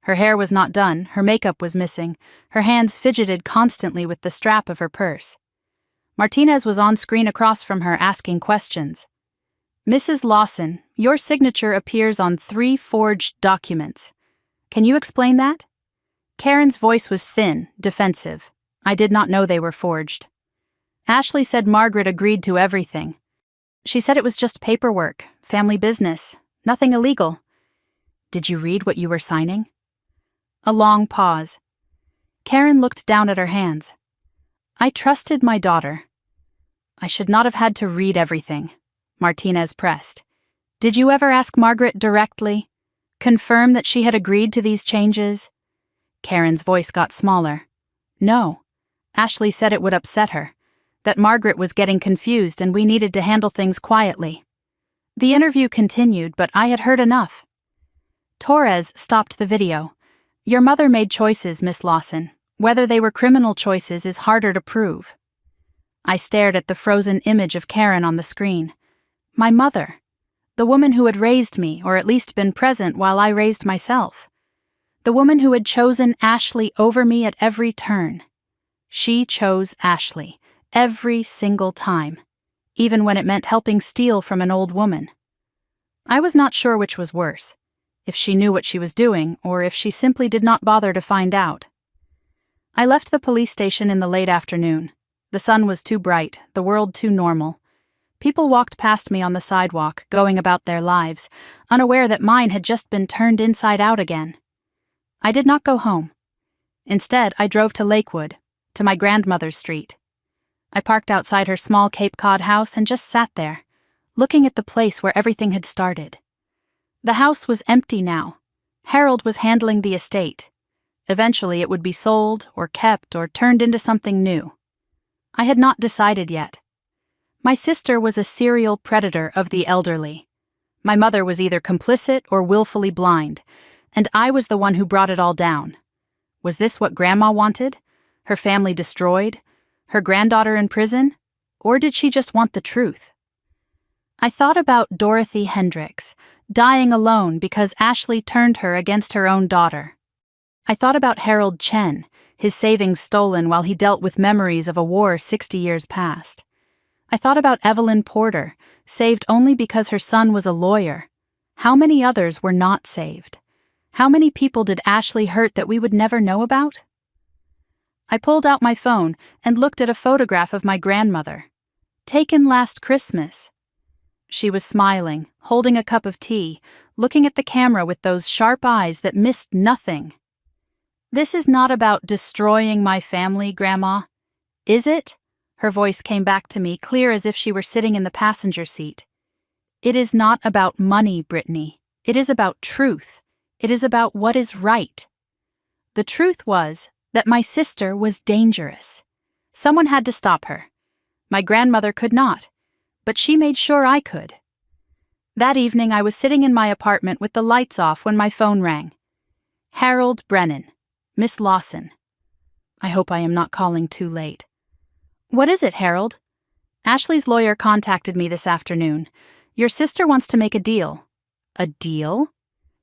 Her hair was not done, her makeup was missing, her hands fidgeted constantly with the strap of her purse. Martinez was on screen across from her asking questions. "Mrs. Lawson, your signature appears on 3 forged documents. Can you explain that?" Karen's voice was thin, defensive. I did not know they were forged. Ashley said Margaret agreed to everything. She said it was just paperwork, family business, nothing illegal. "Did you read what you were signing?" A long pause. Karen looked down at her hands. "I trusted my daughter." "I should not have had to read everything," Martinez pressed. "Did you ever ask Margaret directly? Confirm that she had agreed to these changes?" Karen's voice got smaller. "No. Ashley said it would upset her, that Margaret was getting confused and we needed to handle things quietly." The interview continued, but I had heard enough. Torres stopped the video. "Your mother made choices, Miss Lawson. Whether they were criminal choices is harder to prove." I stared at the frozen image of Karen on the screen. My mother. The woman who had raised me, or at least been present while I raised myself. The woman who had chosen Ashley over me at every turn. She chose Ashley, every single time, even when it meant helping steal from an old woman. I was not sure which was worse, if she knew what she was doing, or if she simply did not bother to find out. I left the police station in the late afternoon. The sun was too bright, the world too normal. People walked past me on the sidewalk, going about their lives, unaware that mine had just been turned inside out again. I did not go home. Instead, I drove to Lakewood, to my grandmother's street. I parked outside her small Cape Cod house and just sat there, looking at the place where everything had started. The house was empty now. Harold was handling the estate. Eventually it would be sold, or kept, or turned into something new. I had not decided yet. My sister was a serial predator of the elderly. My mother was either complicit or willfully blind, and I was the one who brought it all down. Was this what Grandma wanted? Her family destroyed? Her granddaughter in prison? Or did she just want the truth? I thought about Dorothy Hendricks, dying alone because Ashley turned her against her own daughter. I thought about Harold Chen, his savings stolen while he dealt with memories of a war 60 years past. I thought about Evelyn Porter, saved only because her son was a lawyer. How many others were not saved? How many people did Ashley hurt that we would never know about? I pulled out my phone and looked at a photograph of my grandmother. Taken last Christmas. She was smiling, holding a cup of tea, looking at the camera with those sharp eyes that missed nothing. "This is not about destroying my family, Grandma. Is it?" Her voice came back to me, clear as if she were sitting in the passenger seat. "It is not about money, Brittany. It is about truth. It is about what is right." The truth was that my sister was dangerous. Someone had to stop her. My grandmother could not, but she made sure I could. That evening I was sitting in my apartment with the lights off when my phone rang. Harold Brennan. Miss Lawson. I hope I am not calling too late. "What is it, Harold?" "Ashley's lawyer contacted me this afternoon. Your sister wants to make a deal." "A deal?"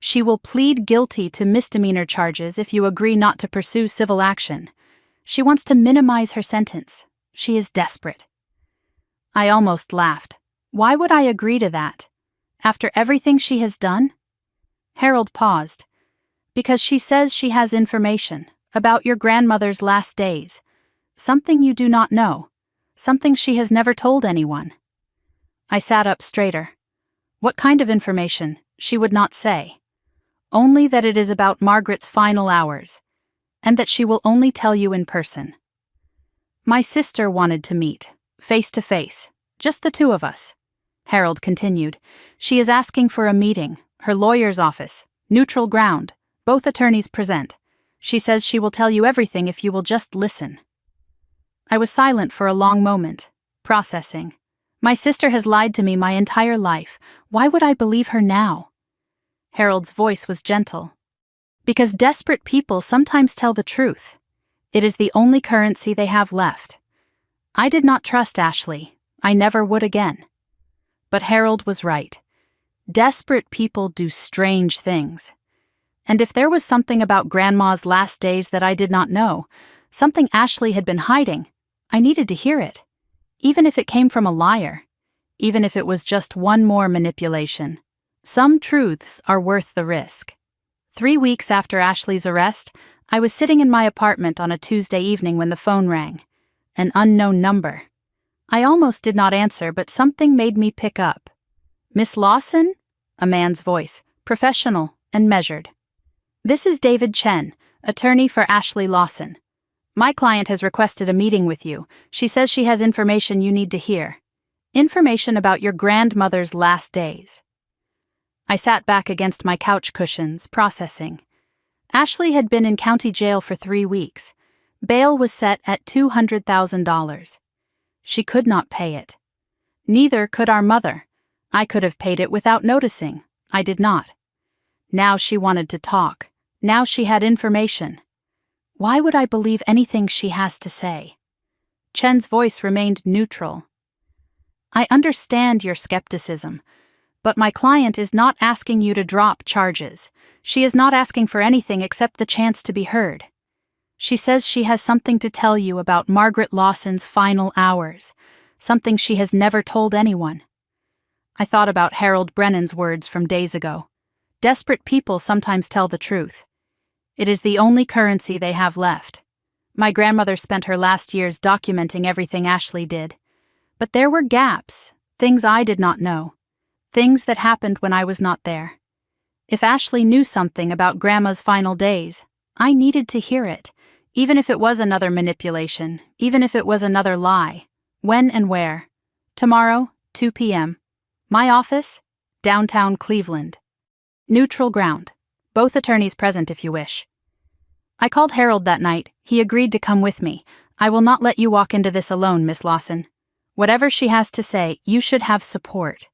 "She will plead guilty to misdemeanor charges if you agree not to pursue civil action. She wants to minimize her sentence. She is desperate." I almost laughed. Why would I agree to that? After everything she has done? Harold paused. "Because she says she has information about your grandmother's last days. Something you do not know. something she has never told anyone. I sat up straighter. What kind of information? She would not say. Only that it is about Margaret's final hours, and that she will only tell you in person. My sister wanted to meet, face to face, just the two of us. Harold continued. She is asking for a meeting, her lawyer's office, neutral ground, both attorneys present. She says she will tell you everything if you will just listen. I was silent for a long moment, processing. My sister has lied to me my entire life. Why would I believe her now? Harold's voice was gentle. Because desperate people sometimes tell the truth. It is the only currency they have left. I did not trust Ashley. I never would again. But Harold was right. Desperate people do strange things. And if there was something about Grandma's last days that I did not know, something Ashley had been hiding, I needed to hear it. Even if it came from a liar. Even if it was just one more manipulation. Some truths are worth the risk. 3 weeks after Ashley's arrest, I was sitting in my apartment on a Tuesday evening when the phone rang. An unknown number. I almost did not answer, but something made me pick up. "Miss Lawson?" A man's voice, professional and measured. "This is David Chen, attorney for Ashley Lawson. My client has requested a meeting with you. She says she has information you need to hear. Information about your grandmother's last days." I sat back against my couch cushions, processing. Ashley had been in county jail for 3 weeks. Bail was set at $200,000. She could not pay it. Neither could our mother. I could have paid it without noticing. I did not. Now she wanted to talk. Now she had information. Why would I believe anything she has to say? Chen's voice remained neutral. "I understand your skepticism, but my client is not asking you to drop charges. She is not asking for anything except the chance to be heard. She says she has something to tell you about Margaret Lawson's final hours, something she has never told anyone." I thought about Harold Brennan's words from days ago. Desperate people sometimes tell the truth. It is the only currency they have left. My grandmother spent her last years documenting everything Ashley did. But there were gaps, things I did not know, things that happened when I was not there. If Ashley knew something about Grandma's final days, I needed to hear it, even if it was another manipulation, even if it was another lie. When and where? Tomorrow, 2 p.m. My office? Downtown Cleveland. Neutral ground. Both attorneys present if you wish. I called Harold that night. He agreed to come with me. "I will not let you walk into this alone, Miss Lawson. Whatever she has to say, you should have support."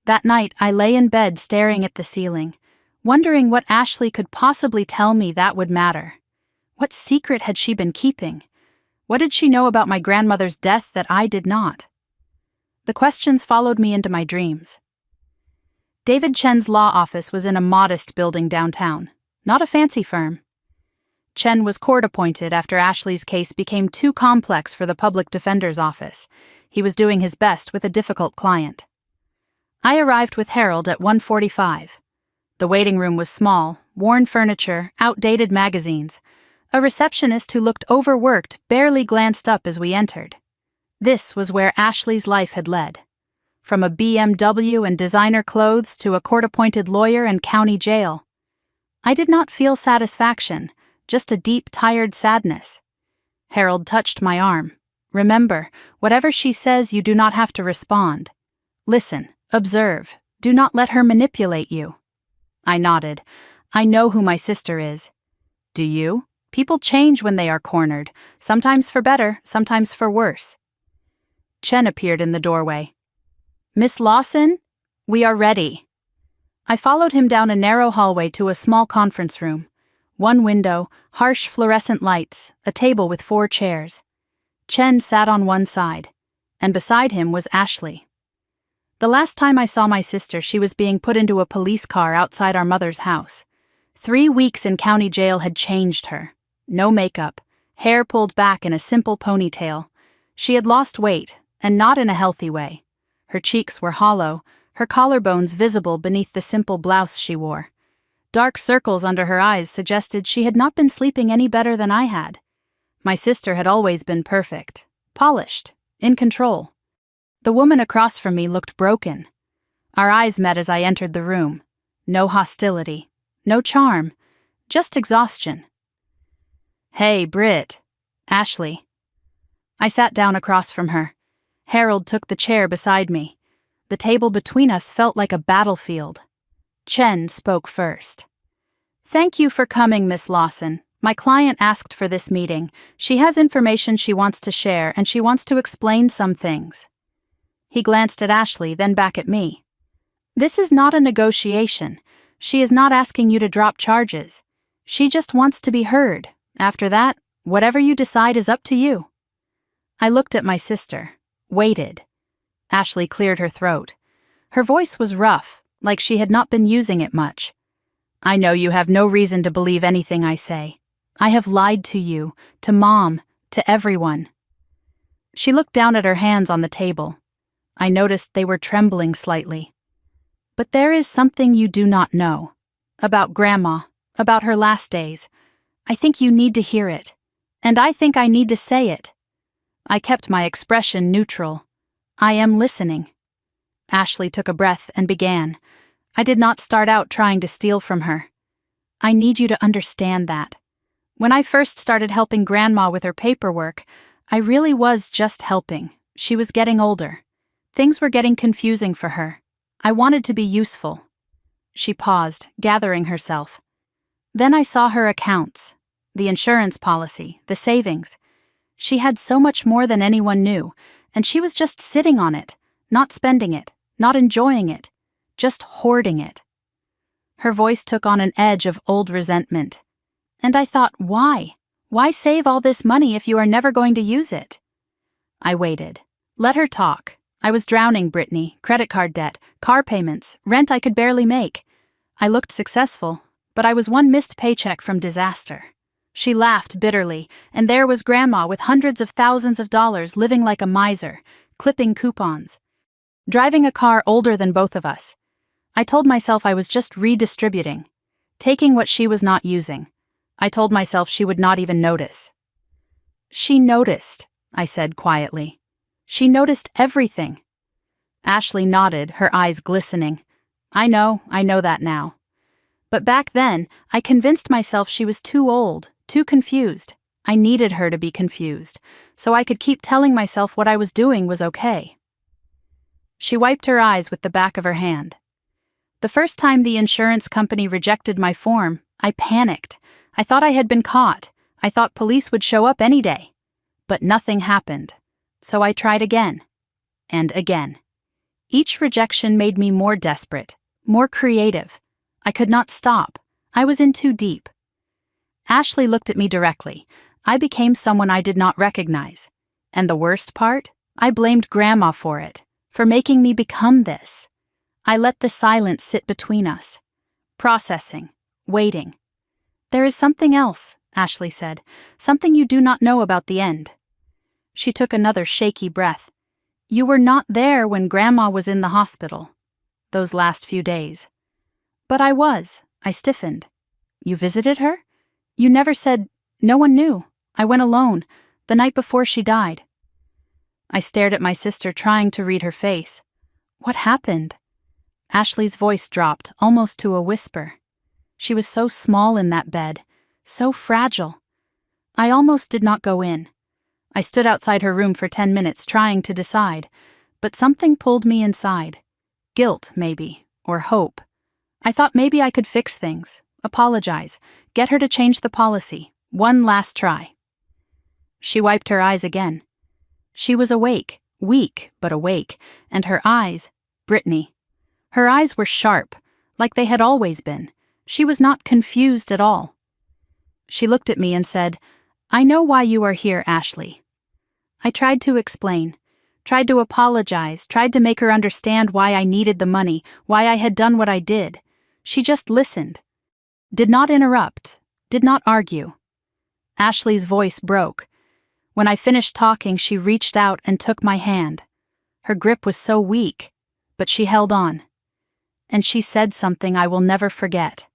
That night, I lay in bed staring at the ceiling, wondering what Ashley could possibly tell me that would matter. What secret had she been keeping? What did she know about my grandmother's death that I did not? The questions followed me into my dreams. David Chen's law office was in a modest building downtown, not a fancy firm. Chen was court-appointed after Ashley's case became too complex for the public defender's office. He was doing his best with a difficult client. I arrived with Harold at 1:45. The waiting room was small, worn furniture, outdated magazines. A receptionist who looked overworked barely glanced up as we entered. This was where Ashley's life had led. From a BMW and designer clothes to a court-appointed lawyer and county jail. I did not feel satisfaction, just a deep, tired sadness. Harold touched my arm. "Remember, whatever she says, you do not have to respond. Listen, observe, do not let her manipulate you." I nodded. I know who my sister is. Do you? People change when they are cornered, sometimes for better, sometimes for worse. Chen appeared in the doorway. "Miss Lawson, we are ready." I followed him down a narrow hallway to a small conference room. One window, harsh fluorescent lights, a table with 4 chairs. Chen sat on one side, and beside him was Ashley. The last time I saw my sister, she was being put into a police car outside our mother's house. 3 weeks in county jail had changed her. No makeup, hair pulled back in a simple ponytail. She had lost weight, and not in a healthy way. Her cheeks were hollow, her collarbones visible beneath the simple blouse she wore. Dark circles under her eyes suggested she had not been sleeping any better than I had. My sister had always been perfect, polished, in control. The woman across from me looked broken. Our eyes met as I entered the room. No hostility, no charm, just exhaustion. "Hey, Britt." "Ashley." I sat down across from her. Harold took the chair beside me. The table between us felt like a battlefield. Chen spoke first. "Thank you for coming, Miss Lawson. My client asked for this meeting. She has information she wants to share, and she wants to explain some things." He glanced at Ashley, then back at me. "This is not a negotiation. She is not asking you to drop charges. She just wants to be heard. After that, whatever you decide is up to you." I looked at my sister, waited. Ashley cleared her throat. Her voice was rough, like she had not been using it much. "I know you have no reason to believe anything I say. I have lied to you, to Mom, to everyone." She looked down at her hands on the table. I noticed they were trembling slightly. "But there is something you do not know. About Grandma, about her last days. I think you need to hear it. And I think I need to say it." I kept my expression neutral. "I am listening." Ashley took a breath and began. I did not start out trying to steal from her. "I need you to understand that. When I first started helping Grandma with her paperwork, I really was just helping. She was getting older. Things were getting confusing for her. I wanted to be useful." She paused, gathering herself. "Then I saw her accounts, the insurance policy, the savings. She had so much more than anyone knew, and she was just sitting on it, not spending it, not enjoying it, just hoarding it." Her voice took on an edge of old resentment. And I thought, why? Why save all this money if you are never going to use it? I waited. Let her talk. I was drowning, Brittany. Credit card debt, car payments, rent I could barely make. I looked successful, but I was one missed paycheck from disaster. She laughed bitterly, and there was Grandma with hundreds of thousands of dollars living like a miser, clipping coupons. Driving a car older than both of us. I told myself I was just redistributing, taking what she was not using. I told myself she would not even notice. "She noticed," I said quietly. "She noticed everything." Ashley nodded, her eyes glistening. I know that now. But back then, I convinced myself she was too old, too confused. I needed her to be confused, so I could keep telling myself what I was doing was okay. She wiped her eyes with the back of her hand. "The first time the insurance company rejected my form, I panicked. I thought I had been caught. I thought police would show up any day. But nothing happened. So I tried again. And again. Each rejection made me more desperate, more creative. I could not stop. I was in too deep." Ashley looked at me directly. I became someone I did not recognize. And the worst part? I blamed Grandma for it, for making me become this. I let the silence sit between us. Processing. Waiting. "There is something else," Ashley said. "Something you do not know about the end." She took another shaky breath. "You were not there when Grandma was in the hospital. Those last few days." "But I was." I stiffened. "You visited her? You never said—" "No one knew. I went alone, the night before she died." I stared at my sister, trying to read her face. What happened? Ashley's voice dropped, almost to a whisper. She was so small in that bed, so fragile. I almost did not go in. I stood outside her room for 10 minutes trying to decide, but something pulled me inside. Guilt, maybe, or hope. I thought maybe I could fix things, apologize, get her to change the policy, one last try. She wiped her eyes again. She was awake, weak but awake, and her eyes, Brittany. Her eyes were sharp, like they had always been. She was not confused at all. She looked at me and said, "I know why you are here, Ashley." I tried to explain, tried to apologize, tried to make her understand why I needed the money, why I had done what I did. She just listened. Did not interrupt, did not argue. Ashley's voice broke. When I finished talking, she reached out and took my hand. Her grip was so weak, but she held on. And she said something I will never forget.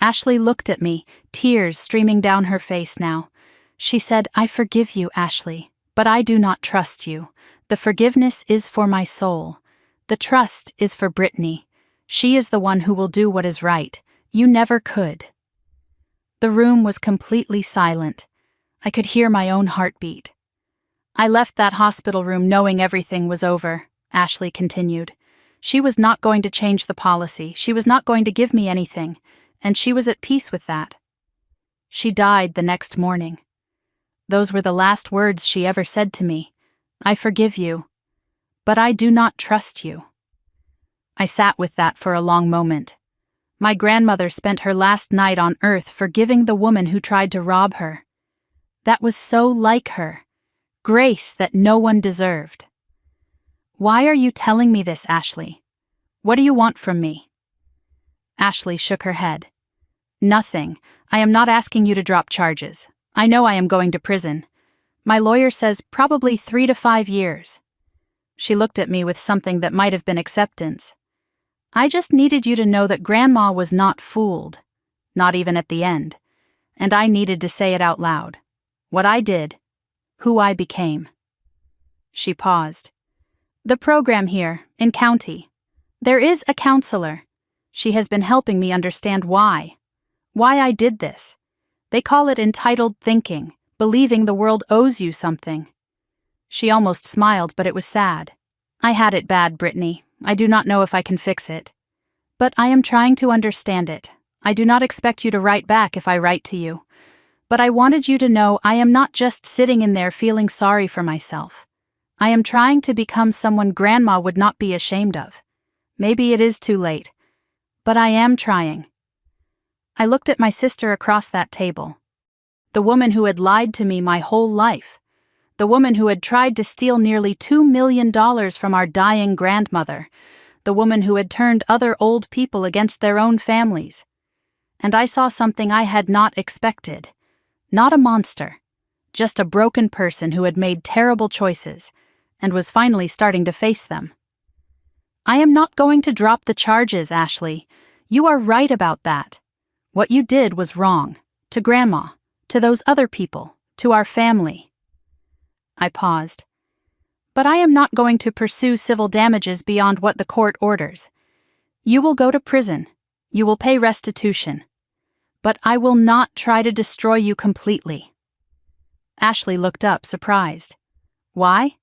Ashley looked at me, tears streaming down her face now. She said, "I forgive you, Ashley, But I do not trust you. The forgiveness is for my soul. The trust is for Brittany. She is the one who will do what is right. You never could." The room was completely silent. I could hear my own heartbeat. "I left that hospital room knowing everything was over," Ashley continued. "She was not going to change the policy. She was not going to give me anything, and she was at peace with that. She died the next morning. Those were the last words she ever said to me. I forgive you, but I do not trust you." I sat with that for a long moment. My grandmother spent her last night on earth forgiving the woman who tried to rob her. That was so like her. Grace that no one deserved. "Why are you telling me this, Ashley? What do you want from me?" Ashley shook her head. "Nothing. I am not asking you to drop charges. I know I am going to prison. My lawyer says probably 3 to 5 years. She looked at me with something that might have been acceptance. "I just needed you to know that Grandma was not fooled, not even at the end, and I needed to say it out loud. What I did, who I became." She paused. "The program here, in county. There is a counselor. She has been helping me understand why I did this. They call it entitled thinking, believing the world owes you something." She almost smiled, but it was sad. "I had it bad, Brittany. I do not know if I can fix it. But I am trying to understand it. I do not expect you to write back if I write to you. But I wanted you to know I am not just sitting in there feeling sorry for myself. I am trying to become someone Grandma would not be ashamed of. Maybe it is too late, but I am trying." I looked at my sister across that table. The woman who had lied to me my whole life. The woman who had tried to steal nearly $2 million from our dying grandmother. The woman who had turned other old people against their own families. And I saw something I had not expected. Not a monster. Just a broken person who had made terrible choices and was finally starting to face them. "I am not going to drop the charges, Ashley. You are right about that. What you did was wrong. To Grandma, to those other people, to our family." I paused. "But I am not going to pursue civil damages beyond what the court orders. You will go to prison. You will pay restitution. But I will not try to destroy you completely." Ashley looked up, surprised. "Why?"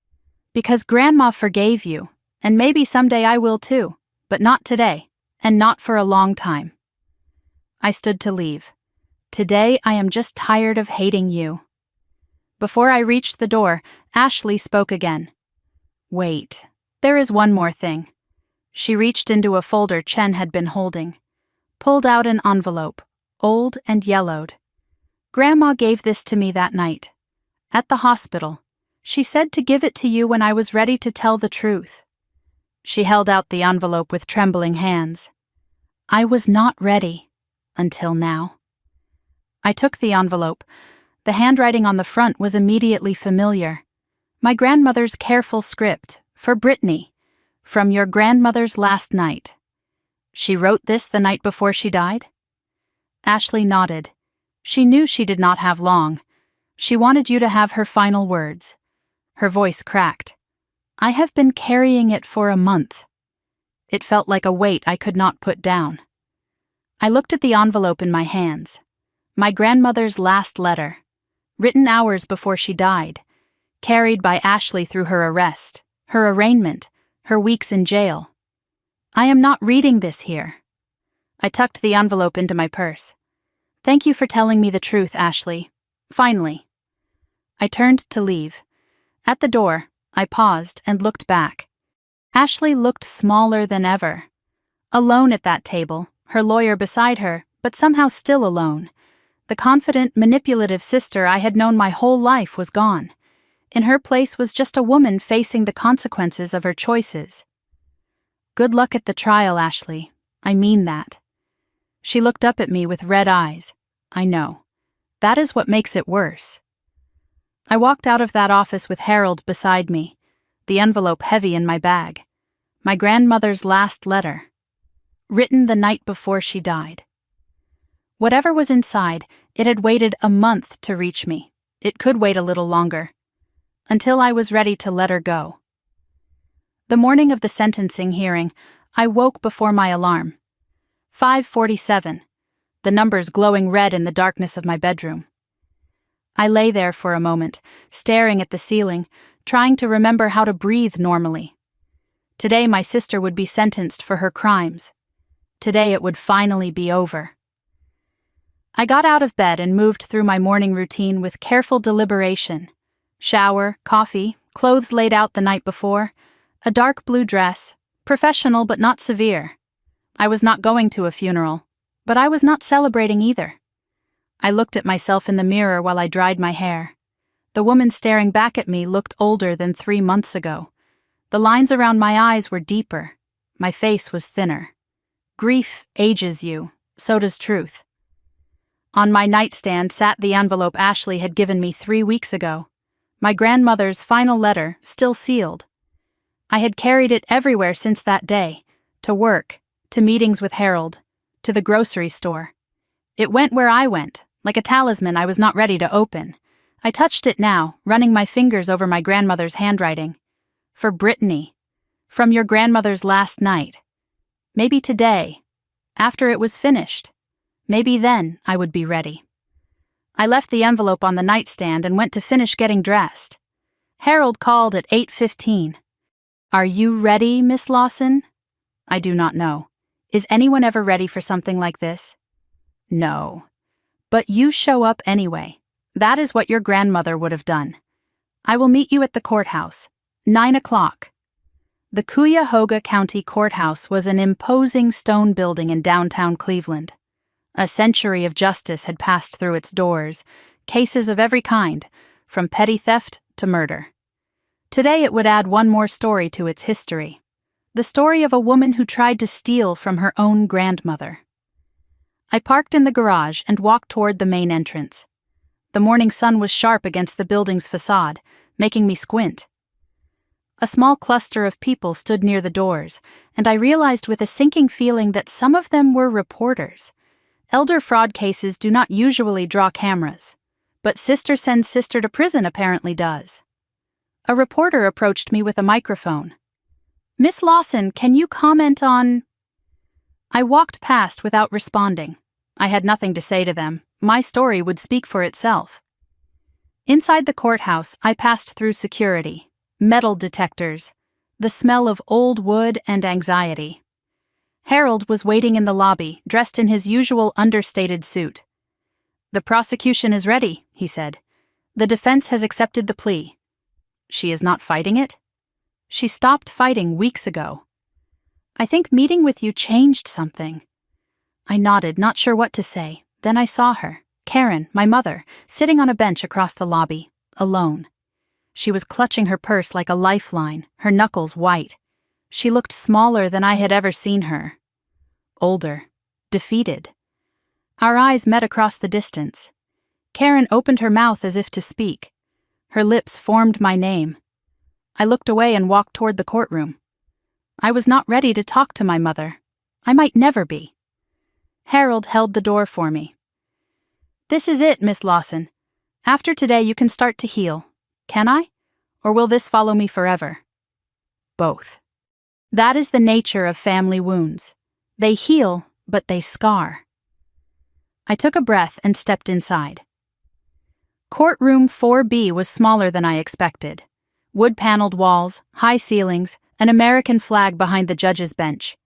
"Because Grandma forgave you, and maybe someday I will too, but not today, and not for a long time." I stood to leave. "Today I am just tired of hating you." Before I reached the door, Ashley spoke again. "Wait, there is one more thing." She reached into a folder Chen had been holding, pulled out an envelope, old and yellowed. "Grandma gave this to me that night. At the hospital. She said to give it to you when I was ready to tell the truth." She held out the envelope with trembling hands. "I was not ready. Until now." I took the envelope. The handwriting on the front was immediately familiar. My grandmother's careful script, for Brittany, from your grandmother's last night. She wrote this the night before she died? Ashley nodded. She knew she did not have long. She wanted you to have her final words. Her voice cracked. "I have been carrying it for a month." It felt like a weight I could not put down. I looked at the envelope in my hands. My grandmother's last letter, written hours before she died, carried by Ashley through her arrest, her arraignment, her weeks in jail. I am not reading this here. I tucked the envelope into my purse. "Thank you for telling me the truth, Ashley. Finally." I turned to leave. At the door, I paused and looked back. Ashley looked smaller than ever. Alone at that table, her lawyer beside her, but somehow still alone. The confident, manipulative sister I had known my whole life was gone. In her place was just a woman facing the consequences of her choices. "Good luck at the trial, Ashley. I mean that." She looked up at me with red eyes. "I know. That is what makes it worse." I walked out of that office with Harold beside me, the envelope heavy in my bag. My grandmother's last letter, written the night before she died. Whatever was inside, it had waited a month to reach me. It could wait a little longer. until I was ready to let her go. The morning of the sentencing hearing, I woke before my alarm. 5:47, the numbers glowing red in the darkness of my bedroom. I lay there for a moment, staring at the ceiling, trying to remember how to breathe normally. Today my sister would be sentenced for her crimes. Today it would finally be over. I got out of bed and moved through my morning routine with careful deliberation. Shower, coffee, clothes laid out the night before, a dark blue dress, professional but not severe. I was not going to a funeral, but I was not celebrating either. I looked at myself in the mirror while I dried my hair. The woman staring back at me looked older than 3 months ago. The lines around my eyes were deeper. My face was thinner. Grief ages you, so does truth. On my nightstand sat the envelope Ashley had given me 3 weeks ago. My grandmother's final letter, still sealed. I had carried it everywhere since that day, to work, to meetings with Harold, to the grocery store. It went where I went, like a talisman I was not ready to open. I touched it now, running my fingers over my grandmother's handwriting. For Brittany, from your grandmother's last night. Maybe today, after it was finished. Maybe then I would be ready. I left the envelope on the nightstand and went to finish getting dressed. Harold called at 8:15. "Are you ready, Miss Lawson?" I do not know. Is anyone ever ready for something like this? No. But you show up anyway. That is what your grandmother would have done. I will meet you at the courthouse. 9 o'clock. The Cuyahoga County Courthouse was an imposing stone building in downtown Cleveland. A century of justice had passed through its doors, cases of every kind, from petty theft to murder. Today it would add one more story to its history. The story of a woman who tried to steal from her own grandmother. I parked in the garage and walked toward the main entrance. The morning sun was sharp against the building's facade, making me squint. A small cluster of people stood near the doors, and I realized with a sinking feeling that some of them were reporters. Elder fraud cases do not usually draw cameras, but sister sends sister to prison apparently does. A reporter approached me with a microphone. "Miss Lawson, can you comment on—" I walked past without responding. I had nothing to say to them. My story would speak for itself. Inside the courthouse, I passed through security, metal detectors, the smell of old wood and anxiety. Harold was waiting in the lobby, dressed in his usual understated suit. "The prosecution is ready," he said. "The defense has accepted the plea." "She is not fighting it?" "She stopped fighting weeks ago." "I think meeting with you changed something." I nodded, not sure what to say. Then I saw her, Karen, my mother, sitting on a bench across the lobby, alone. She was clutching her purse like a lifeline, her knuckles white. She looked smaller than I had ever seen her. Older. Defeated. Our eyes met across the distance. Karen opened her mouth as if to speak. Her lips formed my name. I looked away and walked toward the courtroom. I was not ready to talk to my mother. I might never be. Harold held the door for me. "This is it, Miss Lawson. After today you can start to heal. Can I? Or will this follow me forever?" Both. That is the nature of family wounds. They heal, but they scar. I took a breath and stepped inside. Courtroom 4B was smaller than I expected. Wood-paneled walls, high ceilings, an American flag behind the judge's bench.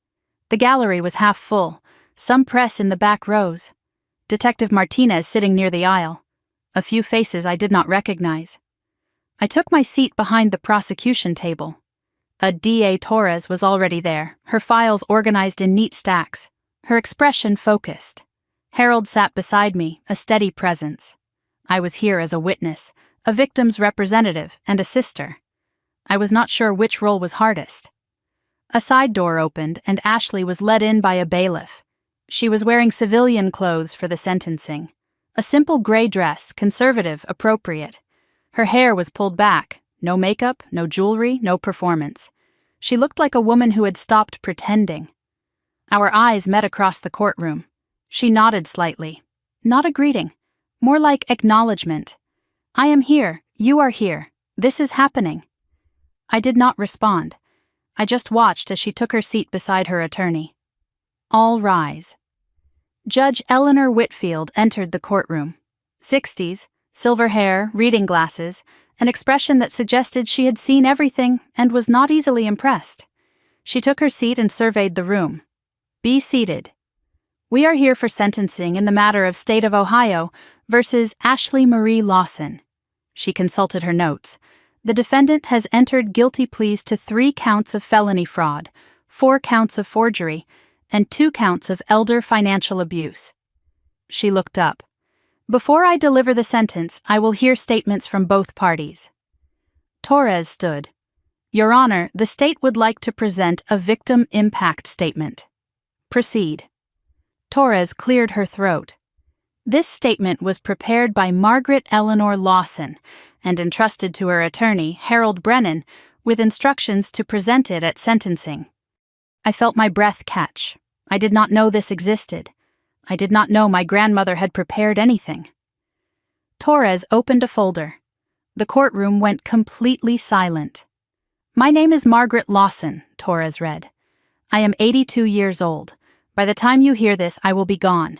The gallery was half full, some press in the back rows. Detective Martinez sitting near the aisle. A few faces I did not recognize. I took my seat behind the prosecution table. A DA Torres was already there, her files organized in neat stacks, her expression focused. Harold sat beside me, a steady presence. I was here as a witness, a victim's representative, and a sister. I was not sure which role was hardest. A side door opened, and Ashley was led in by a bailiff. She was wearing civilian clothes for the sentencing. A simple gray dress, conservative, appropriate. Her hair was pulled back, no makeup, no jewelry, no performance. She looked like a woman who had stopped pretending. Our eyes met across the courtroom. She nodded slightly. Not a greeting, more like acknowledgement. I am here, you are here. This is happening." I did not respond. I just watched as she took her seat beside her attorney. All rise. Judge Eleanor Whitfield entered the courtroom. 60s, silver hair, reading glasses, an expression that suggested she had seen everything and was not easily impressed. She took her seat and surveyed the room. "Be seated. We are here for sentencing in the matter of State of Ohio versus Ashley Marie Lawson." She consulted her notes. "The defendant has entered guilty pleas to 3 counts of felony fraud, 4 counts of forgery, and 2 counts of elder financial abuse." She looked up. "Before I deliver the sentence, I will hear statements from both parties." Torres stood. "Your Honor, the state would like to present a victim impact statement." "Proceed." Torres cleared her throat. This statement was prepared by Margaret Eleanor Lawson and entrusted to her attorney, Harold Brennan, with instructions to present it at sentencing. I felt my breath catch. I did not know this existed. I did not know my grandmother had prepared anything. Torres opened a folder. The courtroom went completely silent. "My name is Margaret Lawson," Torres read. "I am 82 years old. By the time you hear this, I will be gone.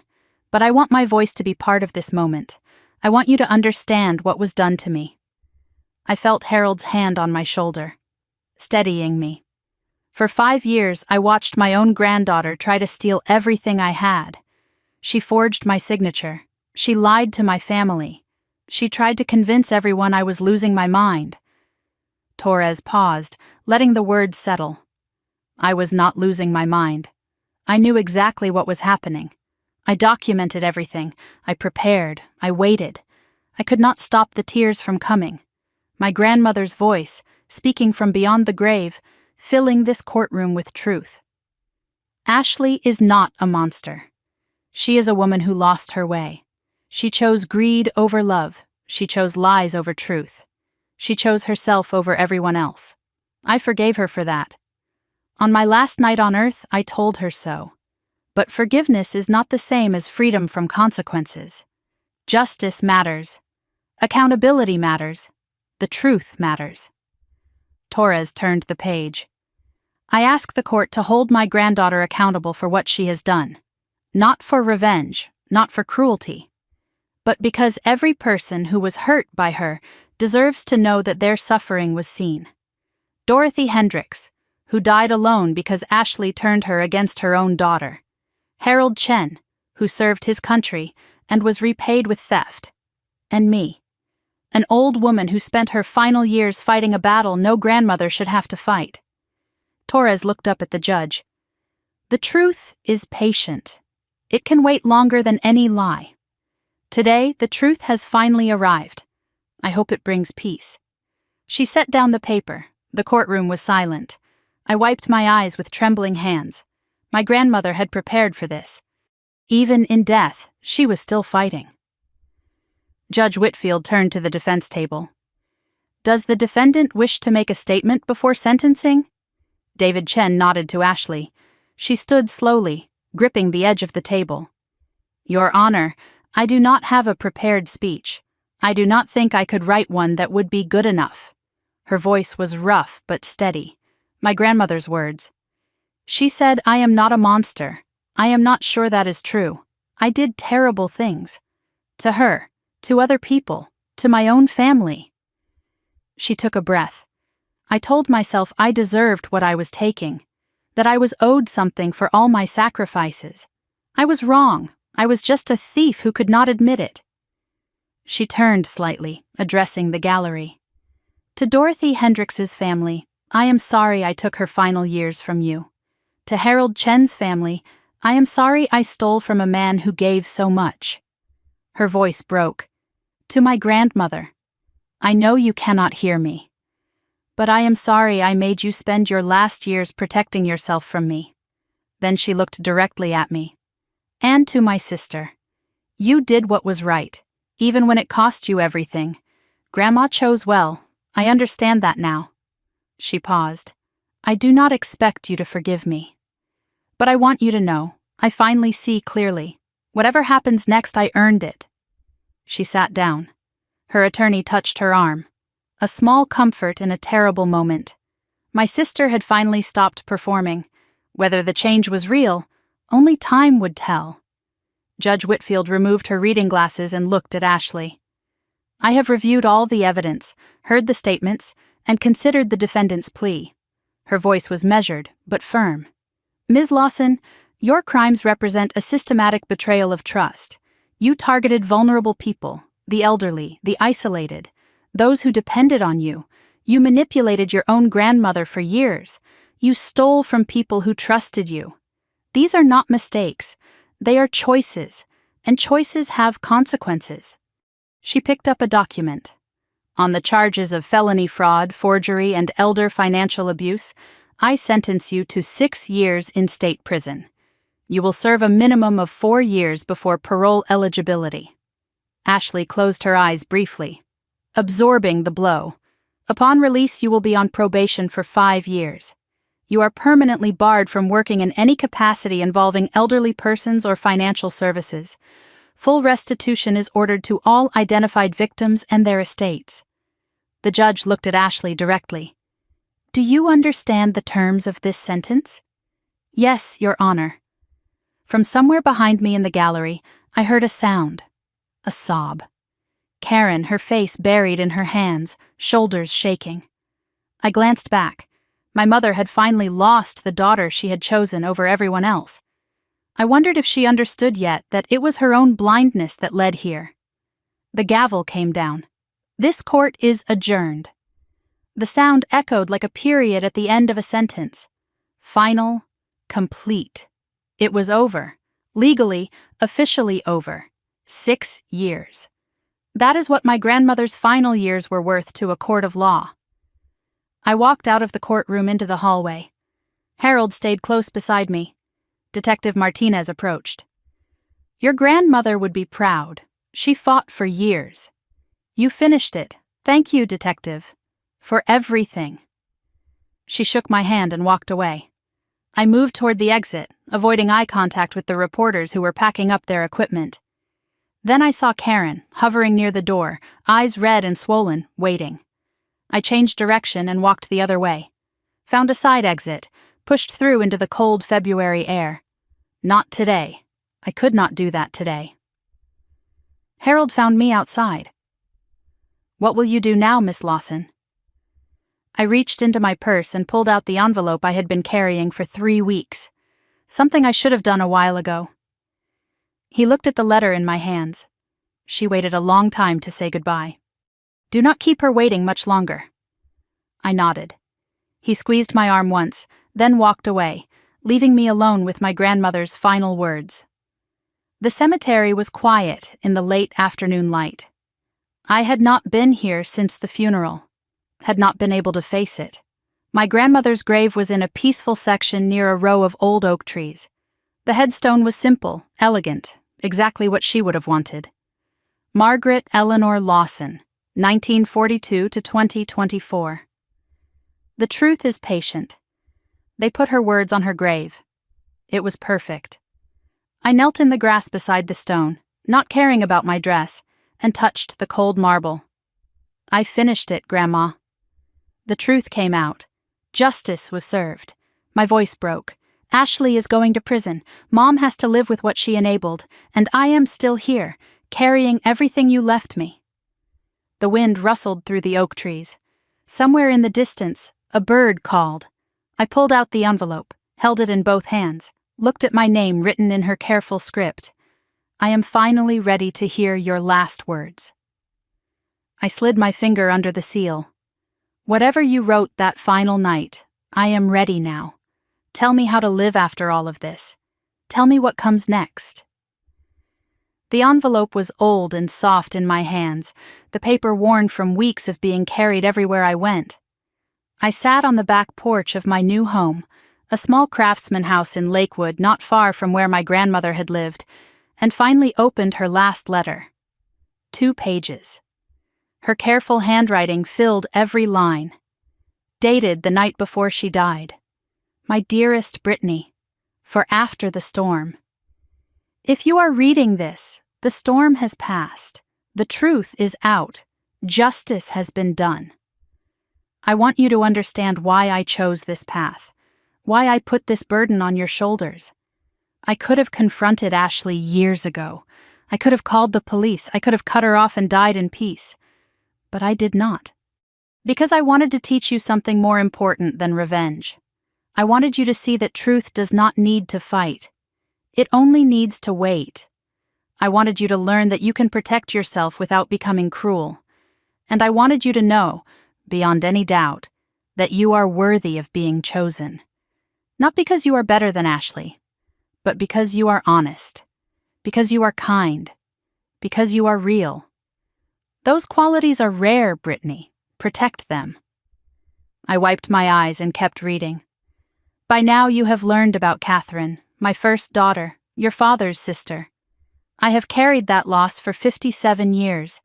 But I want my voice to be part of this moment. I want you to understand what was done to me." I felt Harold's hand on my shoulder, steadying me. For 5 years, I watched my own granddaughter try to steal everything I had. She forged my signature. She lied to my family. She tried to convince everyone I was losing my mind. Torres paused, letting the words settle. I was not losing my mind. I knew exactly what was happening. I documented everything. I prepared. I waited. I could not stop the tears from coming. My grandmother's voice, speaking from beyond the grave, filling this courtroom with truth. Ashley is not a monster. She is a woman who lost her way. She chose greed over love. She chose lies over truth. She chose herself over everyone else. I forgave her for that. On my last night on earth, I told her so. But forgiveness is not the same as freedom from consequences. Justice matters. Accountability matters. The truth matters. Torres turned the page. I ask the court to hold my granddaughter accountable for what she has done. Not for revenge, not for cruelty, but because every person who was hurt by her deserves to know that their suffering was seen. Dorothy Hendricks, who died alone because Ashley turned her against her own daughter. Harold Chen, who served his country and was repaid with theft. And me, an old woman who spent her final years fighting a battle no grandmother should have to fight. Torres looked up at the judge. The truth is patient. It can wait longer than any lie. Today, the truth has finally arrived. I hope it brings peace. She set down the paper. The courtroom was silent. I wiped my eyes with trembling hands. My grandmother had prepared for this. Even in death, she was still fighting. Judge Whitfield turned to the defense table. Does the defendant wish to make a statement before sentencing? David Chen nodded to Ashley. She stood slowly, gripping the edge of the table. Your Honor, I do not have a prepared speech. I do not think I could write one that would be good enough. Her voice was rough but steady. My grandmother's words. She said, I am not a monster. I am not sure that is true. I did terrible things. To her, to other people, to my own family. She took a breath. I told myself I deserved what I was taking, that I was owed something for all my sacrifices. I was wrong. I was just a thief who could not admit it. She turned slightly, addressing the gallery. To Dorothy Hendricks's family, I am sorry I took her final years from you. To Harold Chen's family, I am sorry I stole from a man who gave so much. Her voice broke. To my grandmother, I know you cannot hear me, but I am sorry I made you spend your last years protecting yourself from me. Then she looked directly at me. And to my sister, you did what was right, even when it cost you everything. Grandma chose well. I understand that now. She paused. I do not expect you to forgive me. But I want you to know, I finally see clearly. Whatever happens next, I earned it. She sat down. Her attorney touched her arm. a small comfort in a terrible moment. My sister had finally stopped performing. Whether the change was real, only time would tell. Judge Whitfield removed her reading glasses and looked at Ashley. I have reviewed all the evidence, heard the statements, and considered the defendant's plea. Her voice was measured, but firm. Ms. Lawson, your crimes represent a systematic betrayal of trust. You targeted vulnerable people, the elderly, the isolated, those who depended on you. You manipulated your own grandmother for years. You stole from people who trusted you. These are not mistakes. They are choices, and choices have consequences. She picked up a document. On the charges of felony fraud, forgery, and elder financial abuse, I sentence you to 6 years in state prison. You will serve a minimum of 4 years before parole eligibility. Ashley closed her eyes briefly, absorbing the blow. Upon release, you will be on probation for 5 years. You are permanently barred from working in any capacity involving elderly persons or financial services. Full restitution is ordered to all identified victims and their estates. The judge looked at Ashley directly. Do you understand the terms of this sentence? Yes, Your Honor. From somewhere behind me in the gallery, I heard a sound. A sob. Karen, her face buried in her hands, shoulders shaking. I glanced back. My mother had finally lost the daughter she had chosen over everyone else. I wondered if she understood yet that it was her own blindness that led here. The gavel came down. This court is adjourned. The sound echoed like a period at the end of a sentence. Final, complete. It was over. Legally, officially over. 6 years. That is what my grandmother's final years were worth to a court of law. I walked out of the courtroom into the hallway. Harold stayed close beside me. Detective Martinez approached. Your grandmother would be proud. She fought for years. You finished it. Thank you, Detective. For everything. She shook my hand and walked away. I moved toward the exit, avoiding eye contact with the reporters who were packing up their equipment. Then I saw Karen, hovering near the door, eyes red and swollen, waiting. I changed direction and walked the other way. Found a side exit, pushed through into the cold February air. Not today. I could not do that today. Harold found me outside. What will you do now, Miss Lawson? I reached into my purse and pulled out the envelope I had been carrying for 3 weeks. Something I should have done a while ago. He looked at the letter in my hands. She waited a long time to say goodbye. Do not keep her waiting much longer. I nodded. He squeezed my arm once, then walked away, leaving me alone with my grandmother's final words. The cemetery was quiet in the late afternoon light. I had not been here since the funeral, had not been able to face it. My grandmother's grave was in a peaceful section near a row of old oak trees. The headstone was simple, elegant, exactly what she would have wanted. Margaret Eleanor Lawson, 1942 to 2024. The truth is patient. They put her words on her grave. It was perfect. I knelt in the grass beside the stone, not caring about my dress, and touched the cold marble. I finished it, Grandma. The truth came out. Justice was served. My voice broke. Ashley is going to prison. Mom has to live with what she enabled, and I am still here, carrying everything you left me. The wind rustled through the oak trees. Somewhere in the distance, a bird called. I pulled out the envelope, held it in both hands, looked at my name written in her careful script. I am finally ready to hear your last words. I slid my finger under the seal. Whatever you wrote that final night, I am ready now. Tell me how to live after all of this. Tell me what comes next. The envelope was old and soft in my hands, the paper worn from weeks of being carried everywhere I went. I sat on the back porch of my new home, a small craftsman house in Lakewood not far from where my grandmother had lived, and finally opened her last letter. 2 pages. Her careful handwriting filled every line. Dated the night before she died. My dearest Brittany, for after the storm. If you are reading this, the storm has passed. The truth is out. Justice has been done. I want you to understand why I chose this path, why I put this burden on your shoulders. I could have confronted Ashley years ago. I could have called the police. I could have cut her off and died in peace. But I did not. Because I wanted to teach you something more important than revenge. I wanted you to see that truth does not need to fight. It only needs to wait. I wanted you to learn that you can protect yourself without becoming cruel. And I wanted you to know, beyond any doubt, that you are worthy of being chosen. Not because you are better than Ashley, but because you are honest, because you are kind, because you are real. Those qualities are rare, Brittany. Protect them. I wiped my eyes and kept reading. By now you have learned about Catherine, my first daughter, your father's sister. I have carried that loss for 57 years.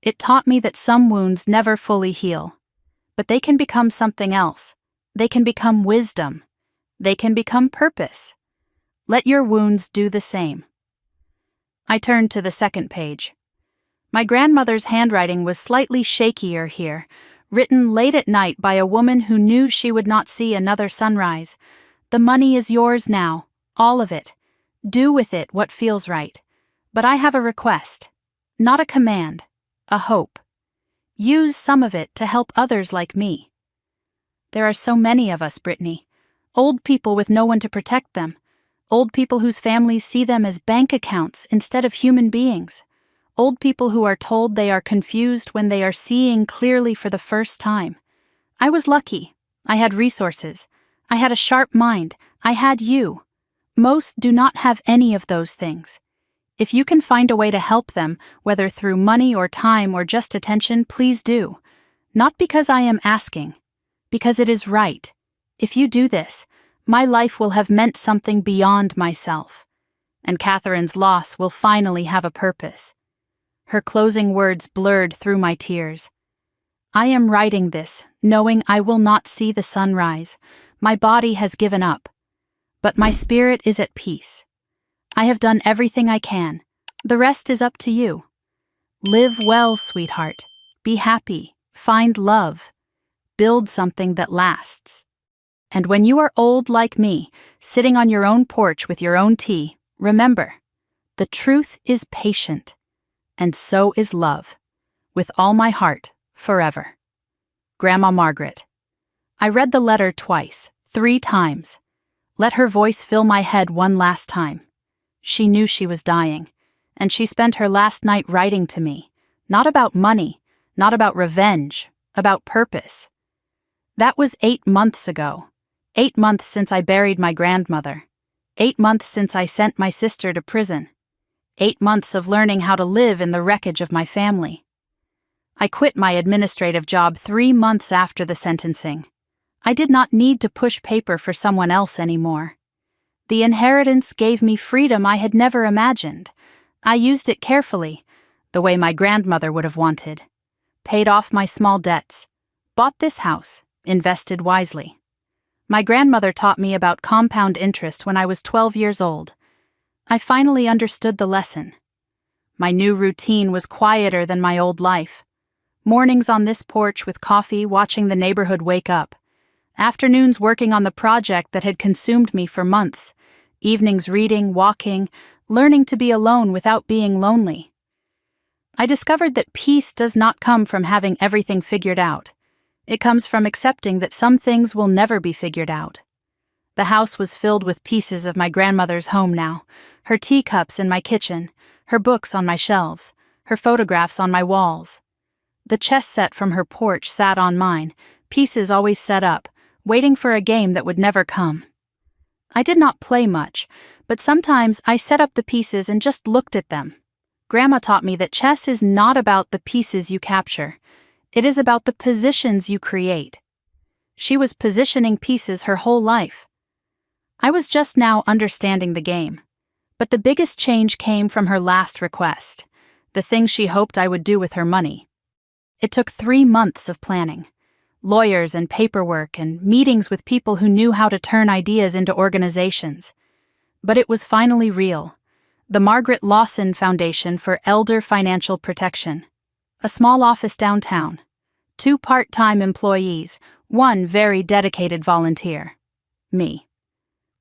It taught me that some wounds never fully heal, but they can become something else. They can become wisdom. They can become purpose. Let your wounds do the same. I turned to the second page. My grandmother's handwriting was slightly shakier here, written late at night by a woman who knew she would not see another sunrise. The money is yours now, all of it. Do with it what feels right. But I have a request, not a command, a hope. Use some of it to help others like me. There are so many of us, Brittany. Old people with no one to protect them. Old people whose families see them as bank accounts instead of human beings. Old people who are told they are confused when they are seeing clearly for the first time. I was lucky. I had resources. I had a sharp mind. I had you. Most do not have any of those things. If you can find a way to help them, whether through money or time or just attention, please do. Not because I am asking, because it is right. If you do this, my life will have meant something beyond myself, and Catherine's loss will finally have a purpose. Her closing words blurred through my tears. I am writing this, knowing I will not see the sunrise. My body has given up, but my spirit is at peace. I have done everything I can. The rest is up to you. Live well, sweetheart. Be happy. Find love. Build something that lasts. And when you are old like me, sitting on your own porch with your own tea, remember, the truth is patient, and so is love. With all my heart, forever. Grandma Margaret. I read the letter twice, 3 times. Let her voice fill my head one last time. She knew she was dying, and she spent her last night writing to me, not about money, not about revenge, about purpose. That was 8 months ago. 8 months since I buried my grandmother. 8 months since I sent my sister to prison. 8 months of learning how to live in the wreckage of my family. I quit my administrative job 3 months after the sentencing. I did not need to push paper for someone else anymore. The inheritance gave me freedom I had never imagined. I used it carefully, the way my grandmother would have wanted. Paid off my small debts. Bought this house. Invested wisely. My grandmother taught me about compound interest when I was 12 years old. I finally understood the lesson. My new routine was quieter than my old life. Mornings on this porch with coffee, watching the neighborhood wake up. Afternoons working on the project that had consumed me for months. Evenings reading, walking, learning to be alone without being lonely. I discovered that peace does not come from having everything figured out. It comes from accepting that some things will never be figured out. The house was filled with pieces of my grandmother's home now, her teacups in my kitchen, her books on my shelves, her photographs on my walls. The chess set from her porch sat on mine, pieces always set up, waiting for a game that would never come. I did not play much, but sometimes I set up the pieces and just looked at them. Grandma taught me that chess is not about the pieces you capture. It is about the positions you create. She was positioning pieces her whole life. I was just now understanding the game. But the biggest change came from her last request, the thing she hoped I would do with her money. It took 3 months of planning. Lawyers and paperwork and meetings with people who knew how to turn ideas into organizations. But it was finally real. The Margaret Lawson Foundation for Elder Financial Protection. A small office downtown. 2 part-time employees, 1 very dedicated volunteer. Me.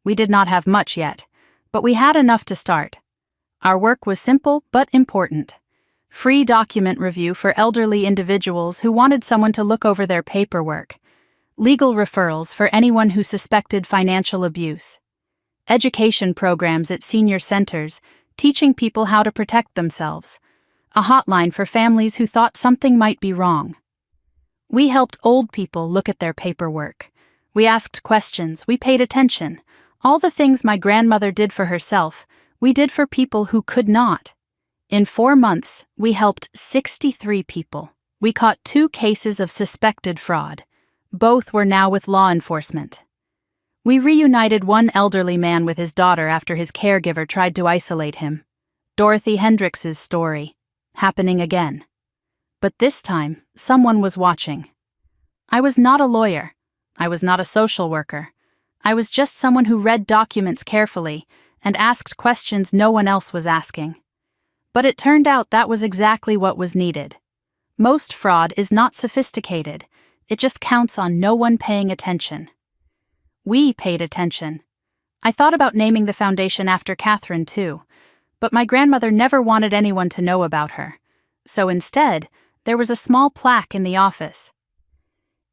We did not have much yet, but we had enough to start. Our work was simple but important. Free document review for elderly individuals who wanted someone to look over their paperwork. Legal referrals for anyone who suspected financial abuse. Education programs at senior centers, teaching people how to protect themselves. A hotline for families who thought something might be wrong. We helped old people look at their paperwork. We asked questions, we paid attention. All the things my grandmother did for herself, we did for people who could not. In 4 months, we helped 63 people. We caught 2 cases of suspected fraud. Both were now with law enforcement. We reunited one elderly man with his daughter after his caregiver tried to isolate him. Dorothy Hendricks's story, happening again. But this time, someone was watching. I was not a lawyer. I was not a social worker. I was just someone who read documents carefully and asked questions no one else was asking. But it turned out that was exactly what was needed. Most fraud is not sophisticated. It just counts on no one paying attention. We paid attention. I thought about naming the foundation after Catherine too, but my grandmother never wanted anyone to know about her. So instead, there was a small plaque in the office.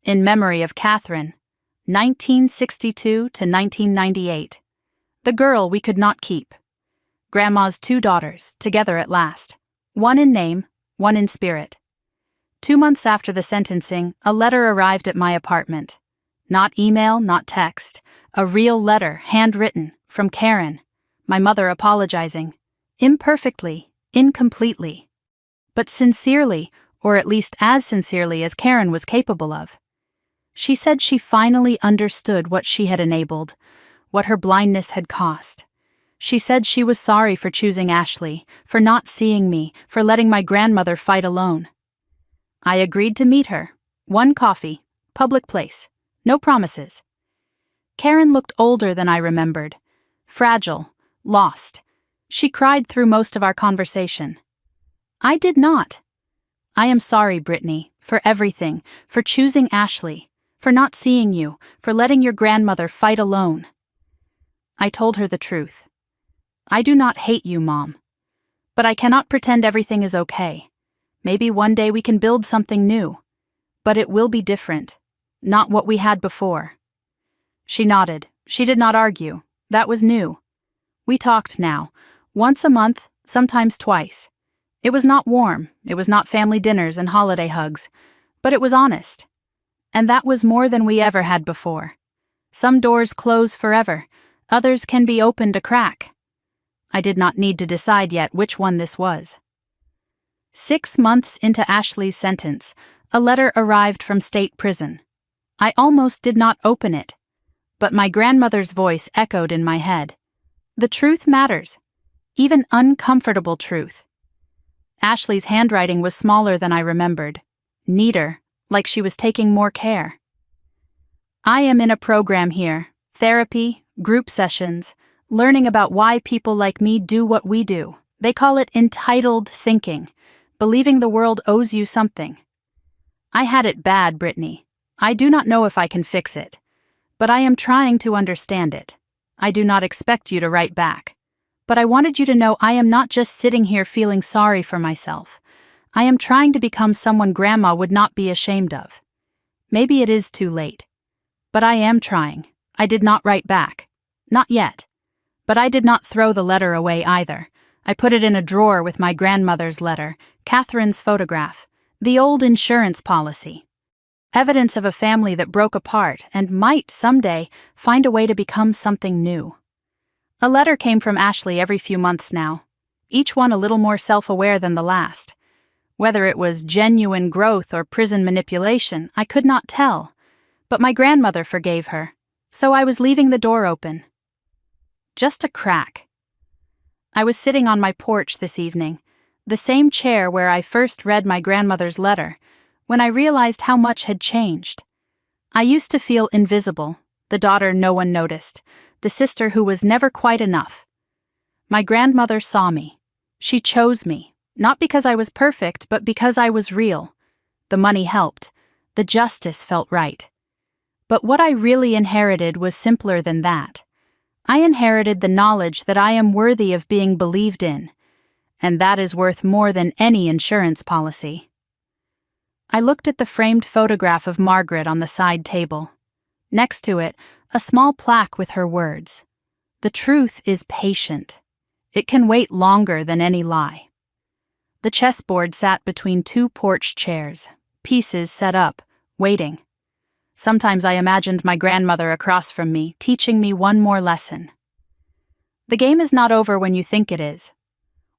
In memory of Catherine, 1962 to 1998. The girl we could not keep. Grandma's 2 daughters, together at last. 1 in name, 1 in spirit. 2 months after the sentencing, a letter arrived at my apartment. Not email, not text. A real letter, handwritten, from Karen. My mother apologizing. Imperfectly, incompletely. But sincerely, or at least as sincerely as Karen was capable of. She said she finally understood what she had enabled, what her blindness had cost. She said she was sorry for choosing Ashley, for not seeing me, for letting my grandmother fight alone. I agreed to meet her. 1 coffee, public place. No promises. Karen looked older than I remembered. Fragile, lost. She cried through most of our conversation. I did not. I am sorry, Brittany, for everything, for choosing Ashley, for not seeing you, for letting your grandmother fight alone. I told her the truth. I do not hate you, Mom. But I cannot pretend everything is okay. Maybe one day we can build something new. But it will be different. Not what we had before. She nodded. She did not argue. That was new. We talked now. Once a month, sometimes twice. It was not warm. It was not family dinners and holiday hugs. But it was honest. And that was more than we ever had before. Some doors close forever. Others can be opened a crack. I did not need to decide yet which one this was. 6 months into Ashley's sentence, a letter arrived from state prison. I almost did not open it, but my grandmother's voice echoed in my head. The truth matters, even uncomfortable truth. Ashley's handwriting was smaller than I remembered, neater, like she was taking more care. I am in a program here, therapy, group sessions, learning about why people like me do what we do. They call it entitled thinking, believing the world owes you something. I had it bad, Brittany. I do not know if I can fix it, but I am trying to understand it. I do not expect you to write back, but I wanted you to know I am not just sitting here feeling sorry for myself. I am trying to become someone Grandma would not be ashamed of. Maybe it is too late, but I am trying. I did not write back. Not yet. But I did not throw the letter away either. I put it in a drawer with my grandmother's letter, Catherine's photograph, the old insurance policy. Evidence of a family that broke apart and might, someday, find a way to become something new. A letter came from Ashley every few months now, each one a little more self-aware than the last. Whether it was genuine growth or prison manipulation, I could not tell, but my grandmother forgave her, so I was leaving the door open. Just a crack. I was sitting on my porch this evening, the same chair where I first read my grandmother's letter, when I realized how much had changed. I used to feel invisible, the daughter no one noticed, the sister who was never quite enough. My grandmother saw me. She chose me, not because I was perfect, but because I was real. The money helped. The justice felt right. But what I really inherited was simpler than that. I inherited the knowledge that I am worthy of being believed in, and that is worth more than any insurance policy. I looked at the framed photograph of Margaret on the side table. Next to it, a small plaque with her words. The truth is patient. It can wait longer than any lie. The chessboard sat between two porch chairs, pieces set up, waiting. Sometimes I imagined my grandmother across from me, teaching me one more lesson. The game is not over when you think it is.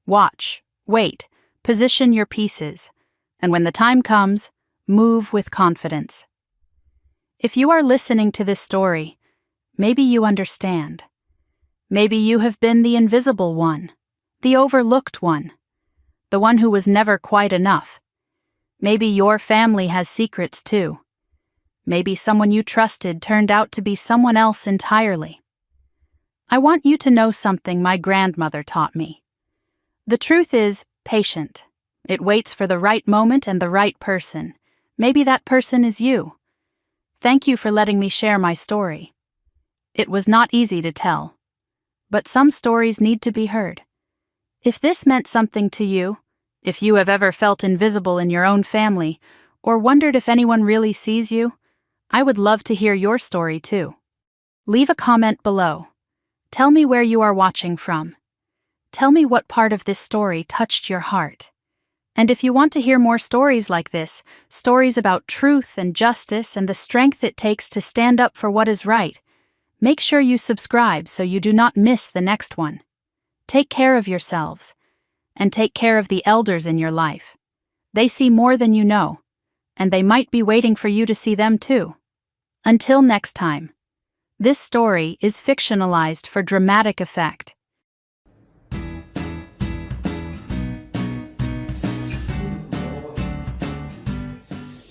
Watch, wait, position your pieces, and when the time comes, move with confidence. If you are listening to this story, maybe you understand. Maybe you have been the invisible one, the overlooked one, the one who was never quite enough. Maybe your family has secrets too. Maybe someone you trusted turned out to be someone else entirely. I want you to know something my grandmother taught me. The truth is patient. It waits for the right moment and the right person. Maybe that person is you. Thank you for letting me share my story. It was not easy to tell, but some stories need to be heard. If this meant something to you, if you have ever felt invisible in your own family, or wondered if anyone really sees you, I would love to hear your story too. Leave a comment below. Tell me where you are watching from. Tell me what part of this story touched your heart. And if you want to hear more stories like this, stories about truth and justice and the strength it takes to stand up for what is right, make sure you subscribe so you do not miss the next one. Take care of yourselves, and take care of the elders in your life. They see more than you know, and they might be waiting for you to see them too. Until next time. This story is fictionalized for dramatic effect.